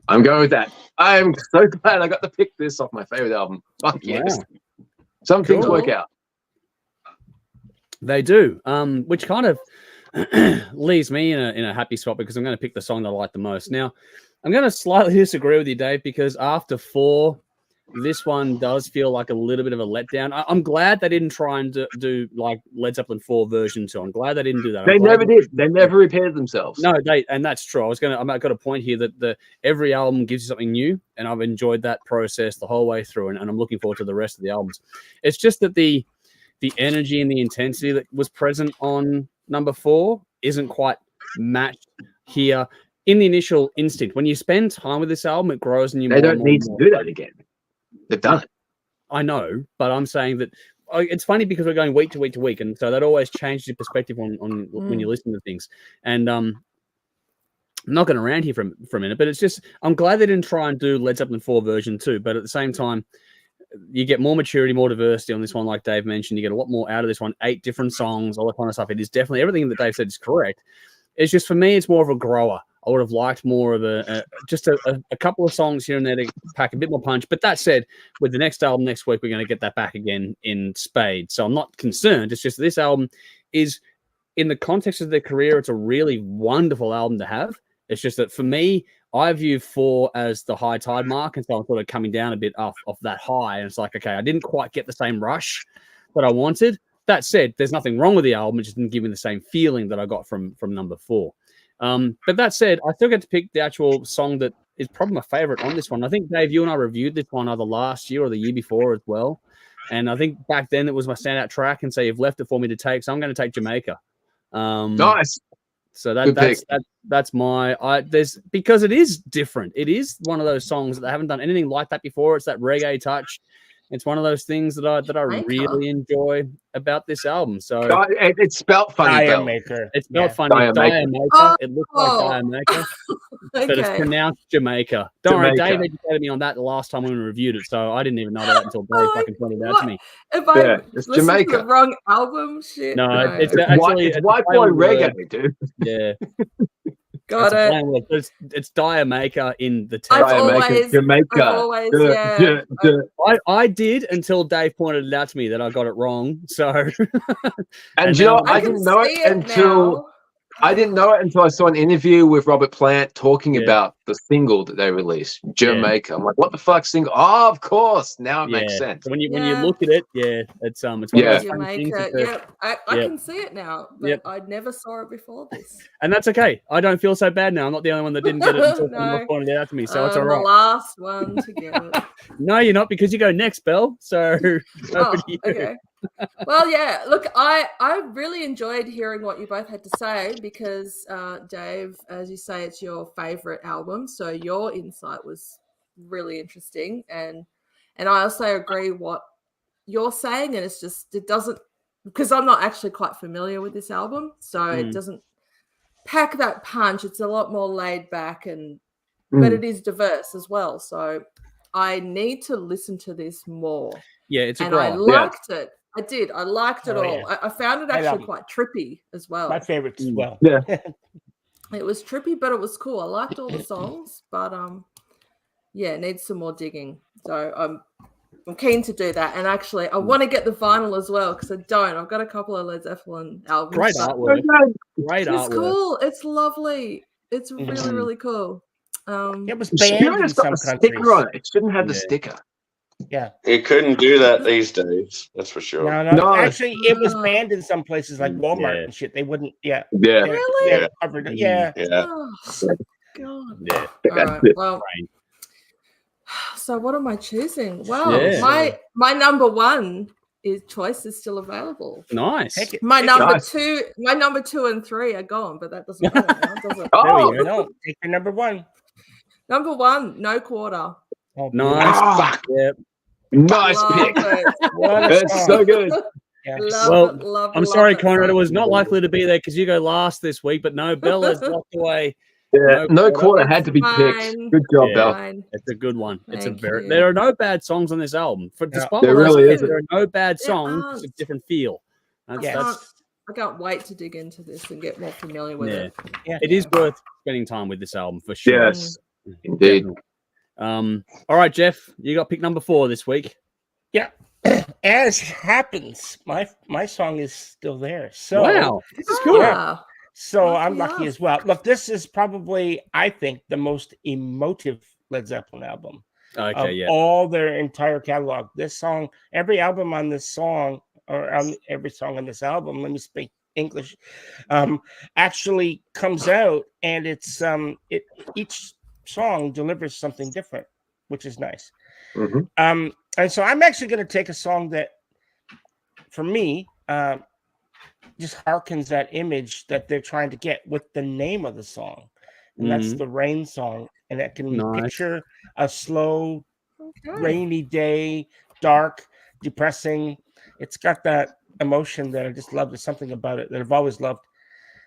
I'm going with that. I am so glad I got to pick this off my favorite album. Fuck yes. Some things work out. They do, which kind of leaves me in a happy spot because I'm going to pick the song that I like the most. Now, I'm going to slightly disagree with you, Dave, because after 4, this one does feel like a little bit of a letdown. I'm glad they didn't try and do like Led Zeppelin 4 version 2. I'm glad they didn't do that. They never did. They never repaired themselves. No, and that's true. I've got a point here that every album gives you something new, and I've enjoyed that process the whole way through, and I'm looking forward to the rest of the albums. It's just that the energy and the intensity that was present on number 4 isn't quite matched here in the initial instinct. When you spend time with this album, it grows and they don't need to do that again. They've done it. I know, but I'm saying that it's funny because we're going week to week to week, and so that always changes your perspective on when you listen to things. And I'm not going to rant here for a minute, but it's just I'm glad they didn't try and do Led Zeppelin 4 version 2, but at the same time, you get more maturity, more diversity on this one, like Dave mentioned. You get a lot more out of this one. 8 different songs, all that kind of stuff. It is definitely everything that Dave said is correct. It's just for me, it's more of a grower. I would have liked more of a couple of songs here and there to pack a bit more punch. But that said, with the next album next week, we're going to get that back again in spades. So I'm not concerned. It's just this album is, in the context of their career, it's a really wonderful album to have. It's just that for me, I view 4 as the high tide mark, and so I'm sort of coming down a bit off that high. And it's like, okay, I didn't quite get the same rush that I wanted. That said, there's nothing wrong with the album. It just didn't give me the same feeling that I got from number 4. But that said, I still get to pick the actual song that is probably my favorite on this one. I think, Dave, you and I reviewed this one either last year or the year before as well. And I think back then it was my standout track, and so you've left it for me to take. So I'm going to take Jamaica. Nice. So that's my because it is different. It is one of those songs that they haven't done anything like that before. It's that reggae touch. It's one of those things that I really enjoy about this album. So it's spelled funny. It's spelled funny. Diamaker. It looks like Diamaker, but it's pronounced Jamaica. Don't worry, Dave educated me on that the last time when we reviewed it, so I didn't even know that until Dave fucking pointed it out to me. If I listened Jamaica. To the wrong album, shit. No. It's actually it's white boy reggae, dude. Yeah. Got it. It's Diamaker in the text. Jamaica. I did until Dave pointed it out to me that I got it wrong. So, and you know, I didn't know it until I saw an interview with Robert Plant talking about the single that they released, Jamaica. I'm like, what the fuck single? Oh, of course. Now it makes sense. So when you look at it, it's one of those Jamaica. I can see it now, but I never saw it before this. And that's okay. I don't feel so bad now. I'm not the only one that didn't get it until someone pointed it out to me. So it's all right. The last one to get it. No, you're not, because you go next, Belle. So okay. Well, yeah, look, I really enjoyed hearing what you both had to say, because Dave, as you say, it's your favorite album, so your insight was really interesting, and I also agree what you're saying, and it doesn't, because I'm not actually quite familiar with this album, so it doesn't pack that punch. It's a lot more laid back, but it is diverse as well, so I need to listen to this more. Yeah, it's and I liked it. I did. I liked it all. Yeah. I found it actually quite trippy as well. My favorites as well. Yeah. It was trippy, but it was cool. I liked all the songs, but it needs some more digging. So I'm keen to do that. And actually, I want to get the vinyl as well, because I don't. I've got a couple of Led Zeppelin albums. Great artwork. It's cool. It's lovely. It's really, really cool. It was banned in some countries. It shouldn't have the sticker. Yeah, you couldn't do that these days. That's for sure. No. Actually, it was banned in some places like Walmart and shit. They wouldn't. Yeah. Really? Covered it. Yeah. Oh, God. Yeah. All right. Well. So what am I choosing? Well, my number one choice is still available. Nice. My number 2 and 3 are gone, but that doesn't matter now, does it? Oh, no. Take your number 1. Number 1, No Quarter. Oh, nice. Yep. Nice pick. That's so good. Yeah. I'm sorry, Conrad. It was not likely to be there because you go last this week, but no, Bella's walked away. Yeah, No Quarter had to be picked. Good job, Bella. It's a good one. There are no bad songs on this album. Despite there really is. There are no bad songs. It's a different feel. I can't wait to dig into this and get more familiar with it. Yeah. It is worth spending time with this album for sure. Yes, indeed. All right, Jeff, you got pick number 4 this week. Yeah. As happens, my song is still there. So wow, this is cool. Yeah. So I'm lucky as well. Look, this is probably, I think, the most emotive Led Zeppelin album. All their entire catalog. This song, every album on this song, or every song on this album, let me speak English, actually comes out, and it's each song delivers something different, which is nice. And so I'm actually going to take a song that, for me, just harkens that image that they're trying to get with the name of the song, and that's the Rain song, and that can picture a slow, rainy day, dark, depressing. It's got that emotion that I just love. There's something about it that I've always loved.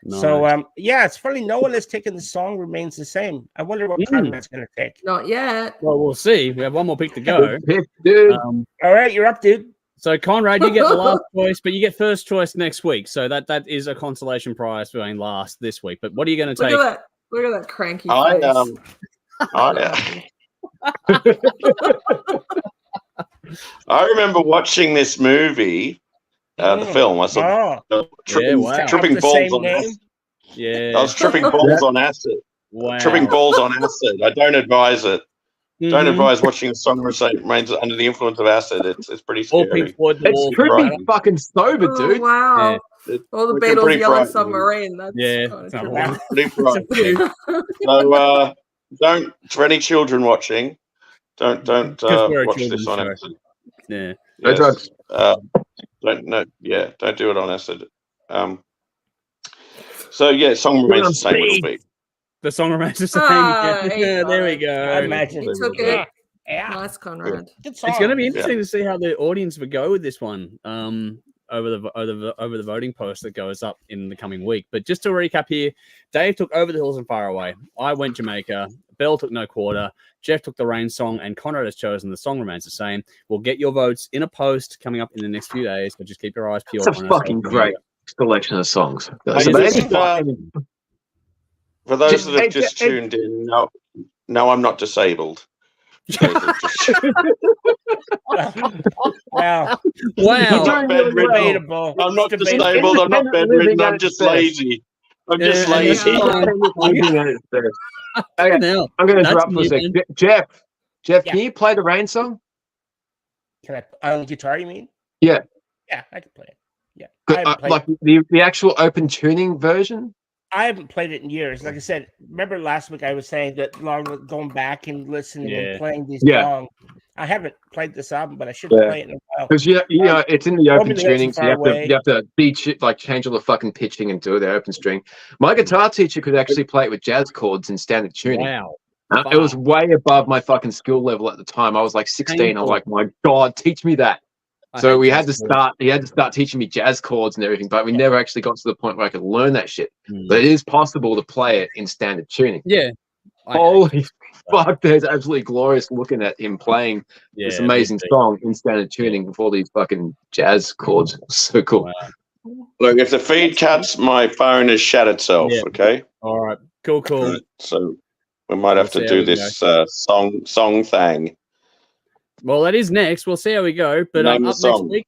Nice. So it's funny. No one has taken the song. Remains the same. I wonder what Conrad's going to take. Not yet. Well, we'll see. We have one more pick to go. Dude. All right, you're up, dude. So Conrad, you get the last choice, but you get first choice next week. So that is a consolation prize for being last this week. But what are you going to take Look at that cranky I face. I remember watching this movie, the film. I saw tripping the balls same on name? acid. Yeah. I was tripping balls on acid. Wow. Tripping balls on acid. I don't advise it. Don't advise watching a song remains under the influence of acid. It's pretty Or scary. Pink Floyd. It's pretty fucking sober, dude. Oh, wow. Yeah. All the Looking Beatles' pretty Yellow frightening. Submarine. That's Yeah, kind of sounds trippy. like Pretty frightening. So don't, for any children watching, don't we're a watch this children's on show. acid. Yeah. No drugs. Don't do it on acid. So yeah, song remains the same. It'll be. The song remains the same. Yeah, there we go. I imagine. You took it. Yeah. Nice, Conrad. Good song. It's going to be interesting to see how the audience would go with this one over the voting post that goes up in the coming week. But just to recap here, Dave took Over the Hills and Far Away. I went Jamaica. Bell took No Quarter. Jeff took The Rain Song, and Conrad has chosen The Song Remains the Same. We'll get your votes in a post coming up in the next few days, but just keep your eyes peeled. It's a fucking great selection of songs. For those that have just tuned in, no, I'm not disabled. Wow. I'm not bedridden. I'm not disabled. I'm not bedridden. I'm just lazy. I'm just lazy. Okay, now I'm going to interrupt for a second. Jeff, can you play the Rain Song? Can I on guitar? You mean? Yeah. Yeah, I can play it. Yeah, like the actual open tuning version. I haven't played it in years. Like I said, remember last week I was saying that going back and listening and playing these songs. I haven't played this album, but I should play it in a while. Because it's in the open tuning, so you have to beat it, like change all the fucking pitching and do the open string. My guitar teacher could actually play it with jazz chords in standard tuning. Wow. It was way above my fucking skill level at the time. I was like 16. I was like, my God, teach me that. So he had to start teaching me jazz chords and everything, but we never actually got to the point where I could learn that shit. But it is possible to play it in standard tuning. Yeah. Holy fuck, there's absolutely glorious looking at him playing this amazing song in standard tuning with all these fucking jazz chords. So cool. Wow. Look, if the feed cuts, my phone has shut itself, okay? All right. Cool. So we might have to do this song thing. Well, that is next. We'll see how we go. But up next week,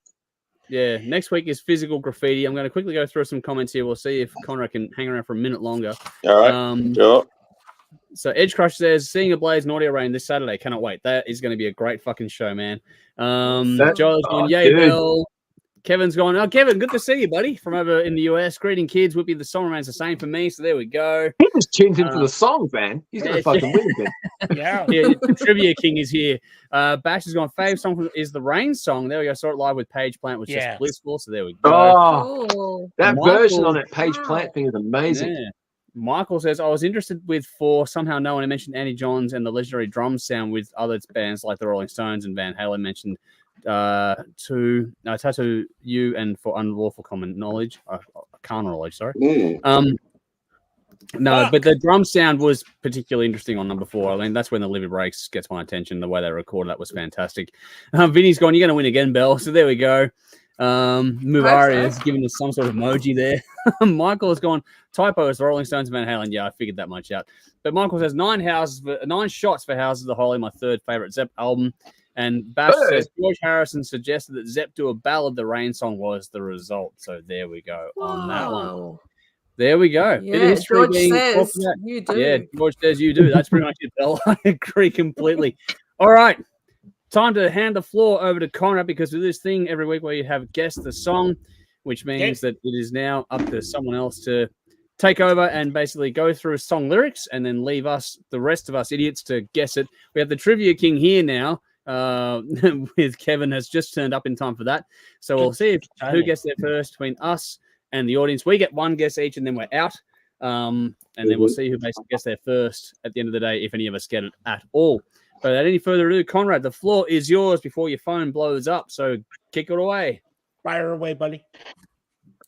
next week is Physical Graffiti. I'm going to quickly go through some comments here. We'll see if Conrad can hang around for a minute longer. All right. Sure. So Edge Crush says, seeing a Blaze and Audio Rain this Saturday. Cannot wait. That is going to be a great fucking show, man. Joel's going, yay, Bill. Kevin's going, oh, Kevin, good to see you, buddy, from over in the US. Greeting kids. Whippy, the song remains the same for me. So there we go. He just tuned into the songs, man. He's going to fucking win again. The Trivia King is here. Bash is going, fave song is the Rain Song. There we go. Saw it live with Paige Plant, which is blissful. So there we go. Oh, cool. That version on that Paige Plant thing is amazing. Yeah. Michael says, I was interested with somehow no one mentioned Andy Johns and the legendary drum sound with other bands like the Rolling Stones and Van Halen mentioned Tattoo You and for Unlawful Common Knowledge. Carnal Knowledge, sorry. No, but the drum sound was particularly interesting on number 4. I mean, that's when the Livy Breaks gets my attention. The way they recorded that was fantastic. Vinny's gone, you're going to win again, Bell. So there we go. Muvari is giving us some sort of emoji there. Michael has gone, typo is the Rolling Stones and Van Halen. Yeah, I figured that much out. But Michael says 9 shots for Houses of the Holy, my 3rd favorite Zepp album. And Bash says George Harrison suggested that Zepp do a ballad. The Rain Song was the result. So there we go on that one. There we go. Yeah, George says you do. Yeah, George says you do. That's pretty much it, Bell. I agree completely. All right. Time to hand the floor over to Conrad because of this thing every week where you have guessed the song, which means that it is now up to someone else to take over and basically go through song lyrics and then leave us, the rest of us idiots, to guess it. We have the Trivia King here now. With Kevin has just turned up in time for that. So we'll see who gets there first between us and the audience. We get 1 guess each and then we're out. And then we'll see who basically gets there first at the end of the day, if any of us get it at all. But without any further ado, Conrad, the floor is yours before your phone blows up. So kick it away. Fire away, buddy.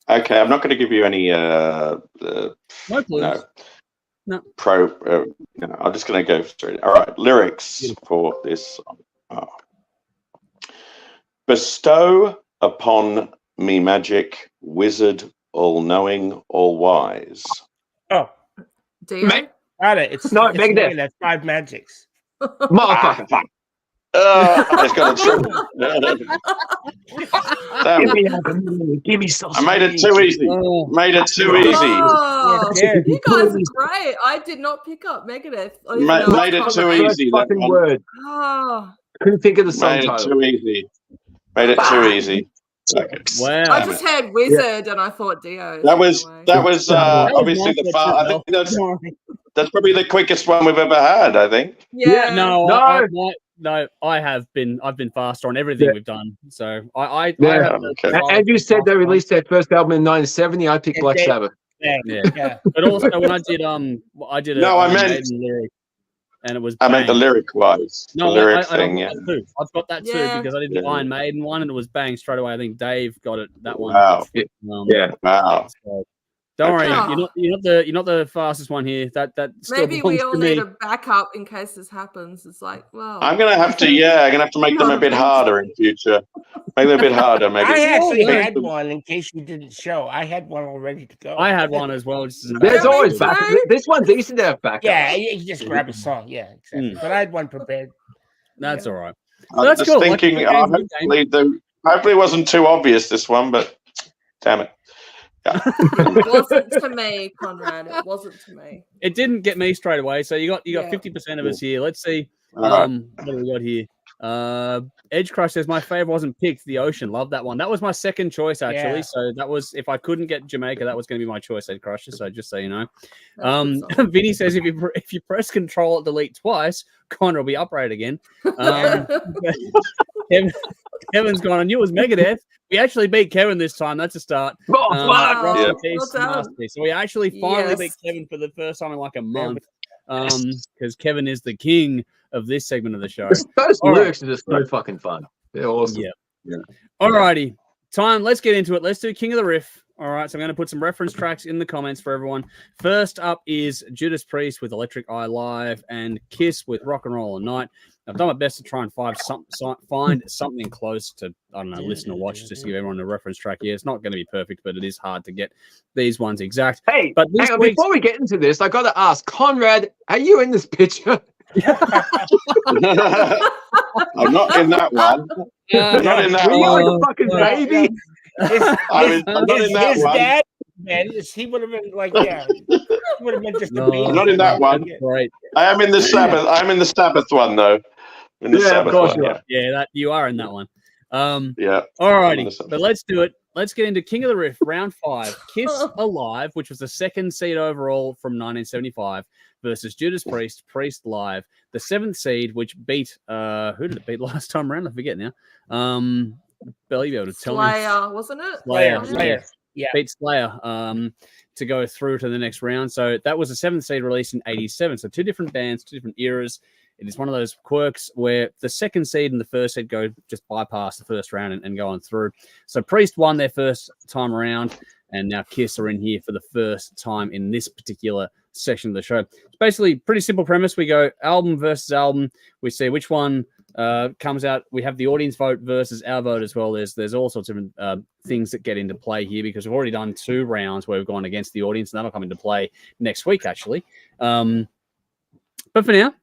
Okay, I'm not going to give you any no clues. No. I'm just going to go through it. All right, lyrics for this song. Bestow upon me magic, wizard, all-knowing, all-wise. Dio? Got it. It's Megadeth. That's Five Magics. Motherfucker. Fuck. It's got Give me sauce. I made it too easy. Made it too easy. Oh, Yeah. you guys are great. I did not pick up Megadeth. Made it too easy. That Fucking one. word. Oh, Couldn't think of the song Made it title. too easy. Made it too easy. Okay. Wow. I just heard Wizard and I thought Dio. That was obviously my the fault far. I too, think that's probably the quickest one we've ever had. I think. Yeah. No, No. I've been faster on everything we've done. So I Yeah. have the- Okay. Andrew said they released their first album in 1970. I picked Black Sabbath. Yeah. But also when I did No, I meant- Maiden lyric, and it was I meant the bang. lyric wise. No, the lyric I thing. got Yeah. that too. I've got that too Yeah. because I did the Yeah. Iron Maiden one and it was bang straight away. I think Dave got it that one. Wow. Yeah. Wow. So, don't worry, Okay. you're not the fastest one here. That still Maybe belongs we all to need me. a backup in case this happens. It's like, well, I'm gonna have to. Yeah, I'm gonna have to make them a bit harder in future. Make them a bit harder, maybe. I actually Yeah. had one in case you didn't show. I had one all ready to go. I had one as well. Just as an There's backup. always backup. This one's easy to have backup. Yeah, you just grab a song. Yeah, exactly. But I had one prepared. That's all right. I'm That's just cool. thinking. Hopefully, it wasn't too obvious this one, but damn it. Yeah. it wasn't to me, Conrad. It wasn't to me. It didn't get me straight away. So you got Yeah. 50% of us here. Let's see. All right. What do we got here? Edge Crush says my favorite wasn't picked. The Ocean, love that one. That was my second choice actually. Yeah. So that was if I couldn't get Jamaica, that was going to be my choice. Edge Crusher. So just so you know. That's a good song. Vinny says if you press Control Delete twice, Connor will be upright again. Kevin's gone. I knew it was Megadeth. We actually beat Kevin this time. That's a start. Oh, fuck. Rest Yeah. in peace, Well done. Masterpiece. So we actually finally Yes. beat Kevin for the first time in like a month. Because Kevin is the king of this segment of the show. Those All lyrics are just so fucking fun. They're awesome. Yeah. Alrighty. Time. Let's get into it. Let's do King of the Riff. All right. So I'm going to put some reference tracks in the comments for everyone. First up is Judas Priest with Electric Eye Live and KISS with Rock and Roll All Night. I've done my best to try and find something close to, I don't know, listen or watch just to give everyone a reference track here. It's not going to be perfect, but it is hard to get these ones exact. Hey, But this hang on, week's- before we get into this, I got to ask, Conrad, are you in this picture? I'm not in that one. Not in that Were you one. like a fucking baby? I'm not in that His one. dad, man, he would have been like, yeah, he would have been just a No, baby. Not in that one. That's great. I am in the Sabbath. I'm in the Sabbath one though. In the Yeah, of Sabbath course one. you Yeah. are. Yeah, that you are in that one. Yeah. Alrighty, but let's do it. Let's get into King of the Riff, round 5. KISS Alive, which was the second seed overall from 1975, versus Judas Priest, Priest Live, the 7th seed, which beat who did it beat last time around? I forget now. Belly be able to tell me. Slayer, wasn't it? Slayer. Yeah. Beat Slayer to go through to the next round. So that was a 7th seed release in 87. So 2 different bands, 2 different eras. It is one of those quirks where the 2nd seed and the 1st seed go just bypass the first round and go on through. So Priest won their first time around, and now KISS are in here for the first time in this particular section of the show. It's basically pretty simple premise. We go album versus album. We see which one comes out. We have the audience vote versus our vote as well. There's all sorts of things that get into play here because we've already done 2 rounds where we've gone against the audience, and that'll come into play next week, actually. But for now,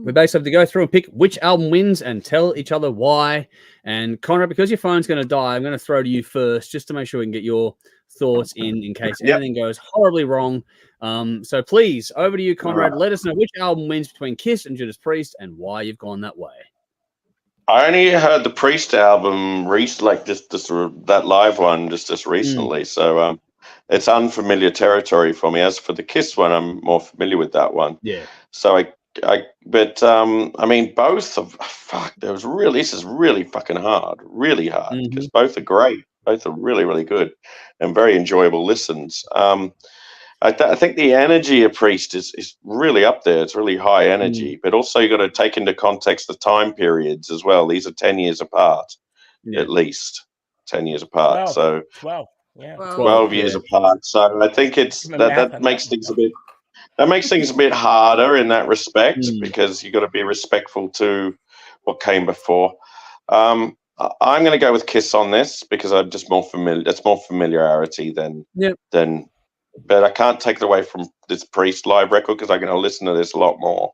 we basically have to go through and pick which album wins and tell each other why. And Conrad, because your phone's going to die, I'm going to throw to you first just to make sure we can get your thoughts in case anything goes horribly wrong. So please, over to you, Conrad. Let us know which album wins between KISS and Judas Priest and why you've gone that way. I only heard the Priest album like that live one just recently. So it's unfamiliar territory for me. As for the KISS one, I'm more familiar with that one. Yeah. So I mean, both of this is really fucking hard, really hard because both are great. Both are really, really good and very enjoyable listens. I think the energy of Priest is really up there. It's really high energy, but also you got to take into context the time periods as well. These are 10 years apart, at least 10 years apart. 12. So 12. Yeah. 12 years apart. So I think that makes things a bit. That makes things a bit harder in that respect because you got to be respectful to what came before. I'm going to go with KISS on this because I'm just more familiar. It's more familiarity than but I can't take it away from this Priest live record because I'm going to listen to this a lot more.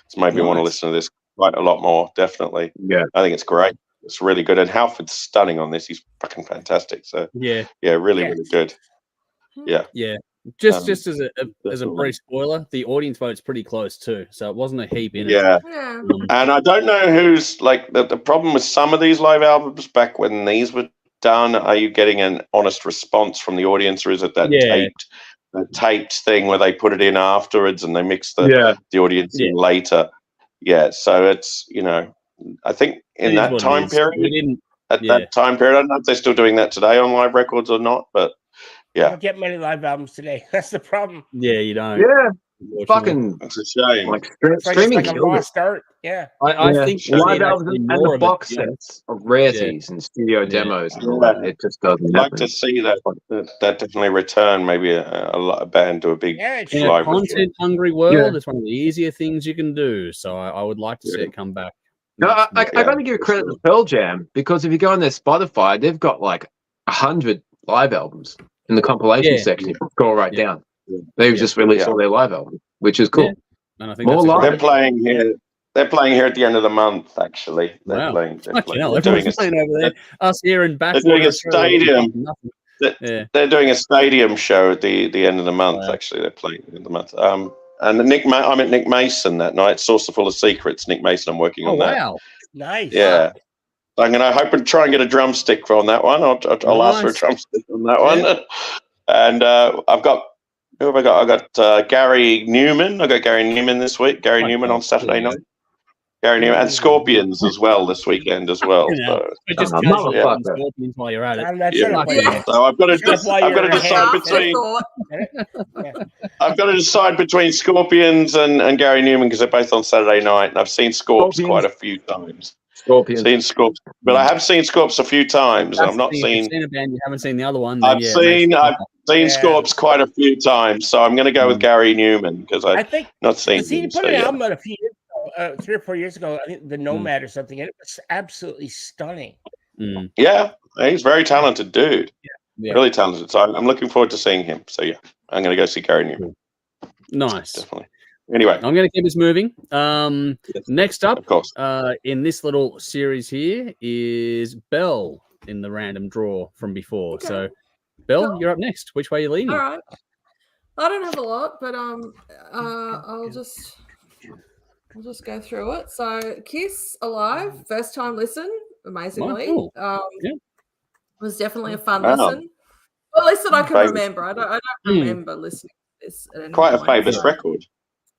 It's made me want to listen to this quite a lot more. Definitely. Yeah, I think it's great. It's really good, and Halford's stunning on this. He's fucking fantastic. So really, really good. Yeah. Just as a brief spoiler, the audience vote's pretty close too, so it wasn't a heap in it. Yeah. And I don't know who's like the problem with some of these live albums back when these were done. Are you getting an honest response from the audience, or is it that taped thing where they put it in afterwards and they mix the audience in later? Yeah, so it's I think in that time period, that time period, I don't know if they're still doing that today on live records or not, but. You don't get many live albums today. That's the problem. Yeah, you don't. Yeah, fucking. It's a shame. Like streaming a lost art. Yeah, I think live albums and the box sets of rarities and studio demos and all that. It just doesn't. I'd like to see that definitely return. Maybe a band to a big live content-hungry world. It's one of the easier things you can do. So I would like to see it come back. No, I got to give credit to Pearl Jam because if you go on their Spotify, they've got like 100 live albums. In the compilation section, if you scroll right down, they've just released all their live albums, which is cool. And I think they're playing here. They're playing here at the end of the month. Actually, they're playing. They're playing over there. Us here in back. They're doing a stadium. They're doing a stadium show at the end of the month. Wow. Actually, they're playing at the end of the month. And I met Nick Mason that night. Saucer Full of Secrets. Nick Mason. I'm working on that. Wow, nice. Yeah. I'm going to hope and try and get a drumstick on that one. I'll ask for a drumstick on that one. And I've got, who have I got? I got Gary Newman. I got Gary Newman this week. Gary Newman on Saturday night. Gary Newman and Scorpions as well this weekend as well. So. Just Scorpions while you're at it. So I've got to decide between. I've got to decide between Scorpions and Gary Newman because they're both on Saturday night, and I've seen Scorps quite a few times. Seen Scorps, but I have seen Scorps a few times. And I've not seen. You've seen a band, you haven't seen the other one. I've seen Scorps quite a few times, so I'm going to go with Gary Newman because I think not seen. He put an album out a few years ago, 3 or 4 years ago. I think the Nomad or something, and it was absolutely stunning. Yeah, he's a very talented dude. Really talented. So I'm looking forward to seeing him. So I'm going to go see Gary Newman. Nice, definitely. Anyway, I'm going to keep us moving. Next up, of course, in this little series here is Belle in the random draw from before. Okay. So, Belle, you're up next. Which way are you leaning? All right. I don't have a lot, but I'll just go through it. So, KISS Alive, first time listen, amazingly. Oh, cool. Was definitely a fun listen. Well, at least that I can remember. I don't remember listening to this. Quite a famous record.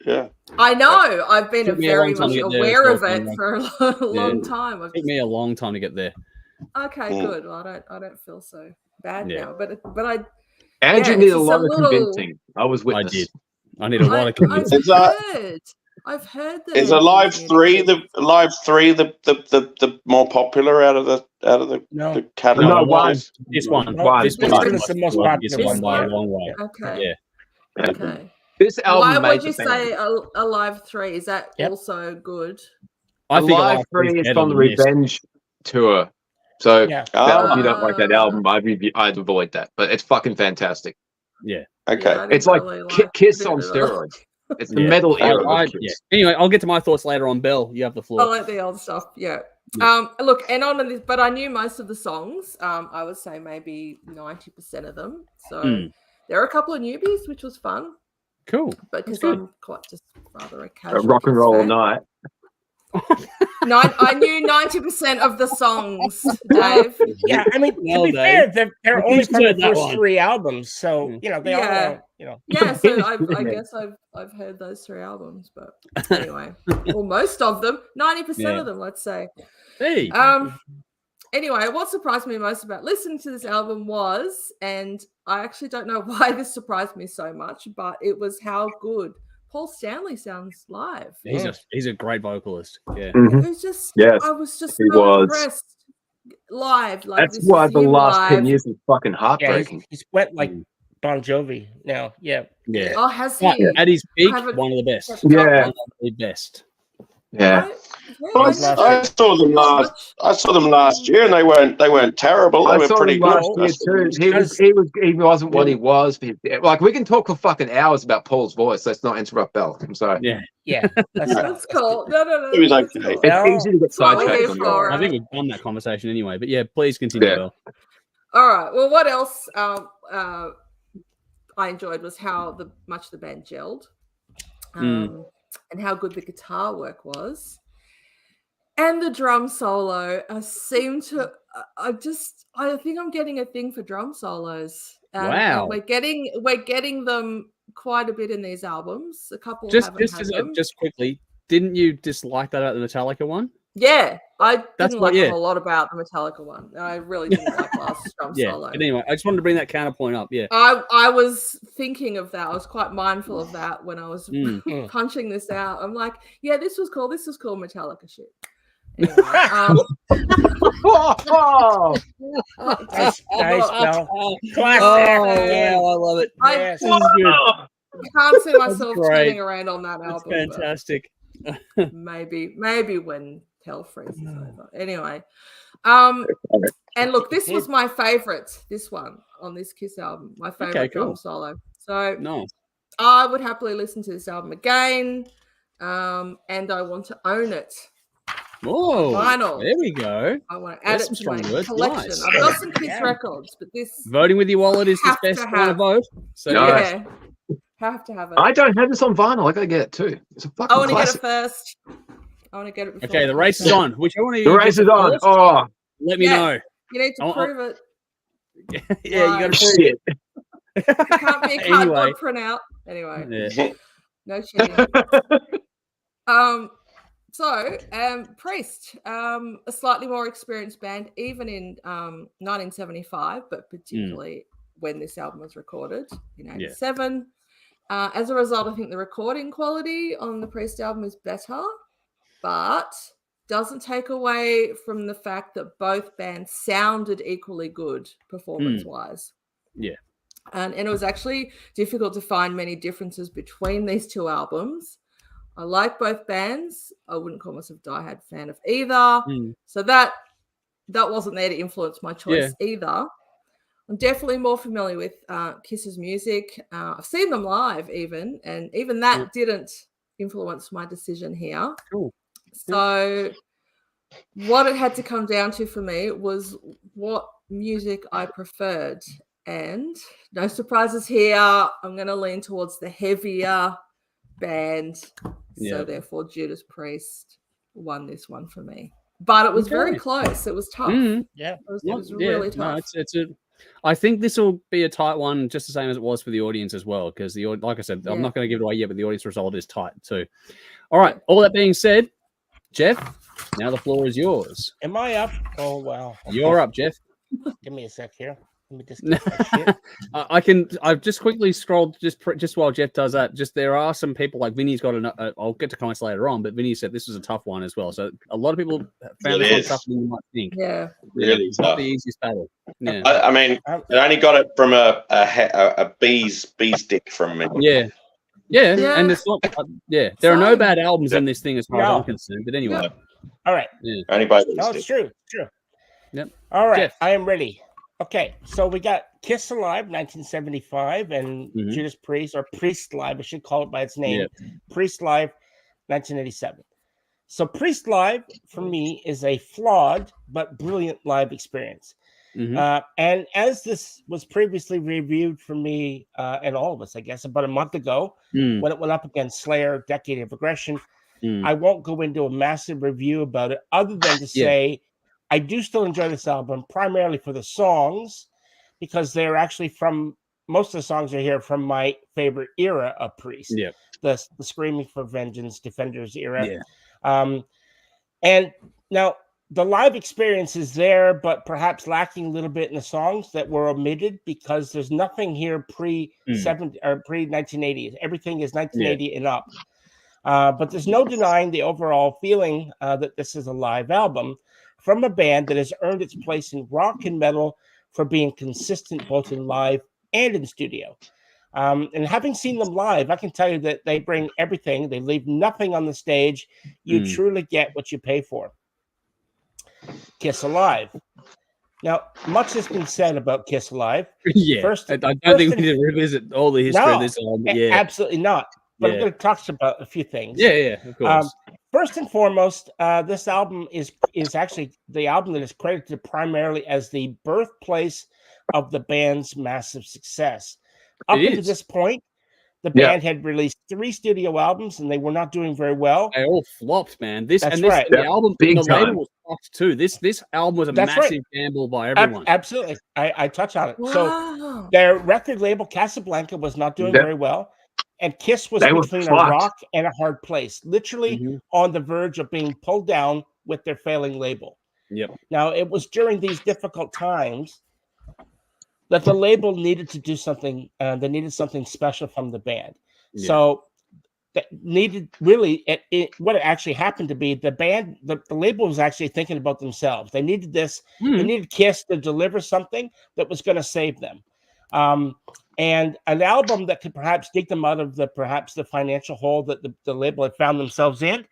Yeah, I know. I've been very much aware of it for a long time. It took me a long time to get there. Okay, good. Well, I don't feel so bad now. But I. Andrew needed a lot of convincing. I was witness. I did. I need a lot of convincing. I've heard that. Is Alive 3 the more popular out of the catalog? No, one. This one. This is the most popular one by a long way. Okay. Yeah. Okay. This album. Why would you say Alive 3? Is that also good? I think Alive 3 is from the Revenge tour. So if you don't like that album, I'd avoid that. But it's fucking fantastic. Yeah. Okay. Yeah, it's like KISS on steroids. It's the metal era. Anyway, I'll get to my thoughts later on. Belle, you have the floor. I like the old stuff. Yeah. Look, and on this, but I knew most of the songs. I would say maybe 90% of them. So there are a couple of newbies, which was fun. Cool. But because I'm quite just rather a casual rock and roll all night. No, I knew 90% of the songs, Dave. Yeah, I mean, to be fair, they're only from the first 3 albums, so they all, Yeah, so I guess I've heard those 3 albums, but anyway, or most of them, 90% of them, let's say. Hey. Anyway, what surprised me most about listening to this album was, and I actually don't know why this surprised me so much, but it was how good Paul Stanley sounds live. He's a great vocalist. Yeah. Mm-hmm. It was just I was just so impressed live. Like, that's why the last 10 years is fucking heartbreaking. He's went like Bon Jovi now. Yeah. Oh, has he? At his peak, one of the best. Yeah. One of the best. Yeah. I saw them last. I saw them last year, and they weren't terrible. They I were saw pretty him good. last year too. He wasn't what he was. Like, we can talk for fucking hours about Paul's voice. Let's not interrupt Bell. I'm sorry. Yeah. That's cool. No. It was that's okay. cool. It's easy to get That's what we're sidetracked here on for. that. I think we've done that conversation anyway. But yeah, please continue, Bell. All right. Well, what else I enjoyed was how much the band gelled, and how good the guitar work was, and the drum solo. I think I'm getting a thing for drum solos. Wow. And we're getting them quite a bit in these albums. A couple Just quickly, didn't you dislike that about the Metallica one? Yeah, I didn't like a whole lot about the Metallica one. I really didn't like last drum solo. But anyway, I just wanted to bring that counterpoint up. Yeah, I was thinking of that. I was quite mindful of that when I was punching this out. I'm like, yeah, this was cool. This was cool Metallica shit. Anyway, nice, Bell. Classic. I love it. I can't see myself turning around on that album. That's fantastic. Maybe when hell freezes over. Anyway, and look, this was my favorite. This one on this KISS album, my favorite drum solo. So nice. I would happily listen to this album again, and I want to own it. Oh, vinyl. There we go. I want to add it to my collection. Nice. I've got some KISS records, but this voting with your wallet is the best kind of vote. So yeah, have to have it. I don't have this on vinyl. I gotta get it too. It's a fucking I want to get classic. it first. I want to get it before. Okay, the race is on. Which one are you? The race is on. Oh, let me know. You need to prove it. Yeah, you got to prove it. It can't be a cardboard printout. Anyway, no cheating. So, Priest, a slightly more experienced band, even in 1975, but particularly when this album was recorded in 87. As a result, I think the recording quality on the Priest album is better, but doesn't take away from the fact that both bands sounded equally good performance-wise. Yeah. And it was actually difficult to find many differences between these two albums. I like both bands. I wouldn't call myself a diehard fan of either. So that wasn't there to influence my choice either. I'm definitely more familiar with KISS's music. I've seen them live even, and even that didn't influence my decision here. Cool. So what it had to come down to for me was what music I preferred. And no surprises here. I'm going to lean towards the heavier band. So therefore Judas Priest won this one for me. But it was very close. It was tough. Yeah. It was really tough. No, I think this will be a tight one, just the same as it was for the audience as well, because like I said, I'm not going to give it away yet, but the audience result is tight too. All right. All that being said, Jeff, now the floor is yours. Am I up? Oh, wow. Okay. You're up, Jeff. Give me a sec here. Let me just get my shit. I've just quickly scrolled just while Jeff does that. Just there are some people like Vinny's got I'll get to comments later on, but Vinny said this was a tough one as well. So a lot of people found this one tougher than you might think. Yeah, really it's tough. not the easiest battle. Yeah, I mean, I only got it from a bee's dick from me. Yeah, and it's not. There are no bad albums in this thing as far as I'm concerned. But anyway, all right. Only by No, it's true. Yep. All right, Jeff. I am ready. Okay, so we got KISS Alive, 1975, and Judas Priest, or Priest Live, I should call it by its name, Priest Live, 1987. So Priest Live, for me, is a flawed but brilliant live experience. And as this was previously reviewed for me, and all of us, I guess, about a month ago, when it went up against Slayer, Decade of Aggression, I won't go into a massive review about it, other than to say, I do still enjoy this album primarily for the songs, because they're actually most of the songs are here from my favorite era of Priest. Yeah. The Screaming for Vengeance, Defenders era. Yeah. And now the live experience is there, but perhaps lacking a little bit in the songs that were omitted, because there's nothing here pre-1980. Everything is 1980 and up. But there's no denying the overall feeling that this is a live album from a band that has earned its place in rock and metal for being consistent both in live and in studio. And having seen them live, I can tell you that they bring everything. They leave nothing on the stage. You truly get what you pay for. Kiss Alive. Now, much has been said about Kiss Alive. Yeah, I don't think we need to revisit all the history of this album. Yeah, absolutely not. But I'm going to talk about a few things. Yeah, of course. First and foremost, this album is actually the album that is credited primarily as the birthplace of the band's massive success. Up until this point, the band had released 3 studio albums, and they were not doing very well. They all flopped, man. The album, Big the time. label was fucked too. This album was a massive gamble by everyone. Absolutely, I touch on it. Wow. So their record label Casablanca was not doing very well, and KISS was between a rock and a hard place, literally on the verge of being pulled down with their failing label. Yep. Now, it was during these difficult times that the label needed to do something. They needed something special from the band. Yeah. So that needed really what it actually happened to be. The band, the label was actually thinking about themselves. They needed this. They needed KISS to deliver something that was going to save them. And an album that could perhaps dig them out of the financial hole that the label had found themselves in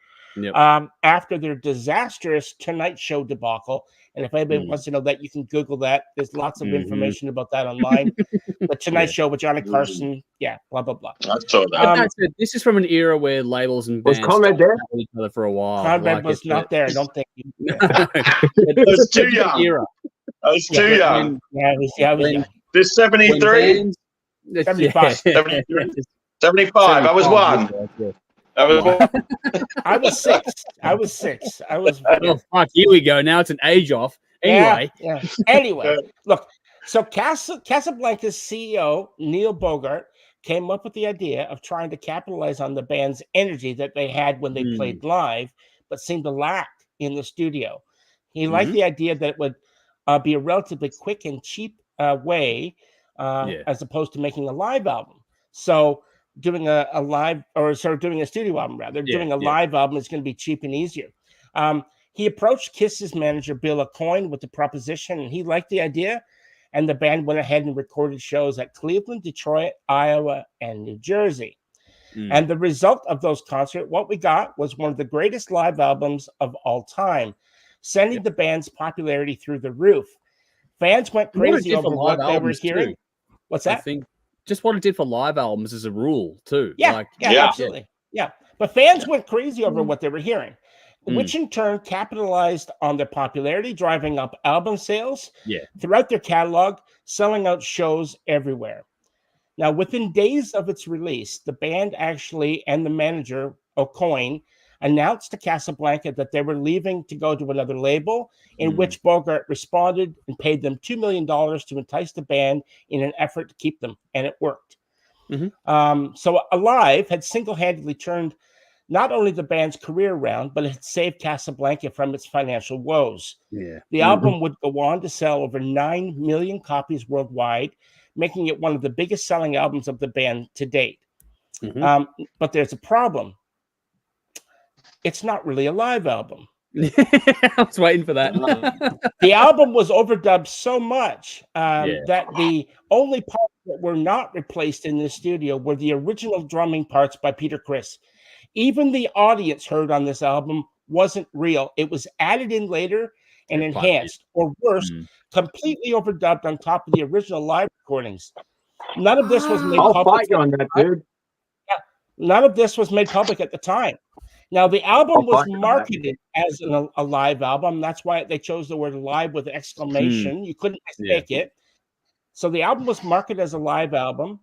after their disastrous Tonight Show debacle. And if anybody wants to know that, you can Google that. There's lots of information about that online. The Tonight Show with Johnny Carson, blah, blah, blah. I saw that. This is from an era where labels and bands was Conrad there? Each other for a while. Conrad was not there. I don't think. I was too young. Era. I was too young. I was young. This 73? 75. 75. I was 1. I was 6. Oh, fuck, here we go. Now it's an age off. Anyway. Anyway, look. So Casablanca's CEO, Neil Bogart, came up with the idea of trying to capitalize on the band's energy that they had when they played live, but seemed to lack in the studio. He liked the idea that it would be a relatively quick and cheap way as opposed to making a live album. So doing a studio album rather. Doing a live album is going to be cheap and easier. He approached KISS's manager, Bill Aucoin, with the proposition, and he liked the idea. And the band went ahead and recorded shows at Cleveland, Detroit, Iowa, and New Jersey. And the result of those concerts, what we got was one of the greatest live albums of all time, sending the band's popularity through the roof. Fans went crazy over what they were hearing. What's that? I think just what it did for live albums as a rule, too. Absolutely. Yeah. But fans went crazy over what they were hearing, which in turn capitalized on their popularity, driving up album sales throughout their catalog, selling out shows everywhere. Now, within days of its release, the band actually and the manager, Aucoin, announced to Casablanca that they were leaving to go to another label, in which Bogart responded and paid them $2 million to entice the band in an effort to keep them, and it worked. So Alive had single-handedly turned not only the band's career around, but it had saved Casablanca from its financial woes. The album would go on to sell over 9 million copies worldwide, making it one of the biggest selling albums of the band to date. But there's a problem. It's not really a live album. I was waiting for that. The album was overdubbed so much that the only parts that were not replaced in the studio were the original drumming parts by Peter Criss. Even the audience heard on this album wasn't real. It was added in later and enhanced, or worse, completely overdubbed on top of the original live recordings. None of this was made public. I'll fight you on that, dude. None of this was made public at the time. Now, the album was marketed as a live album. That's why they chose the word live with exclamation. You couldn't mistake it. So the album was marketed as a live album,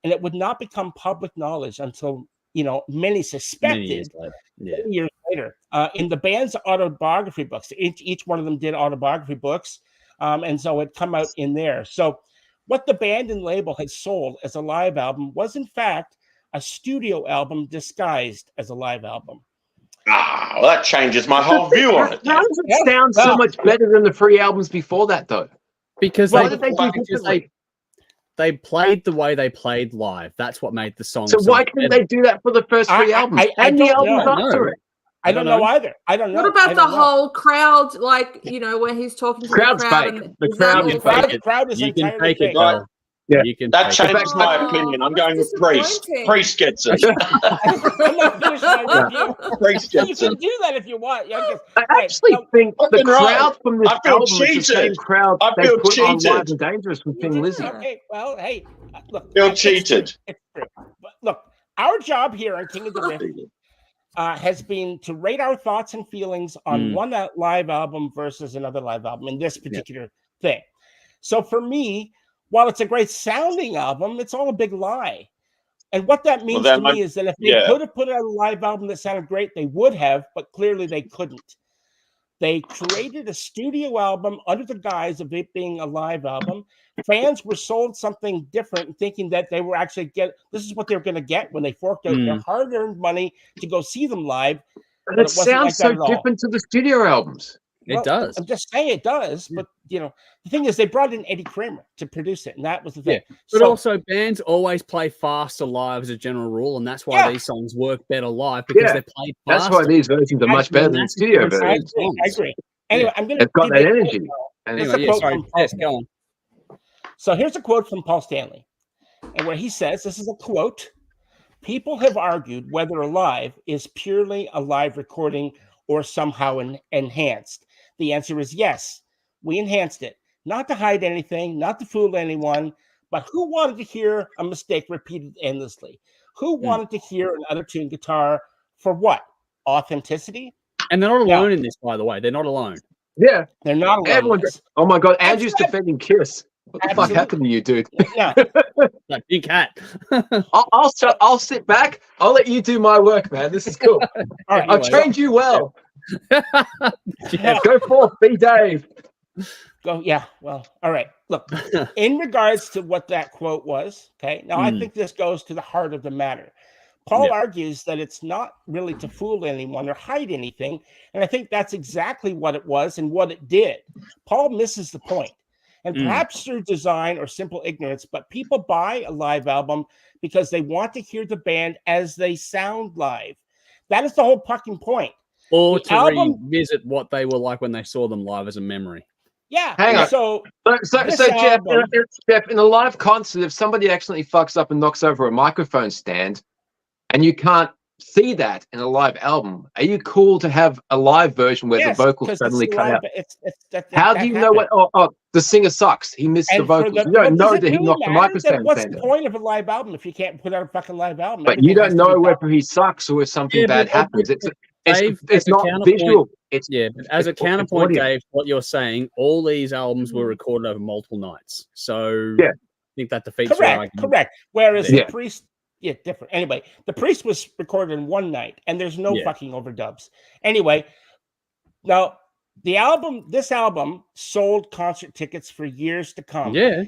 and it would not become public knowledge until, many suspected years later. In the band's autobiography books, each one of them did autobiography books, and so it come out in there. So what the band and label had sold as a live album was, in fact, a studio album disguised as a live album. Well, that changes my whole view on it. How does it sound so much better than the 3 albums before that, though? Because they played the way they played live. That's what made the song. So why couldn't they do that for the first 3 albums? And the albums after it. I don't know either. I don't know. What about the whole crowd? Like, when he's talking to crowd's the crowd. fake. The crowd is fake. The crowd is you can entirely take it, fake. Yeah. You can That take it. changed my opinion. I'm going with Priest. disappointing. Priest gets it. I'm not finished my review. Priest So you gets can it. do that if you want. Yeah, I actually think the fucking right. crowd from this I feel album is the same cheated. crowd I they feel put on cheated. Live and Dangerous with Thin Lizzy. Okay, well, hey, look. Feel it's true. cheated. It's true. But look, our job here on King of the Riff has been to rate our thoughts and feelings on one live album versus another live album in this particular thing. So for me, while it's a great sounding album, it's all a big lie. And what that means to me is that if they could have put out a live album that sounded great, they would have, but clearly they couldn't. They created a studio album under the guise of it being a live album. Fans were sold something different, thinking that they were actually this is what they were going to get when they forked out their hard-earned money to go see them live. But it sounds so different to the studio albums. It does. I'm just saying it does, but the thing is, they brought in Eddie Kramer to produce it, and that was the thing. Yeah. But also, bands always play faster live as a general rule, and that's why these songs work better live because they're played faster. That's why these versions are much better than the studio versions. I agree. Anyway, I'm going to. It's got that energy. Go on. So here's a quote from Paul Stanley, and where he says, "This is a quote: People have argued whether Alive is purely a live recording or somehow enhanced. The answer is yes. We enhanced it, not to hide anything, not to fool anyone, but who wanted to hear a mistake repeated endlessly? Who wanted to hear an out-of-tune guitar for what? Authenticity?" And they're not alone in this, by the way. They're not alone. Yeah. They're not alone. Everyone, oh my God, Andrew's defending KISS. What the fuck happened to you, dude? Yeah. Like big hat. I'll sit back. I'll let you do my work, man. This is cool. All right, I've trained you well. Go forth, be Dave. Go, yeah. Well, all right. Look, in regards to what that quote was, okay. Now, I think this goes to the heart of the matter. Paul argues that it's not really to fool anyone or hide anything, and I think that's exactly what it was and what it did. Paul misses the point. And perhaps through design or simple ignorance, but people buy a live album because they want to hear the band as they sound live. That is the whole fucking point. Or to revisit what they were like when they saw them live as a memory. Yeah. Hang on. So Jeff, in a live concert, if somebody accidentally fucks up and knocks over a microphone stand, and you can't see that in a live album, are you cool to have a live version where the vocals suddenly cut out? How do you know what? Oh, the singer sucks. He missed the vocals. You don't know that he knocked the microphone. What's the point of a live album if you can't put out a fucking live album? But you don't know whether he sucks or if something bad happens. It's not visual. But as a counterpoint, Dave, what you're saying, all these albums were recorded over multiple nights. So I think that defeats your argument. Correct. Whereas the Priest, different. Anyway, the Priest was recorded in one night, and there's no fucking overdubs. Anyway, now this album sold concert tickets for years to come. Yeah.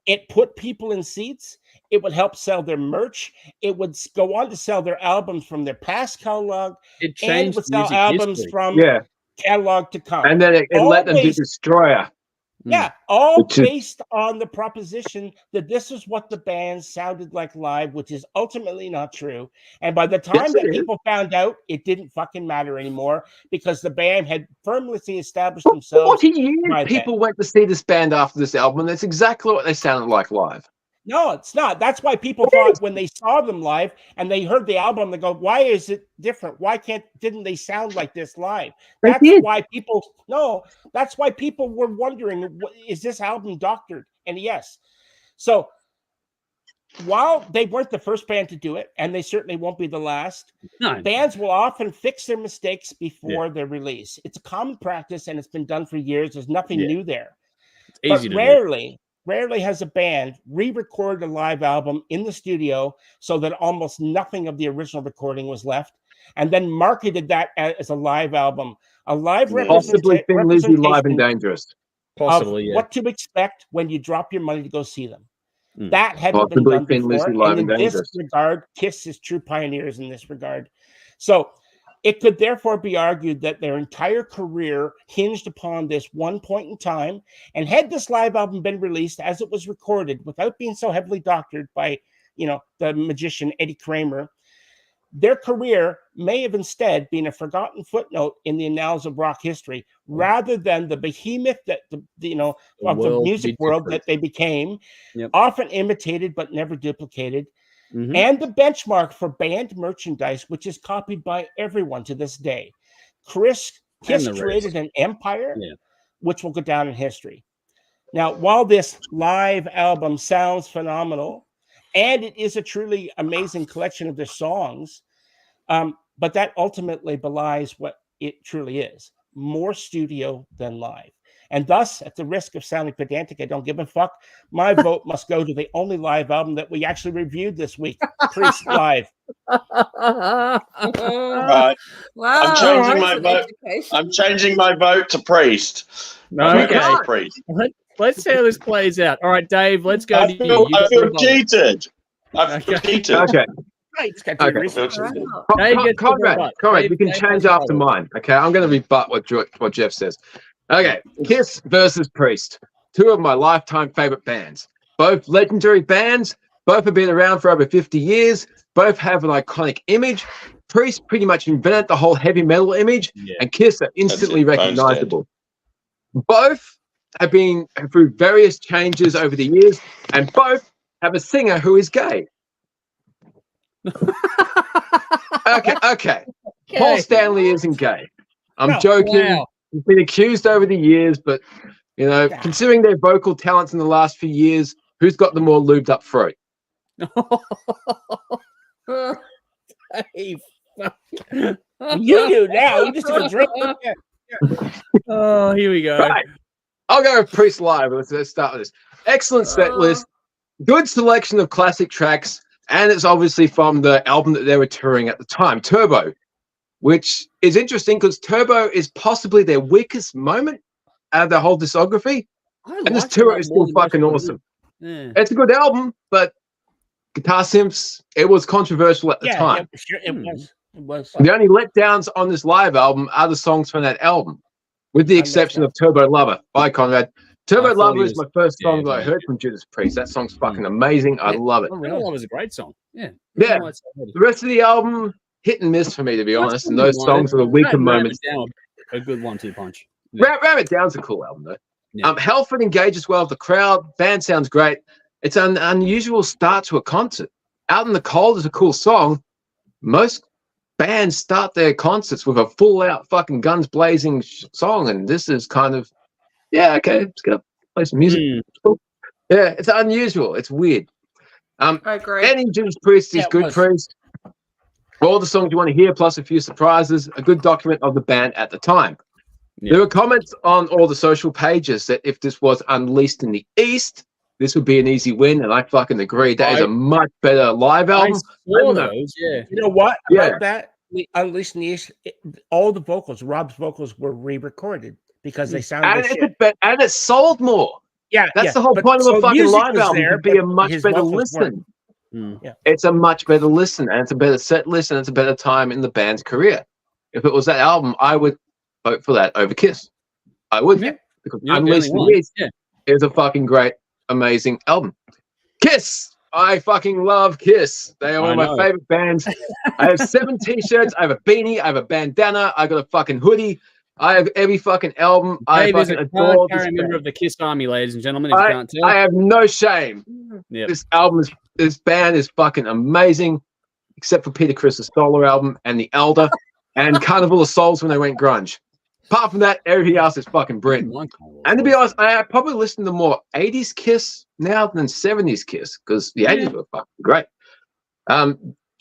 It put people in seats. It would help sell their merch. It would go on to sell their albums from their past catalog. It changed would sell albums history. from catalog to come. And then it let them do Destroyer. Yeah, all based on the proposition that this is what the band sounded like live, which is ultimately not true. And by the time that people found out, it didn't fucking matter anymore because the band had firmly established themselves. 40 years people went to see this band after this album, and that's exactly what they sounded like live. No, it's not. That's why people thought when they saw them live and they heard the album, they go, "Why is it different? Why didn't they sound like this live?" That's why people were wondering, is this album doctored? And yes. So while they weren't the first band to do it, and they certainly won't be the last, bands will often fix their mistakes before their release. It's a common practice, and it's been done for years. There's nothing new there. It's easy to do. Rarely has a band re-recorded a live album in the studio so that almost nothing of the original recording was left, and then marketed that as a live album. A live possibly Thin Lizzy Live and Dangerous. Possibly, what to expect when you drop your money to go see them. That hadn't been done before. And in this regard, KISS is true pioneers in this regard. So it could therefore be argued that their entire career hinged upon this one point in time, and had this live album been released as it was recorded without being so heavily doctored by, the magician Eddie Kramer, their career may have instead been a forgotten footnote in the annals of rock history, rather than the behemoth that of the music world that they became, often imitated but never duplicated, and the benchmark for band merchandise, which is copied by everyone to this day. KISS created an empire, which will go down in history. Now, while this live album sounds phenomenal, and it is a truly amazing collection of their songs, but that ultimately belies what it truly is: more studio than live. And thus, at the risk of sounding pedantic, I don't give a fuck, my vote must go to the only live album that we actually reviewed this week, Priest Live. Right. Wow. I'm changing my vote. I'm changing my vote to Priest. Okay. Priest. Let's see how this plays out. All right, Dave, let's go I to feel, you. I feel cheated. I feel cheated. Okay. Conrad, we can change after mine. Okay, I'm going to rebut what Jeff says. Okay, KISS versus Priest, two of my lifetime favorite bands. Both legendary bands. Both have been around for over 50 years. Both have an iconic image. Priest pretty much invented the whole heavy metal image, and KISS are instantly recognizable. Both have been through various changes over the years, and both have a singer who is gay. Okay. Paul Stanley isn't gay. I'm joking. Wow. He's been accused over the years, but considering their vocal talents in the last few years, who's got the more lubed up throat? Dave. You do now. You just took a drink. Oh, here we go. Right. I'll go with Priest Live. Let's start with this. Excellent set list. Good selection of classic tracks. And it's obviously from the album that they were touring at the time, Turbo, which is interesting because Turbo is possibly their weakest moment out of their whole discography. And this tour is still fucking awesome. Yeah. It's a good album, but guitar simps, it was controversial at the time. Yeah, sure, it was. The only letdowns on this live album are the songs from that album, with the exception of Turbo Lover by Conrad. Turbo Lover is my first song that I heard from Judas Priest. That song's fucking amazing. I love it. Turbo Lover is a great song. Yeah. The rest of the album, hit and miss for me, to be honest. And those songs are the weaker moments. A good 1-2 punch. Ram It Down's a cool album, though. Yeah. Halford engages well with the crowd. Band sounds great. It's an unusual start to a concert. Out in the Cold is a cool song. Most bands start their concerts with a full-out fucking guns blazing song, and this is kind of, okay, let's go play some music. Cool. Yeah, it's unusual. It's weird. I agree. Any Judas Priest is good Priest. All the songs you want to hear, plus a few surprises. A good document of the band at the time. Yeah. There were comments on all the social pages that if this was unleashed in the East, this would be an easy win, and I fucking agree. That is a much better live album. You know what? About that, Unleashed in the East, all the vocals, Rob's vocals, were re-recorded because they sounded and it sold more. Yeah, that's the whole point of a fucking live album, to be a much better listen. It's a much better listen, and it's a better set list, and it's a better time in the band's career. If it was that album, I would vote for that over KISS. I would, because Unleashed in the East is a fucking great, amazing album. KISS, I fucking love KISS. They are one of my favorite bands. I have 7 t-shirts. I have a beanie. I have a bandana. I got a fucking hoodie. I have every fucking album. I fucking adore this member of the KISS Army, ladies and gentlemen. If you can't tell, I have no shame. This band is fucking amazing, except for Peter Criss's solo album and The Elder and Carnival of Souls when they went grunge. Apart from that, everything else is fucking brilliant. And to be honest, I probably listen to more 80s KISS now than 70s KISS, because the 80s were fucking great.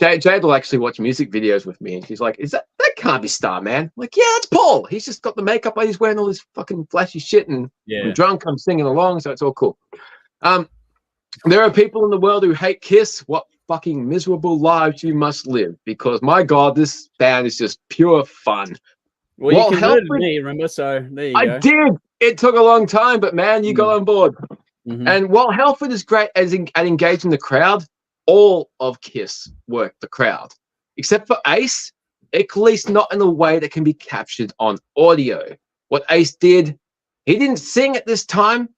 Jade will actually watch music videos with me, and she's like, that can't be Starman. I'm like, yeah, it's Paul. He's just got the makeup on. He's wearing all this fucking flashy shit, and I'm drunk. I'm singing along, so it's all cool. There are people in the world who hate KISS. What fucking miserable lives you must live, because my God, this band is just pure fun. Well, you converted me, remember? So there you go. I did. It took a long time, but man, you got on board. And while Halford is great at engaging the crowd, all of KISS worked the crowd, except for Ace, at least not in a way that can be captured on audio. What Ace did, he didn't sing at this time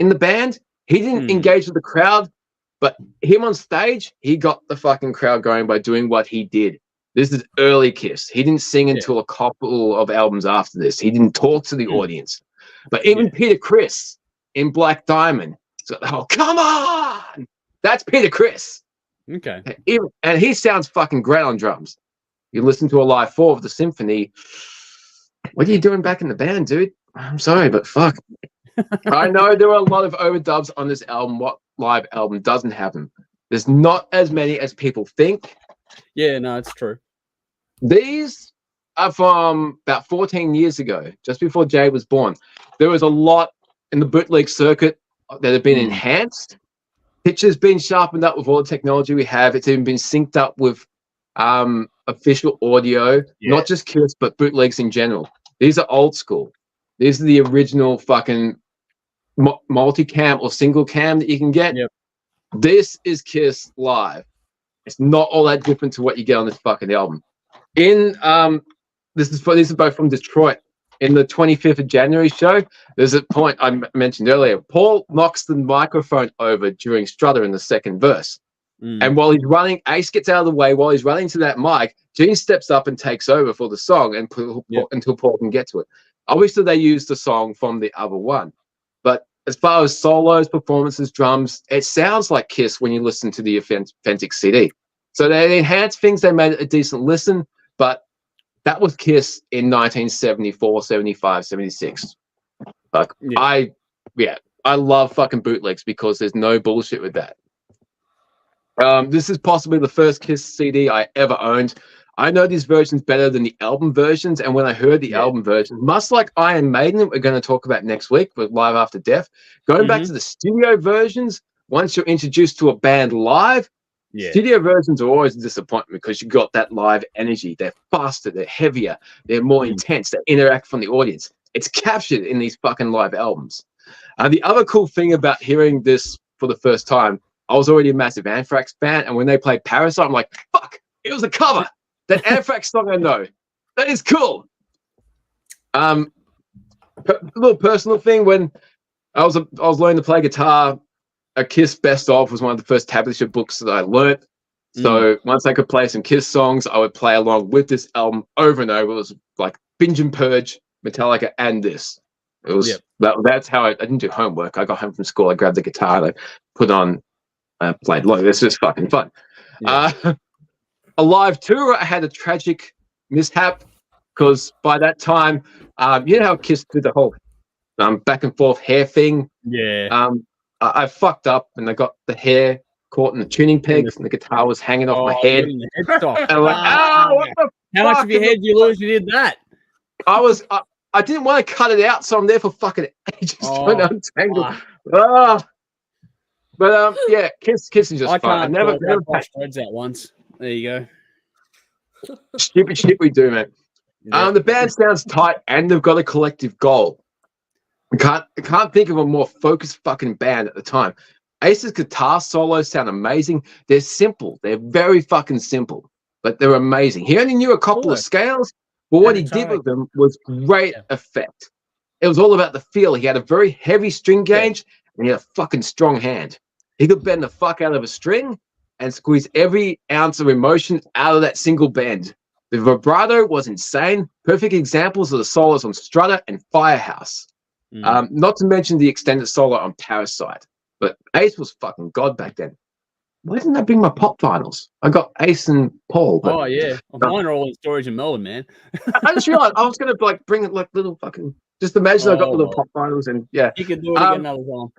in the band. He didn't engage with the crowd, but him on stage, he got the fucking crowd going by doing what he did. This is early Kiss. He didn't sing until a couple of albums after this. He didn't talk to the audience. But even Peter Criss in Black Diamond, so, oh, come on! That's Peter Criss. Okay. And he sounds fucking great on drums. You listen to a live 4 of the symphony. What are you doing back in the band, dude? I'm sorry, but fuck. I know there are a lot of overdubs on this album. What live album doesn't have them? There's not as many as people think. Yeah, no, it's true. These are from about 14 years ago, just before Jay was born. There was a lot in the bootleg circuit that have been enhanced. Pictures been sharpened up with all the technology we have. It's even been synced up with official audio, not just KISS, but bootlegs in general. These are old school. These are the original fucking multicam or single cam that you can get. Yep. This is KISS live. It's not all that different to what you get on this fucking album. These are both from Detroit. In the 25th of January show, there's a point I mentioned earlier. Paul knocks the microphone over during Strutter in the second verse. And while he's running, Ace gets out of the way. While he's running to that mic, Gene steps up and takes over for the song until Paul can get to it. Obviously, they used the song from the other one. But as far as solos, performances, drums, it sounds like KISS when you listen to the authentic CD. So they enhanced things. They made it a decent listen. But that was KISS in 1974, 75, 76. Like, I love fucking bootlegs because there's no bullshit with that. This is possibly the first KISS CD I ever owned. I know these versions better than the album versions, and when I heard the album version, much like Iron Maiden, that we're going to talk about next week with Live After Death, going back to the studio versions, once you're introduced to a band live, studio versions are always a disappointment because you got that live energy. They're faster, they're heavier, they're more intense, they interact from the audience. It's captured in these fucking live albums. The other cool thing about hearing this for the first time, I was already a massive Anthrax fan, and when they played Parasite, I'm like, fuck, it was a cover. That Anthrax song I know. That is cool. A little personal thing, when I was learning to play guitar, a KISS Best Of was one of the first tablature books that I learnt. So once I could play some KISS songs, I would play along with this album over and over. It was like Binge and Purge, Metallica, and this. It was that's how I didn't do homework. I got home from school, I grabbed the guitar, I put on, played along. This was fucking fun. A live tour, I had a tragic mishap because by that time, you know how KISS did the whole back and forth hair thing. I fucked up and I got the hair caught in the tuning pegs and the guitar was hanging off my head. And I'm like, what the How much of your head did you lose? You did that. I didn't want to cut it out, so I'm there for fucking ages trying to untangle. But yeah, KISS is just fun. I never patched threads out once. There you go. Stupid shit we do, man. The band sounds tight and they've got a collective goal. I can't think of a more focused fucking band at the time. Ace's guitar solos sound amazing. They're simple. They're very fucking simple, but they're amazing. He only knew a couple of scales, but what he did with them was great effect. It was all about the feel. He had a very heavy string gauge and he had a fucking strong hand. He could bend the fuck out of a string and squeeze every ounce of emotion out of that single bend. The vibrato was insane. Perfect examples of the solos on Strutter and Firehouse. Not to mention the extended solo on Parasite. But Ace was fucking god back then. Why didn't I bring my pop vinyls? I got Ace and Paul. But, mine are all in storage in Melbourne, man. I just realized I was going to like bring it like little fucking... Just imagine I got little pop vinyls and You could do it again another time.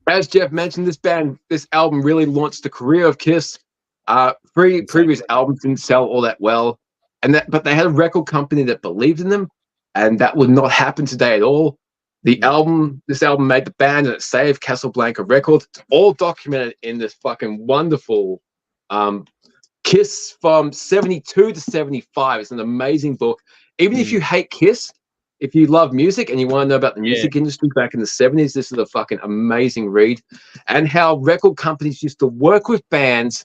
As Jeff mentioned, this album really launched the career of KISS. Previous albums didn't sell all that well, but they had a record company that believed in them, and that would not happen today at all. This album made the band, and it saved Casablanca Records. It's all documented in this fucking wonderful KISS from 72 to 75. It's an amazing book. Even if you hate KISS, if you love music and you want to know about the music industry back in the 70s, this is a fucking amazing read. And how record companies used to work with bands,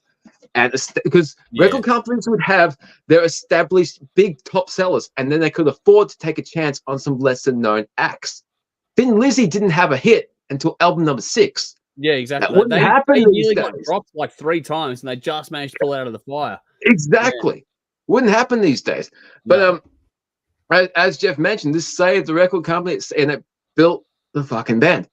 and because record companies would have their established big top sellers, and then they could afford to take a chance on some lesser known acts. Thin Lizzy didn't have a hit until album number 6. Yeah, exactly. That wouldn't happen. They nearly got dropped like 3 times, and they just managed to pull out of the fire. Exactly. Wouldn't happen these days. But as Jeff mentioned, this saved the record company, and it built the fucking band.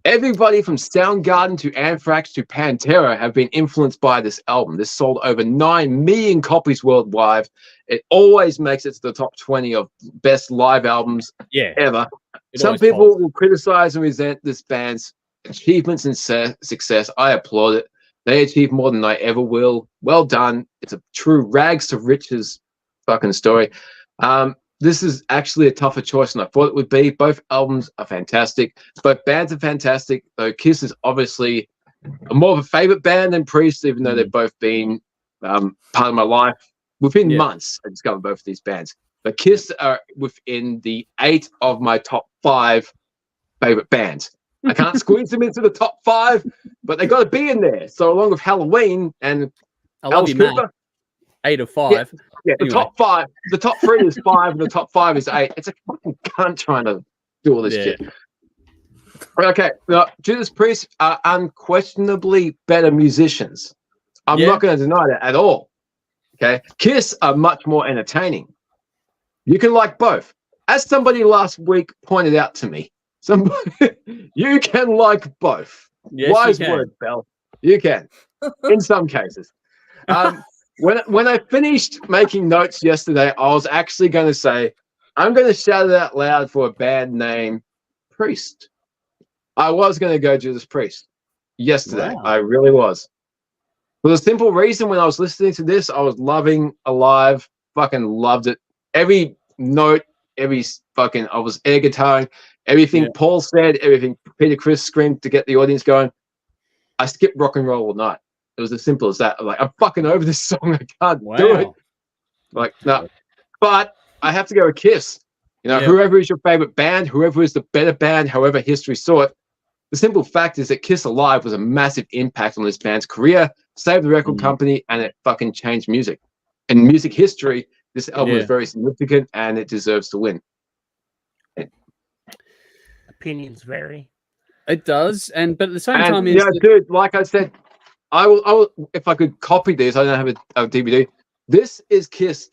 Everybody from Soundgarden to Anthrax to Pantera have been influenced by this album. This sold over 9 million copies worldwide. It always makes it to the top 20 of best live albums ever. Some people will criticize and resent this band's achievements and success. I applaud it. They achieved more than I ever will. Well done. It's a true rags to riches fucking story. This is actually a tougher choice than I thought it would be. Both albums are fantastic. Both bands are fantastic, though KISS is obviously more of a favorite band than Priest, even though they've both been part of my life. Within months, I discovered both of these bands. But KISS are within the 8 of my top 5 favorite bands. I can't squeeze them into the top 5, but they got to be in there. So along with Halloween and Alice Cooper, 8 of 5. Yeah, the top 5. The top 3 is 5, and the top 5 is 8. It's a fucking cunt trying to do all this shit. Okay, Judas Priest are unquestionably better musicians. I'm not going to deny that at all. Okay, KISS are much more entertaining. You can like both. As somebody last week pointed out to me, you can like both. Yes, Wise word, Bell. You can, in some cases. When I finished making notes yesterday, I was actually going to say, I'm going to shout it out loud for a band name, Priest. I was going to go Judas Priest yesterday. Wow. I really was. For the simple reason, when I was listening to this, I was loving Alive. Fucking loved it. Every note, I was air guitaring. Everything Paul said, everything Peter Criss screamed to get the audience going. I skipped rock and roll all night. It was as simple as that. I'm like, I'm fucking over this song. I can't do it. Like, no. But I have to go with KISS. Whoever is your favorite band, whoever is the better band, however history saw it, the simple fact is that KISS Alive was a massive impact on this band's career, saved the record company, and it fucking changed music. In music history, this album is very significant, and it deserves to win. Opinions vary. It does, but at the same time, dude, like I said, I will. If I could copy this, I don't have a DVD. This is KISS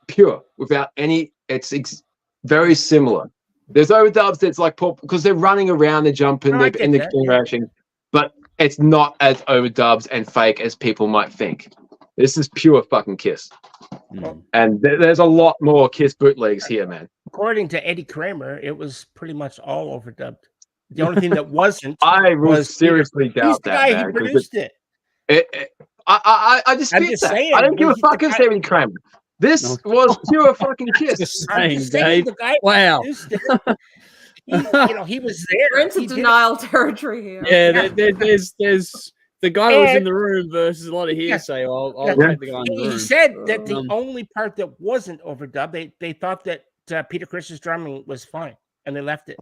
pure, without any. It's very similar. There's overdubs. It's like because they're running around, they're jumping, they're in the generation, but it's not as overdubs and fake as people might think. This is pure fucking KISS. And there's a lot more KISS bootlegs here, man. According to Eddie Kramer, it was pretty much all overdubbed. The only thing that wasn't, I was seriously doubt that. He's the guy who produced it. I dispute that. I don't give a fuck if Eddie Kramer. This was pure fucking KISS. The guy he was there. We're into denial territory here. Yeah, there's the guy who was in the room versus a lot of hearsay. I'll take the guy in the room. He said that the only part that wasn't overdubbed, they thought that Peter Criss's drumming was fine, and they left it.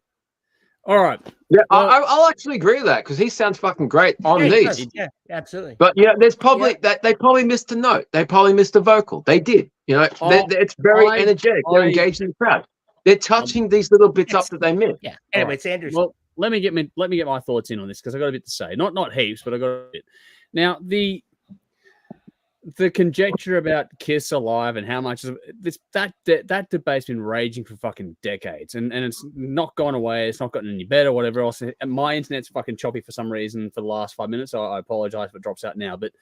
All right. Yeah, I'll actually agree with that because he sounds fucking great on these. Yeah, absolutely. But there's probably that they probably missed a note. They probably missed a vocal. They did. It's very energetic. They're engaged in the crowd. They're touching these little bits up that they missed. Yeah. Anyway, it's Andrews. Well, let me get my thoughts in on this because I got a bit to say. Not heaps, but I got a bit. Now the conjecture about KISS Alive and how much that debate's been raging for fucking decades, and it's not gone away. It's not gotten any better. Whatever else. And my internet's fucking choppy for some reason for the last 5 minutes. So I apologize if it drops out now. But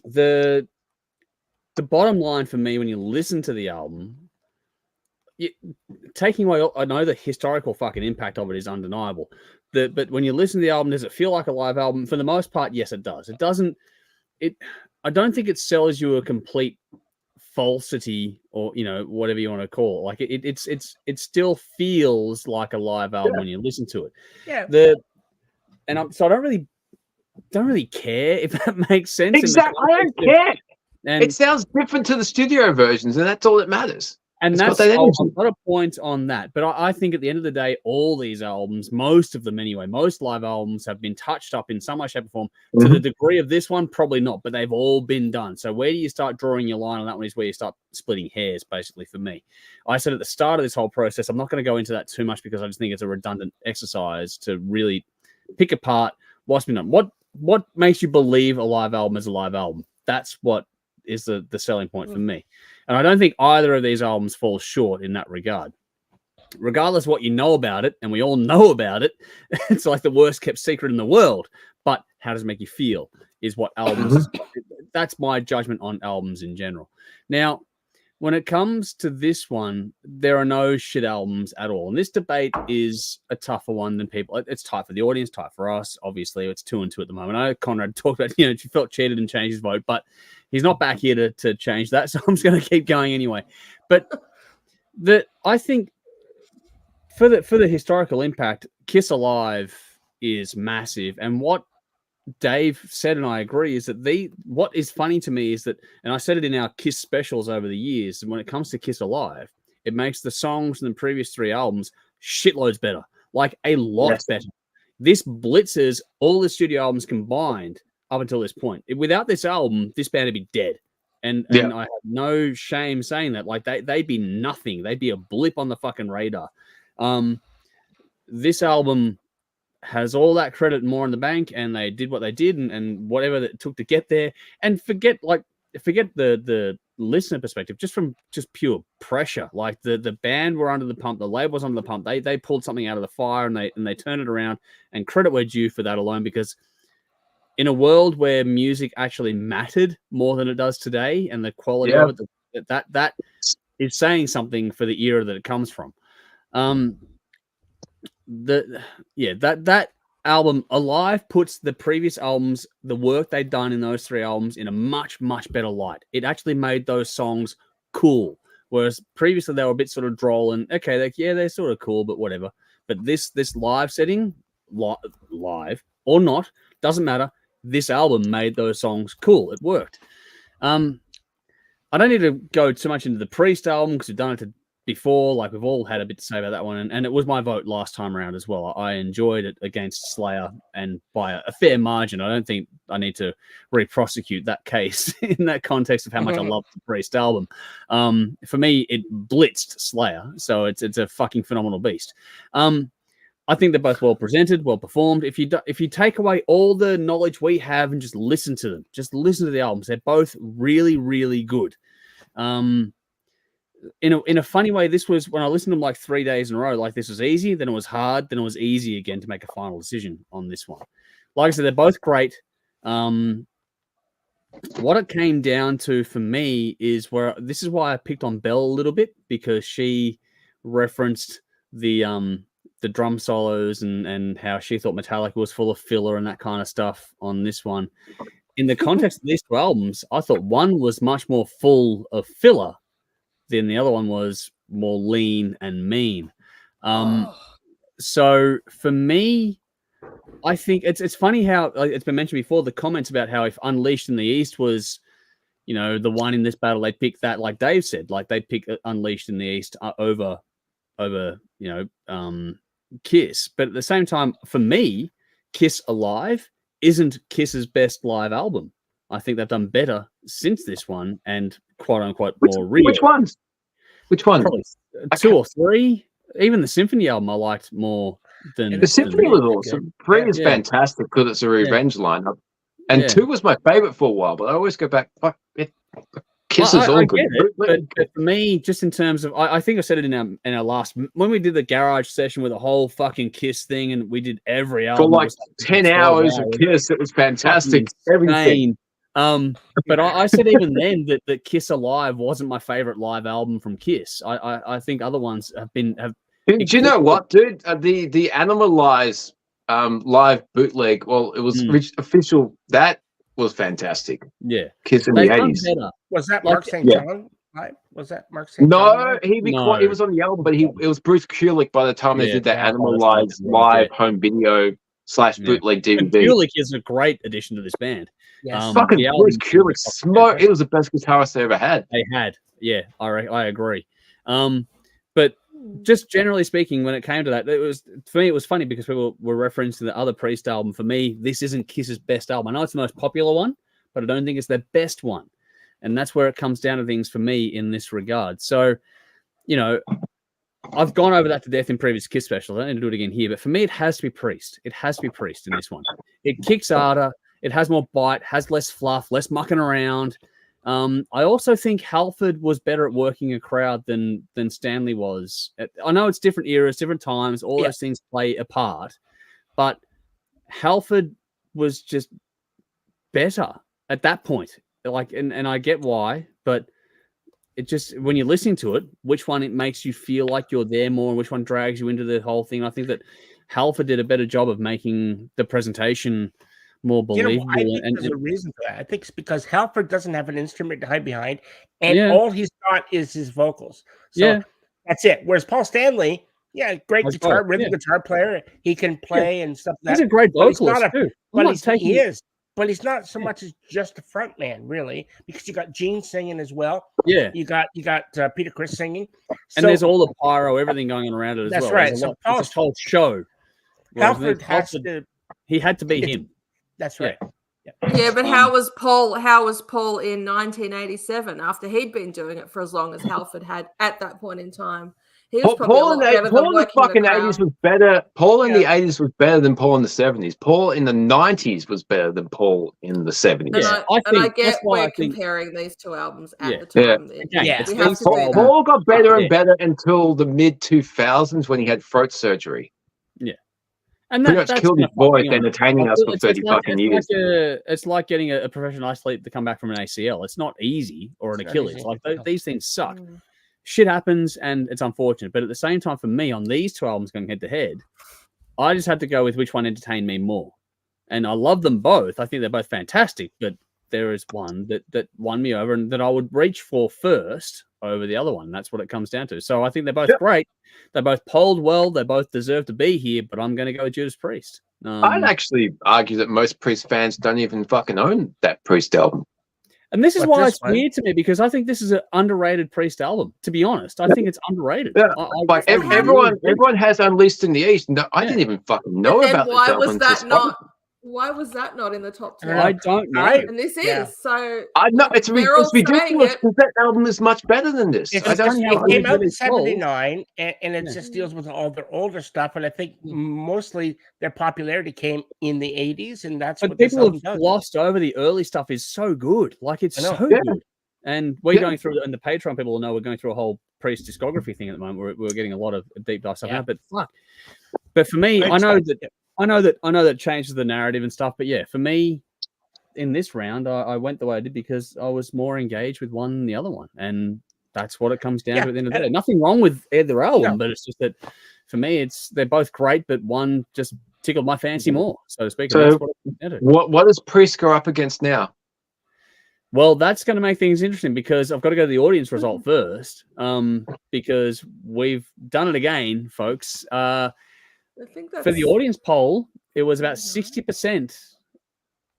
the bottom line for me when you listen to the album, taking away, I know the historical fucking impact of it is undeniable. But when you listen to the album, does it feel like a live album? For the most part, yes, it does. It doesn't. I don't think it sells you a complete falsity or whatever you want to call it. Like it still feels like a live album when you listen to it. Yeah. So I don't really care if that makes sense. Exactly. I don't care. And it sounds different to the studio versions, and that's all that matters. And that's I've got a point on that. But I think at the end of the day, all these albums, most of them anyway, most live albums have been touched up in some way, shape, or form. To the degree of this one, probably not, but they've all been done. So where do you start drawing your line on that one is where you start splitting hairs, basically, for me. I said at the start of this whole process, I'm not going to go into that too much because I just think it's a redundant exercise to really pick apart what's been done. What makes you believe a live album is a live album? That's what is the selling point for me. And I don't think either of these albums falls short in that regard. Regardless of what you know about it, and we all know about it, it's like the worst kept secret in the world. But how does it make you feel is what albums, that's my judgment on albums in general. Now, when it comes to this one, there are no shit albums at all. And this debate is a tougher one than people. It's tight for the audience, tight for us. Obviously, it's 2-2 at the moment. I know Conrad talked about, she felt cheated and changed his vote, but he's not back here to change that. So I'm just going to keep going anyway. But I think for the historical impact, Kiss Alive is massive. And what Dave said, and I agree, is that what is funny to me is that, and I said it in our Kiss specials over the years, and when it comes to Kiss Alive, it makes the songs in the previous 3 albums shitloads better, like a lot better. This blitzes all the studio albums combined up until this point. Without this album, this band would be dead. And I have no shame saying that. Like they'd be nothing. They'd be a blip on the fucking radar. This album has all that credit more in the bank, and they did what they did, and whatever it took to get there. And forget the listener perspective, just from pure pressure. Like the band were under the pump, the label was under the pump. They pulled something out of the fire, and they turned it around. And credit where due for that alone, because in a world where music actually mattered more than it does today, and the quality of it, that is saying something for the era that it comes from. That album Alive puts the previous albums, the work they'd done in those 3 albums, in a much, much better light. It actually made those songs cool, whereas previously they were a bit sort of droll and okay, they're sort of cool, but whatever. But this live setting, live or not, doesn't matter. This album made those songs cool. It worked. I don't need to go too much into the Priest album because we've done it before. Like, we've all had a bit to say about that one, and it was my vote last time around as well. I enjoyed it against Slayer, and by a fair margin. I don't think I need to re-prosecute that case in that context of how much I love the Priest album. For me, it blitzed Slayer, so it's a fucking phenomenal beast. I think they're both well presented, well performed. If you take away all the knowledge we have and just listen to them, just listen to the albums, they're both really, really good. In a funny way, this was, when I listened to them like 3 days in a row, like this was easy, then it was hard, then it was easy again to make a final decision on this one. Like I said, they're both great. What it came down to for me is this is why I picked on Belle a little bit, because she referenced the drum solos and how she thought Metallica was full of filler and that kind of stuff on this one. In the context of these 2 albums, I thought one was much more full of filler than the other one was more lean and mean. So for me, I think it's funny how, like it's been mentioned before, the comments about how if Unleashed in the East was, the one in this battle, they pick that, like Dave said, like they pick Unleashed in the East over Kiss. But at the same time, for me, Kiss Alive isn't Kiss's best live album. I think they've done better since this one, and quote unquote more real. Which ones? Probably 2 or 3. Even the Symphony album I liked more than the Symphony was awesome. 3 is fantastic because it's a revenge lineup, and 2 was my favorite for a while. But I always go back. Fuck it. Kiss is all good. But for me, just in terms of, I think I said it in our last, when we did the garage session with a whole fucking Kiss thing, and we did every album for like 10 hours of Kiss. It was fantastic. Everything. But I said even then that Kiss Alive wasn't my favorite live album from Kiss. I think other ones have been. Do you know what, dude? The Animalize live bootleg. Well, it was official. That was fantastic. Yeah, Kiss in the 80s. Was that Mark St. John? Was that Mark St. John? No, he was on the album, but it was Bruce Kulick by the time they did that Animalize live home video / bootleg DVD. And Kulick is a great addition to this band. Yes. Fucking Bruce Kulick smoked. It was the best guitarist they ever had. They had, yeah, I agree. But just generally speaking, when it came to that, for me it was funny because people were referencing the other Priest album. For me, this isn't Kiss's best album. I know it's the most popular one, but I don't think it's their best one, and that's where it comes down to things for me in this regard. So, I've gone over that to death in previous Kiss specials. I don't need to do it again here, but for me, it has to be Priest. It has to be Priest in this one. It kicks harder. It has more bite, has less fluff, less mucking around. I also think Halford was better at working a crowd than Stanley was. I know it's different eras, different times, all those things play a part, but Halford was just better at that point. Like, and I get why, but it just, when you're listening to it, which one it makes you feel like you're there more and which one drags you into the whole thing. I think that Halford did a better job of making the presentation more believable. I think there's a reason for that. I think it's because Halford doesn't have an instrument to hide behind, and all he's got is his vocals. So that's it. Whereas Paul Stanley, great guitar, rhythm guitar player. He can play and stuff like that. He's a great vocalist too. But he's not so much as just a front man, really, because you got Gene singing as well. Yeah, you got Peter Criss singing, and there's all the pyro, everything going on around it as well. That's right. So Paul's whole show. Halford has to. He had to be him. That's right. Yeah, but how was Paul in 1987 after he'd been doing it for as long as Halford had at that point in time? He was probably Paul in the fucking 80s was better. Paul in the 80s was better than Paul in the 70s. Paul in the 90s was better than Paul in the 70s. I get we're comparing these two albums at the time. Paul got better and better until the mid 2000s when he had throat surgery. Yeah. And pretty much killed his voice entertaining us for 30 fucking years. It's like getting a professional athlete to come back from an ACL. It's not easy, or an Achilles. Like these things suck. Shit happens and it's unfortunate. But at the same time, for me, on these two albums going head to head, I just had to go with which one entertained me more. And I love them both. I think they're both fantastic, but there is one that won me over and that I would reach for first over the other one. That's what it comes down to. So I think they're both great. They both polled well. They both deserve to be here, but I'm going to go with Judas Priest. I'd actually argue that most Priest fans don't even fucking own that Priest album. And this is why it's weird to me, because I think this is an underrated Priest album. To be honest, I think it's underrated. Yeah. Everyone has Unleashed in the East. No, I didn't even fucking know about this album. Why was that not in the top 10? I don't know. And this is so. I know it's ridiculous because that album is much better than this. It came out in '79, and it just deals with all their older stuff. And I think mostly their popularity came in the '80s, and that's what people have glossed over. The early stuff is so good, like it's so good. And we're going through, and the Patreon people will know we're going through a whole Priest discography thing at the moment. We're getting a lot of deep dive stuff now. But fuck. But for me, I know that changes the narrative and stuff, but yeah, for me, in this round, I went the way I did because I was more engaged with one than the other one, and that's what it comes down to at the end of the day. Nothing wrong with either album, but it's just that for me, they're both great, but one just tickled my fancy more, so to speak. So what does Priest go up against now? Well, that's going to make things interesting because I've got to go to the audience result first, because we've done it again, folks. I think that's... For the audience poll, it was about 60%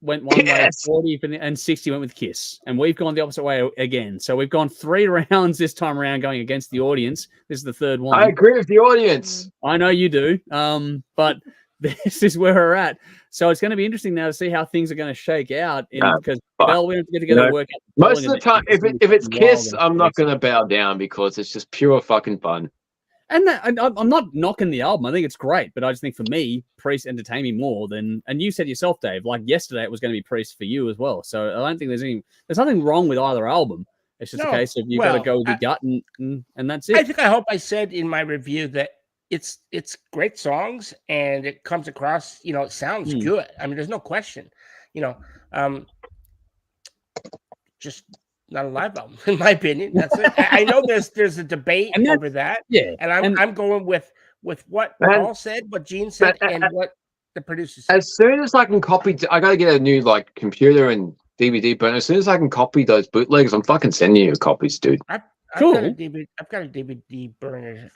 went one way, 40 and 60 went with KISS. And we've gone the opposite way again. So we've gone 3 rounds this time around going against the audience. This is the third one. I agree with the audience. I know you do. But this is where we're at. So it's going to be interesting now to see how things are going to shake out. Because Bell, we have to get together and work out. Most of the time, if it's KISS, I'm not going to bow down because it's just pure fucking fun. And I'm not knocking the album. I think it's great, but I just think for me, Priest entertained me more than. And you said yourself, Dave, like yesterday, it was going to be Priest for you as well. So I don't think there's nothing wrong with either album. It's just a case of you got to go with your gut, and that's it. I hope I said in my review that it's great songs and it comes across. It sounds good. I mean, there's no question. Just. Not a live album, in my opinion. That's it. I know there's a debate over that. Yeah, and I'm going with what Paul said, what Gene said, and what the producers said. As soon as I can copy, I got to get a new computer and DVD. But as soon as I can copy those bootlegs, I'm fucking sending you copies, dude. I've got a DVD burner.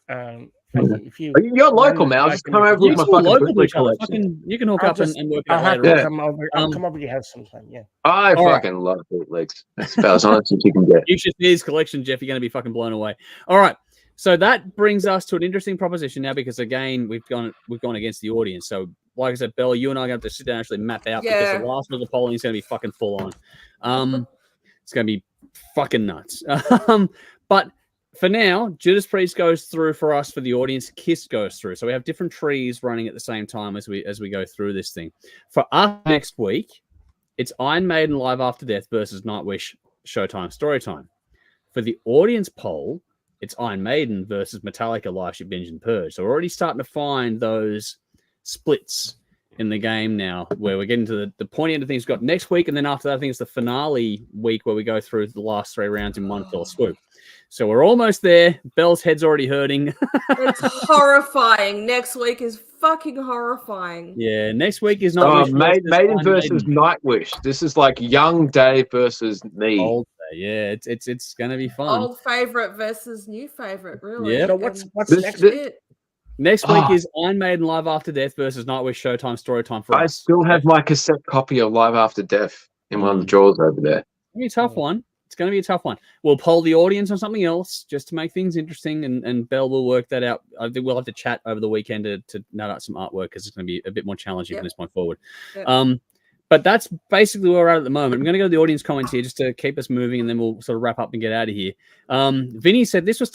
If you're local, man. I'll just come over with my fucking bootleg collection. You can hook up and work out later. I'll come over to your house sometime. Yeah, I fucking love bootlegs. That's about as honest as you can get. You should see his collection, Jeff. You're going to be fucking blown away. All right, so that brings us to an interesting proposition now because again we've gone against the audience. So like I said, Bella, you and I are going to have to sit down and actually map out because the last of the polling is going to be fucking full on. It's going to be fucking nuts. But for now, Judas Priest goes through for us. For the audience, KISS goes through. So we have different trees running at the same time as we go through this thing. For us next week, it's Iron Maiden Live After Death versus Nightwish Showtime Storytime. For the audience poll, it's Iron Maiden versus Metallica, Live Ship, Binge, and Purge. So we're already starting to find those splits in the game now, where we're getting to the pointy end of things. We've got next week, and then after that, I think it's the finale week where we go through the last 3 rounds in one fell swoop. So we're almost there. Bell's head's already hurting. It's horrifying. Next week is fucking horrifying. Yeah, next week is Nightwish Maiden versus Nightwish. This is like young Dave versus me. Old Day. Yeah, it's gonna be fun. Old favorite versus new favorite, really. Yeah. So what's next? Next week is Iron Maiden Live After Death versus Nightwish Showtime Storytime for us. I still have my cassette copy of Live After Death in one of the drawers over there. It's gonna be a tough one. It's going to be a tough one. We'll poll the audience on something else just to make things interesting, and Belle will work that out. I think we'll have to chat over the weekend to nut out some artwork because it's going to be a bit more challenging from this point forward. Yep. But that's basically where we're at the moment. I'm going to go to the audience comments here just to keep us moving, and then we'll sort of wrap up and get out of here. Vinny said this was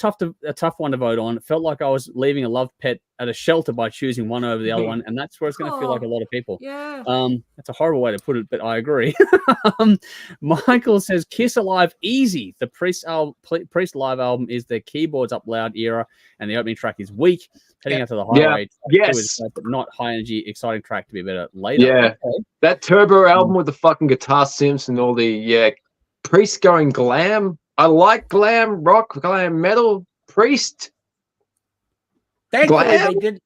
a tough one to vote on. It felt like I was leaving a loved pet at a shelter by choosing one over the other one, and that's where it's going to feel like a lot of people. Yeah. That's a horrible way to put it, but I agree. Michael says Kiss Alive Easy. The Priest live album is the keyboards up loud era, and the opening track is weak. Heading out to the highway. Yes. But not high energy, exciting track to be better later. Yeah. Okay. That Turbo album with the fucking guitar synths and all the Priest going glam. I like glam rock, glam metal. Priest. Thankfully,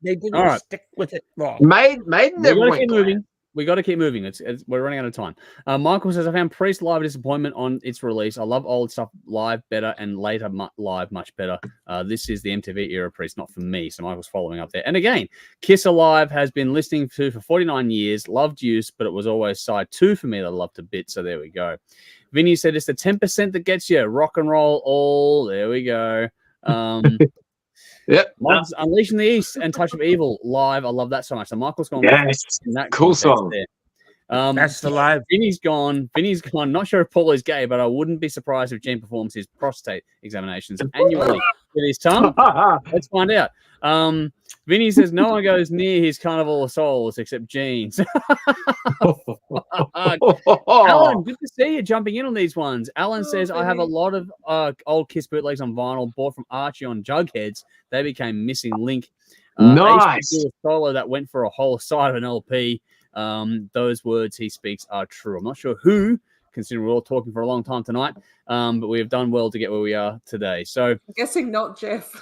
they didn't stick with it long. Maiden never went moving. We got to keep moving. We're running out of time. Michael says, I found Priest live disappointment on its release. I love old stuff live better and later live much better. This is the MTV era Priest, not for me. So Michael's following up there. And again, Kiss Alive has been listening to for 49 years. Loved Use, but it was always side 2 for me that I loved a bit. So there we go. Vinny said it's the 10% that gets you. Rock and roll all. There we go. Yep. Unleashing the East and Touch of Evil live. I love that so much. So Michael's gone. Yes. Cool song. There. That's the live. Vinny's gone. Not sure if Paul is gay, but I wouldn't be surprised if Gene performs his prostate examinations annually with his tongue. Let's find out. Vinny says no one goes near his Carnival of Souls except Gene's. Alan, good to see you jumping in on these ones. Alan says I have a lot of old Kiss bootlegs on vinyl bought from Archie on Jugheads. They became missing link. Nice. Do a solo that went for a whole side of an LP. Those words he speaks are true. I'm not sure who, considering we're all talking for a long time tonight, but we have done well to get where we are today. So I'm guessing not Jeff.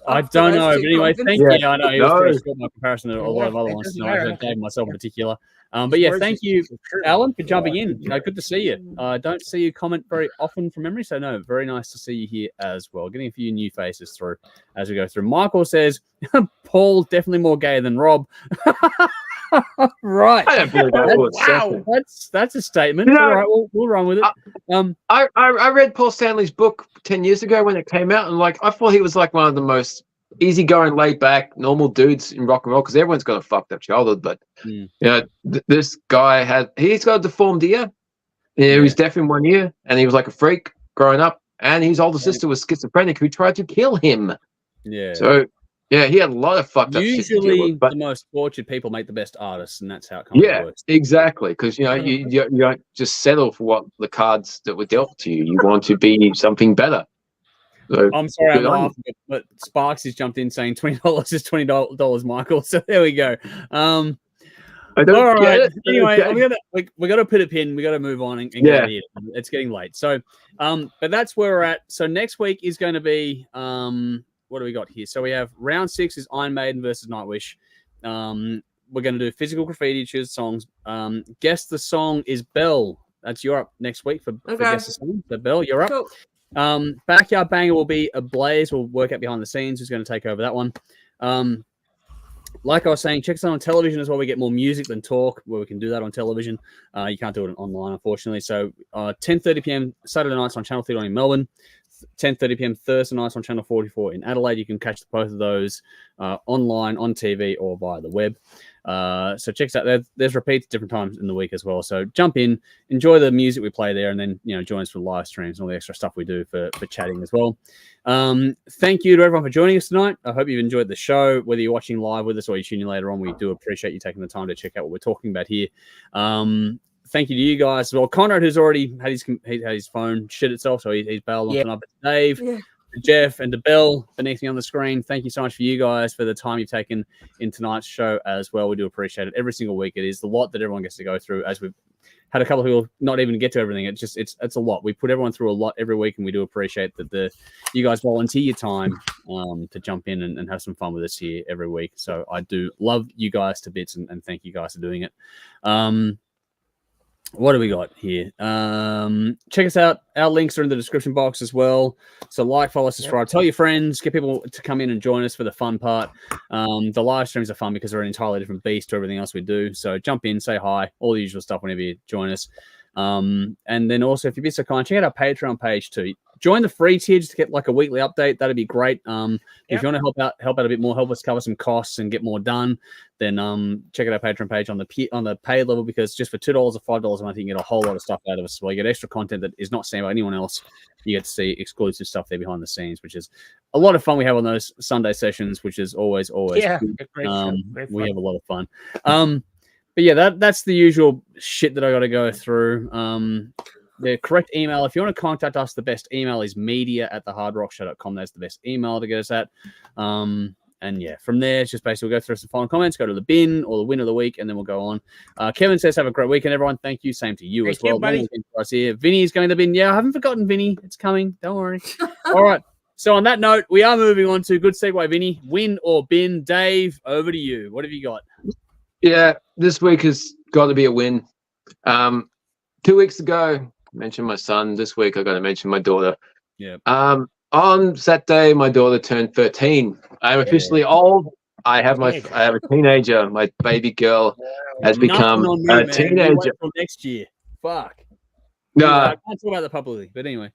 I don't know, but anyway, thank you. I know he was pretty good by comparison to a lot of other ones tonight. I Dave myself in particular. But yeah, thank you, Alan, for jumping in. Good to see you. I don't see you comment very often from memory, so no, very nice to see you here as well. Getting a few new faces through as we go through. Michael says Paul definitely more gay than Rob. Right. I don't believe that. Wow, that's a statement. All right, we'll run with it. I read Paul Stanley's book 10 years ago when it came out, and I thought he was like one of the most easygoing, laid back, normal dudes in rock and roll because everyone's got a fucked up childhood. But this guy he's got a deformed ear. Yeah, he was deaf in one ear, and he was like a freak growing up. And his older sister was schizophrenic who tried to kill him. Yeah. So. Yeah, he had a lot of fucked up shit. Usually, the most tortured people make the best artists, and that's how it kind of works. Exactly. Because you don't just settle for what the cards that were dealt to you. You want to be something better. So, I'm sorry, I'm laughing, but Sparks has jumped in saying $20 is $20, Michael. So there we go. I don't get it. Anyway, we got to put a pin. We got to move on and get out of here. It's getting late. So, but that's where we're at. So next week is going to be what do we got here? So we have round 6 is Iron Maiden versus Nightwish. We're going to do physical graffiti, choose songs. Guess the song is Bell. That's you're up next week for Guess the Song. So Bell, you're up. Cool. Backyard Banger will be a Blaze. We'll work out behind the scenes who's going to take over that one. Like I was saying, check us out on television as well. We get more music than talk, where we can do that on television. You can't do it online, unfortunately. So 10:30 p.m. Saturday nights on Channel 3 in Melbourne. 10:30 p.m. Thursday nights on Channel 44 in Adelaide. You can catch both of those online, on TV, or via the web. So check us out. There's repeats different times in the week as well. So jump in, enjoy the music we play there, and then join us for live streams and all the extra stuff we do for chatting as well. Thank you to everyone for joining us tonight. I hope you've enjoyed the show, whether you're watching live with us or you're tuning later on. We do appreciate you taking the time to check out what we're talking about here. thank you to you guys as well. Conrad, who's already had his phone shit itself, so he's bailed on tonight. But Dave, to Jeff, and to Bill beneath me on the screen, thank you so much for you guys for the time you've taken in tonight's show as well. We do appreciate it every single week. It is the lot that everyone gets to go through, as we've had a couple of people not even get to everything. It's a lot. We put everyone through a lot every week, and we do appreciate that you guys volunteer your time to jump in and have some fun with us here every week. So I do love you guys to bits, and thank you guys for doing it. What do we got here? Check us out. Our links are in the description box as well. So like, follow, subscribe, tell your friends, get people to come in and join us for the fun part. The live streams are fun because they're an entirely different beast to everything else we do. So jump in, say hi, all the usual stuff whenever you join us. And then also, if you'd be so kind, check out our Patreon page too. Join the free tier just to get like a weekly update. That'd be great. If you want to help out a bit more, help us cover some costs and get more done, then check out our Patreon page on the paid level, because just for $2 or $5 a month, you can get a whole lot of stuff out of us. Well, you get extra content that is not seen by anyone else. You get to see exclusive stuff there behind the scenes, which is a lot of fun. We have on those Sunday sessions, which is always good. Great we have a lot of fun. But yeah, that's the usual shit that I got to go through. The correct email, if you want to contact us, the best email is media@thehardrockshow.com. That's the best email to get us at. And yeah, from there, it's just basically we'll go through some final comments, go to the bin or the win of the week, and then we'll go on. Kevin says, have a great weekend, everyone. Thank you. Same to you as well. Buddy. Here. Vinny's going to the bin. Yeah, I haven't forgotten Vinny. It's coming. Don't worry. All right. So on that note, we are moving on to good segue, Vinny. Win or bin. Dave, over to you. What have you got? Yeah, this week has got to be a win. 2 weeks ago, I mentioned my son. This week, I got to mention my daughter. Yeah. On Saturday, my daughter turned 13. I'm officially old. I have a teenager. My baby girl has become a teenager. Next year. Fuck. No, I can't talk about that publicly, but anyway.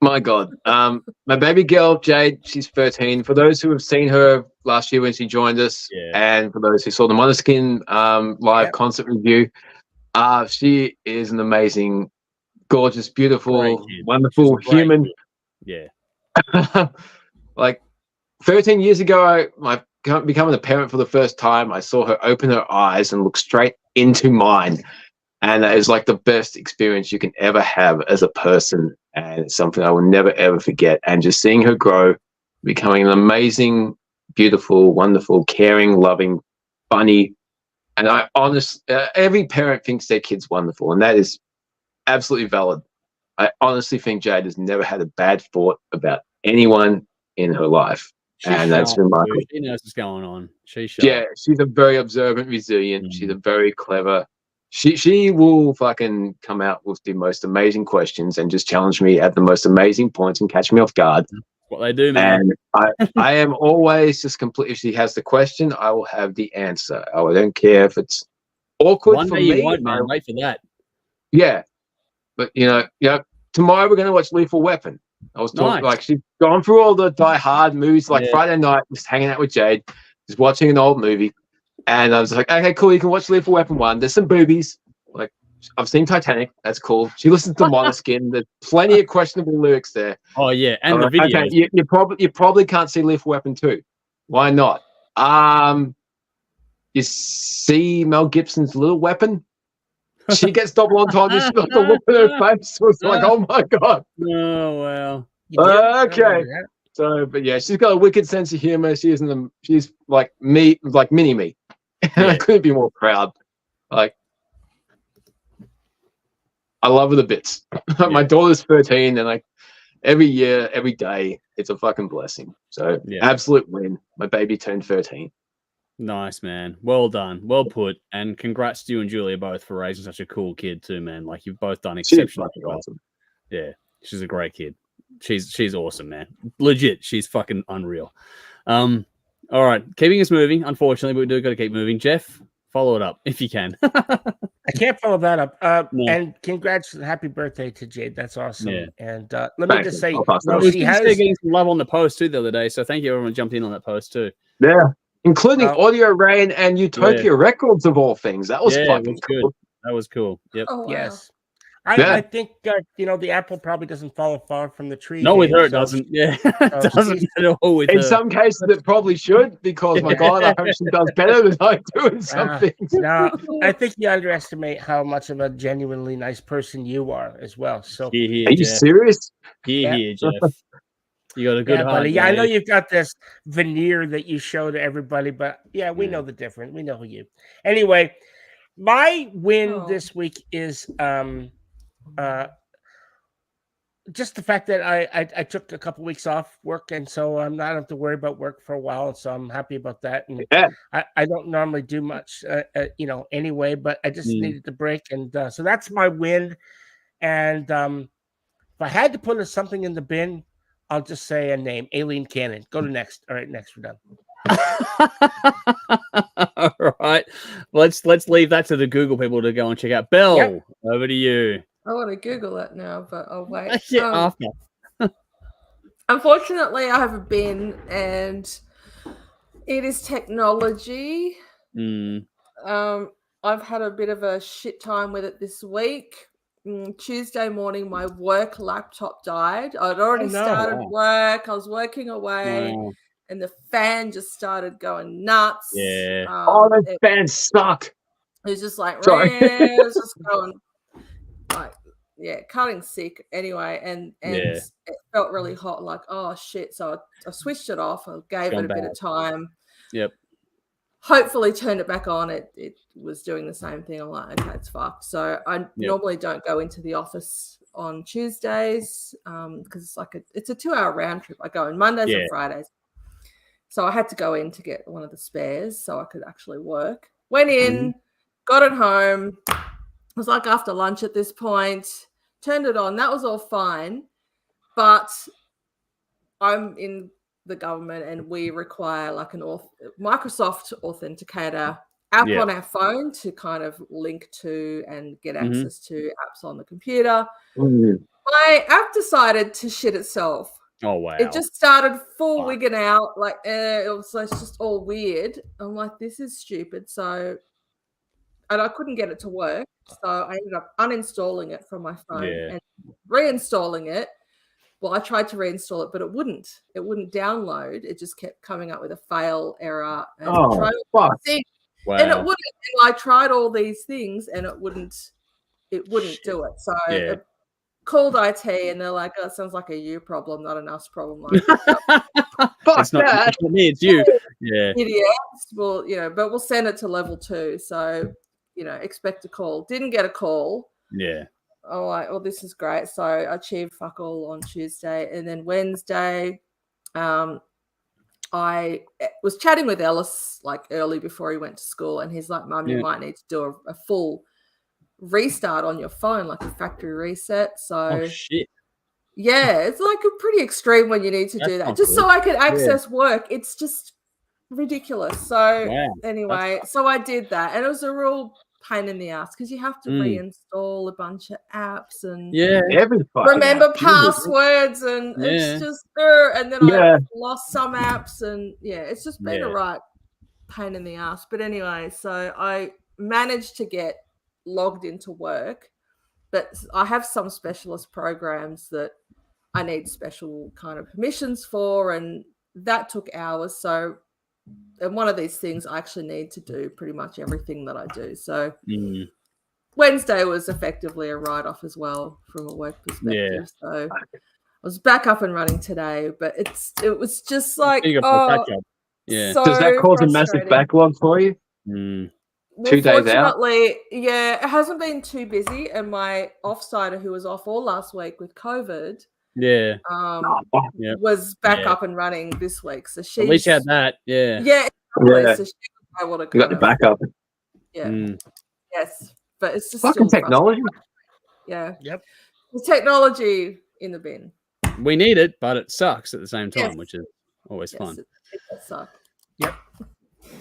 My God. My baby girl, Jade, she's 13. For those who have seen her last year when she joined us, and for those who saw the Monoskin live concert review, she is an amazing, gorgeous, beautiful, wonderful human. Yeah. Like 13 years ago, becoming a parent for the first time, I saw her open her eyes and look straight into mine. And that is like the best experience you can ever have as a person. And it's something I will never, ever forget. And just seeing her grow, becoming an amazing, beautiful, wonderful, caring, loving, funny. And every parent thinks their kid's wonderful. And that is absolutely valid. I honestly think Jade has never had a bad thought about anyone in her life. And that's remarkable. She knows what's going on. She's a very observant, resilient. She's a very clever. She will fucking come out with the most amazing questions and just challenge me at the most amazing points and catch me off guard. That's what they do, man. And I am always just completely. If she has the question, I will have the answer. I don't care if it's awkward. One for day me. You won't, man. Wait for that. Yeah, but tomorrow we're gonna watch Lethal Weapon. I was talking like she's gone through all the Die Hard movies. Like Friday night, just hanging out with Jade, just watching an old movie. And I was like, okay, cool. You can watch Lethal Weapon 1. There's some boobies. Like, I've seen Titanic. That's cool. She listens to Monoskin. There's plenty of questionable lyrics there. Oh yeah, and the video. Okay, you probably can't see Lethal Weapon 2. Why not? You see Mel Gibson's Little Weapon. She gets double entendre. She's got the look in her face. It was like, oh my god. Oh well. Okay. So, but yeah, she's got a wicked sense of humor. She's like me, like mini me. And I couldn't be more proud. Like, I love her to bits. My daughter's 13, and like every year, every day, it's a fucking blessing. So, absolute win. My baby turned 13. Nice, man. Well done. Well put. And congrats to you and Julia both for raising such a cool kid too, man. Like, you've both done exceptionally well. Awesome. Yeah, she's a great kid. She's awesome, man. Legit, she's fucking unreal. All right, keeping us moving, unfortunately, but we do got to keep moving. Jeff, follow it up if you can. I can't follow that up. And congrats, happy birthday to Jade. That's awesome. Yeah. And let me just say, she has getting some love on the post too the other day. So thank you, everyone who jumped in on that post too. Yeah, including Audio Rain and Utopia Records of all things. That was fucking cool. That was cool. Yep. Oh, wow. Yes. I think the apple probably doesn't fall far from the tree. No, with her it doesn't. Yeah, it doesn't at all with her. In some cases, it probably should, because my God, I hope she does better than I do in some things. No, I think you underestimate how much of a genuinely nice person you are as well. So, are you serious? Here, Jeff. You got a good heart, buddy. Yeah, Dave. I know you've got this veneer that you show to everybody, but we know the difference. We know you. Anyway, my win this week is just the fact that I took a couple weeks off work, and so I'm not have to worry about work for a while, and so I'm happy about that. And I don't normally do much, anyway, but I just needed the break, and so that's my win. And if I had to put something in the bin, I'll just say a name: Aileen Cannon. Go to next. All right, next, we're done. All right, let's leave that to the Google people to go and check out. Belle, over to you. I want to Google it now, but I'll wait. After. Unfortunately, I have a bin, and it is technology. I've had a bit of a shit time with it this week. Tuesday morning, my work laptop died. I'd already started work. I was working away, and the fan just started going nuts. Yeah. That fans suck. It was just like, it was just going like, cutting sick anyway. And it felt really hot, like, oh shit. So I switched it off. I gave it a bit of time. Yep. Hopefully turned it back on. It was doing the same thing. I'm like, okay, it's fucked. So I normally don't go into the office on Tuesdays because it's a 2-hour round trip. I go on Mondays and Fridays. So I had to go in to get one of the spares so I could actually work. Went in, got it home. It was like after lunch at this point. Turned it on. That was all fine. But I'm in the government, and we require like an Microsoft Authenticator app on our phone to kind of link to and get access to apps on the computer. My app decided to shit itself. Oh wow! It just started full wigging out, like it's just all weird. I'm like, this is stupid. So, and I couldn't get it to work, so I ended up uninstalling it from my phone and reinstalling it. Well, I tried to reinstall it, but it wouldn't download. It just kept coming up with a fail error. And Wow. And it wouldn't. And I tried all these things, and it wouldn't do it. So I called IT, and they're like, "Oh, it sounds like a you problem, not an us problem." Like, Fuck that. It's me, it's you. Yeah. Idiots. Well, but we'll send it to level 2. So, expect a call. Didn't get a call. Yeah. Oh, well, this is great. So I achieved fuck all on Tuesday. And then Wednesday, I was chatting with Ellis like early before he went to school. And he's like, Mum, you might need to do a full restart on your phone, like a factory reset. So, shit. Yeah, it's like a pretty extreme when you need to do that. Just so I could access work. It's just ridiculous. So anyway, so I did that. And it was a real pain in the ass because you have to reinstall a bunch of apps and remember passwords and it's just and then I lost some apps and it's just been a right pain in the ass. But anyway, so I managed to get logged into work, but I have some specialist programs that I need special kind of permissions for, and that took hours. So and one of these things I actually need to do pretty much everything that I do. So Wednesday was effectively a write-off as well from a work perspective. So I was back up and running today, but it was just like, so does that cause a massive backlog for you? 2 days out? Fortunately, it hasn't been too busy. And my offsider, who was off all last week with COVID, was back up and running this week. So she at least you had that. So she was able to got the backup. Yes, but it's just fucking technology. The technology in the bin. We need it, but it sucks at the same time, which is always fun. It does suck.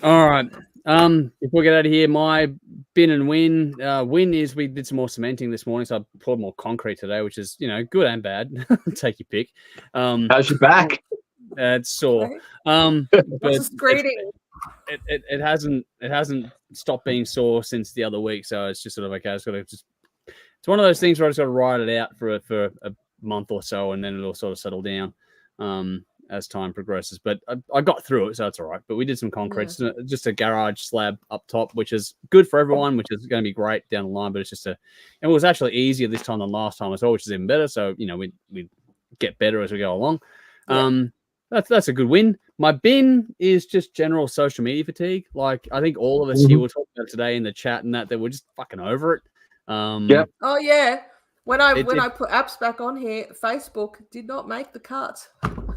All right. Before we get out of here, my bin and win. Win is we did some more cementing this morning, so I poured more concrete today, which is good and bad. Take your pick. How's your back? It's sore. But just greeting. It hasn't stopped being sore since the other week, so it's just sort of okay. I just got to it's one of those things where I just got to ride it out for a month or so, and then it'll sort of settle down as time progresses. But I got through it, so it's all right. But we did some concrete, just a garage slab up top, which is good for everyone, which is going to be great down the line. But it's just it was actually easier this time than last time as well, which is even better. So we get better as we go along. That's a good win. My bin is just general social media fatigue. Like I think all of us here were talking about today in the chat and that we're just fucking over it. Oh yeah. When I put apps back on here, Facebook did not make the cut.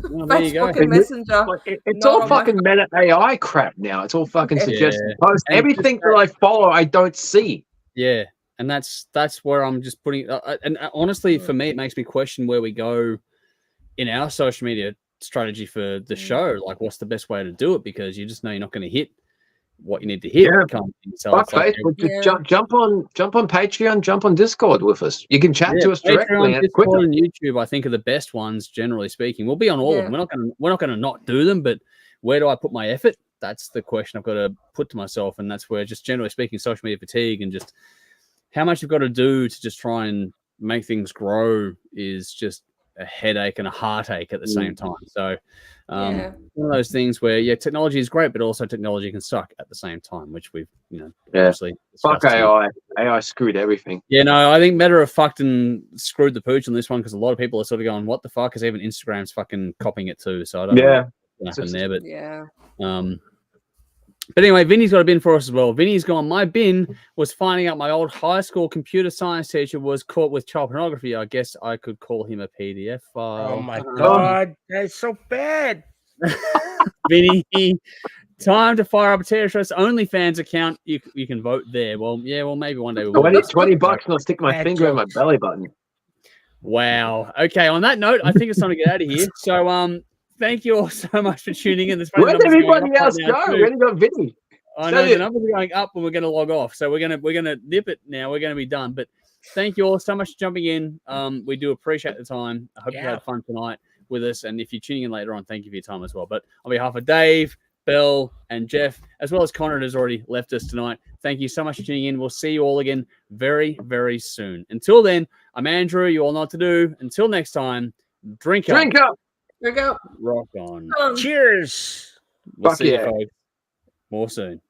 Well, Facebook and Messenger. It's all fucking meta AI crap now. It's all fucking suggested posts. Everything that I follow, I don't see. Yeah, and that's where I'm just putting. And honestly, for me, it makes me question where we go in our social media strategy for the show. Like, what's the best way to do it? Because you just know you're not going to hit what you need to hit. Yeah. So fuck Facebook. Just jump on Patreon, jump on Discord with us. You can chat to us directly. Patreon, Discord, and YouTube, I think, are the best ones, generally speaking. We'll be on all of them. We're not gonna not do them, but where do I put my effort? That's the question I've got to put to myself, and that's where, just generally speaking, social media fatigue and just how much you've got to do to just try and make things grow is just a headache and a heartache at the same time. So one of those things where technology is great, but also technology can suck at the same time, which we've obviously fuck AI screwed everything. I think Meta have fucked and screwed the pooch on this one, because a lot of people are sort of going, what the fuck? Because even Instagram's fucking copying it too, so I don't know what's happened there, but but anyway, Vinny's got a bin for us as well. Vinny's gone, my bin was finding out my old high school computer science teacher was caught with child pornography. I guess I could call him a PDF file. Oh my God, that's so bad. Vinny, time to fire up a Terrorist OnlyFans account. You can vote there. Well, maybe one day we'll $20 and I'll stick my finger in my belly button. Wow. Okay, on that note, I think it's time to get out of here. So thank you all so much for tuning in. Where did everybody else go? We only got Vinny. I know the numbers are going up and we're going to log off. So we're gonna nip it now. We're going to be done. But thank you all so much for jumping in. We do appreciate the time. I hope you had fun tonight with us. And if you're tuning in later on, thank you for your time as well. But on behalf of Dave, Bell, and Jeff, as well as Connor, who's already left us tonight, thank you so much for tuning in. We'll see you all again very, very soon. Until then, I'm Andrew. You all know what to do. Until next time, drink up. There we go. Rock on. Cheers. We'll see you folks more soon.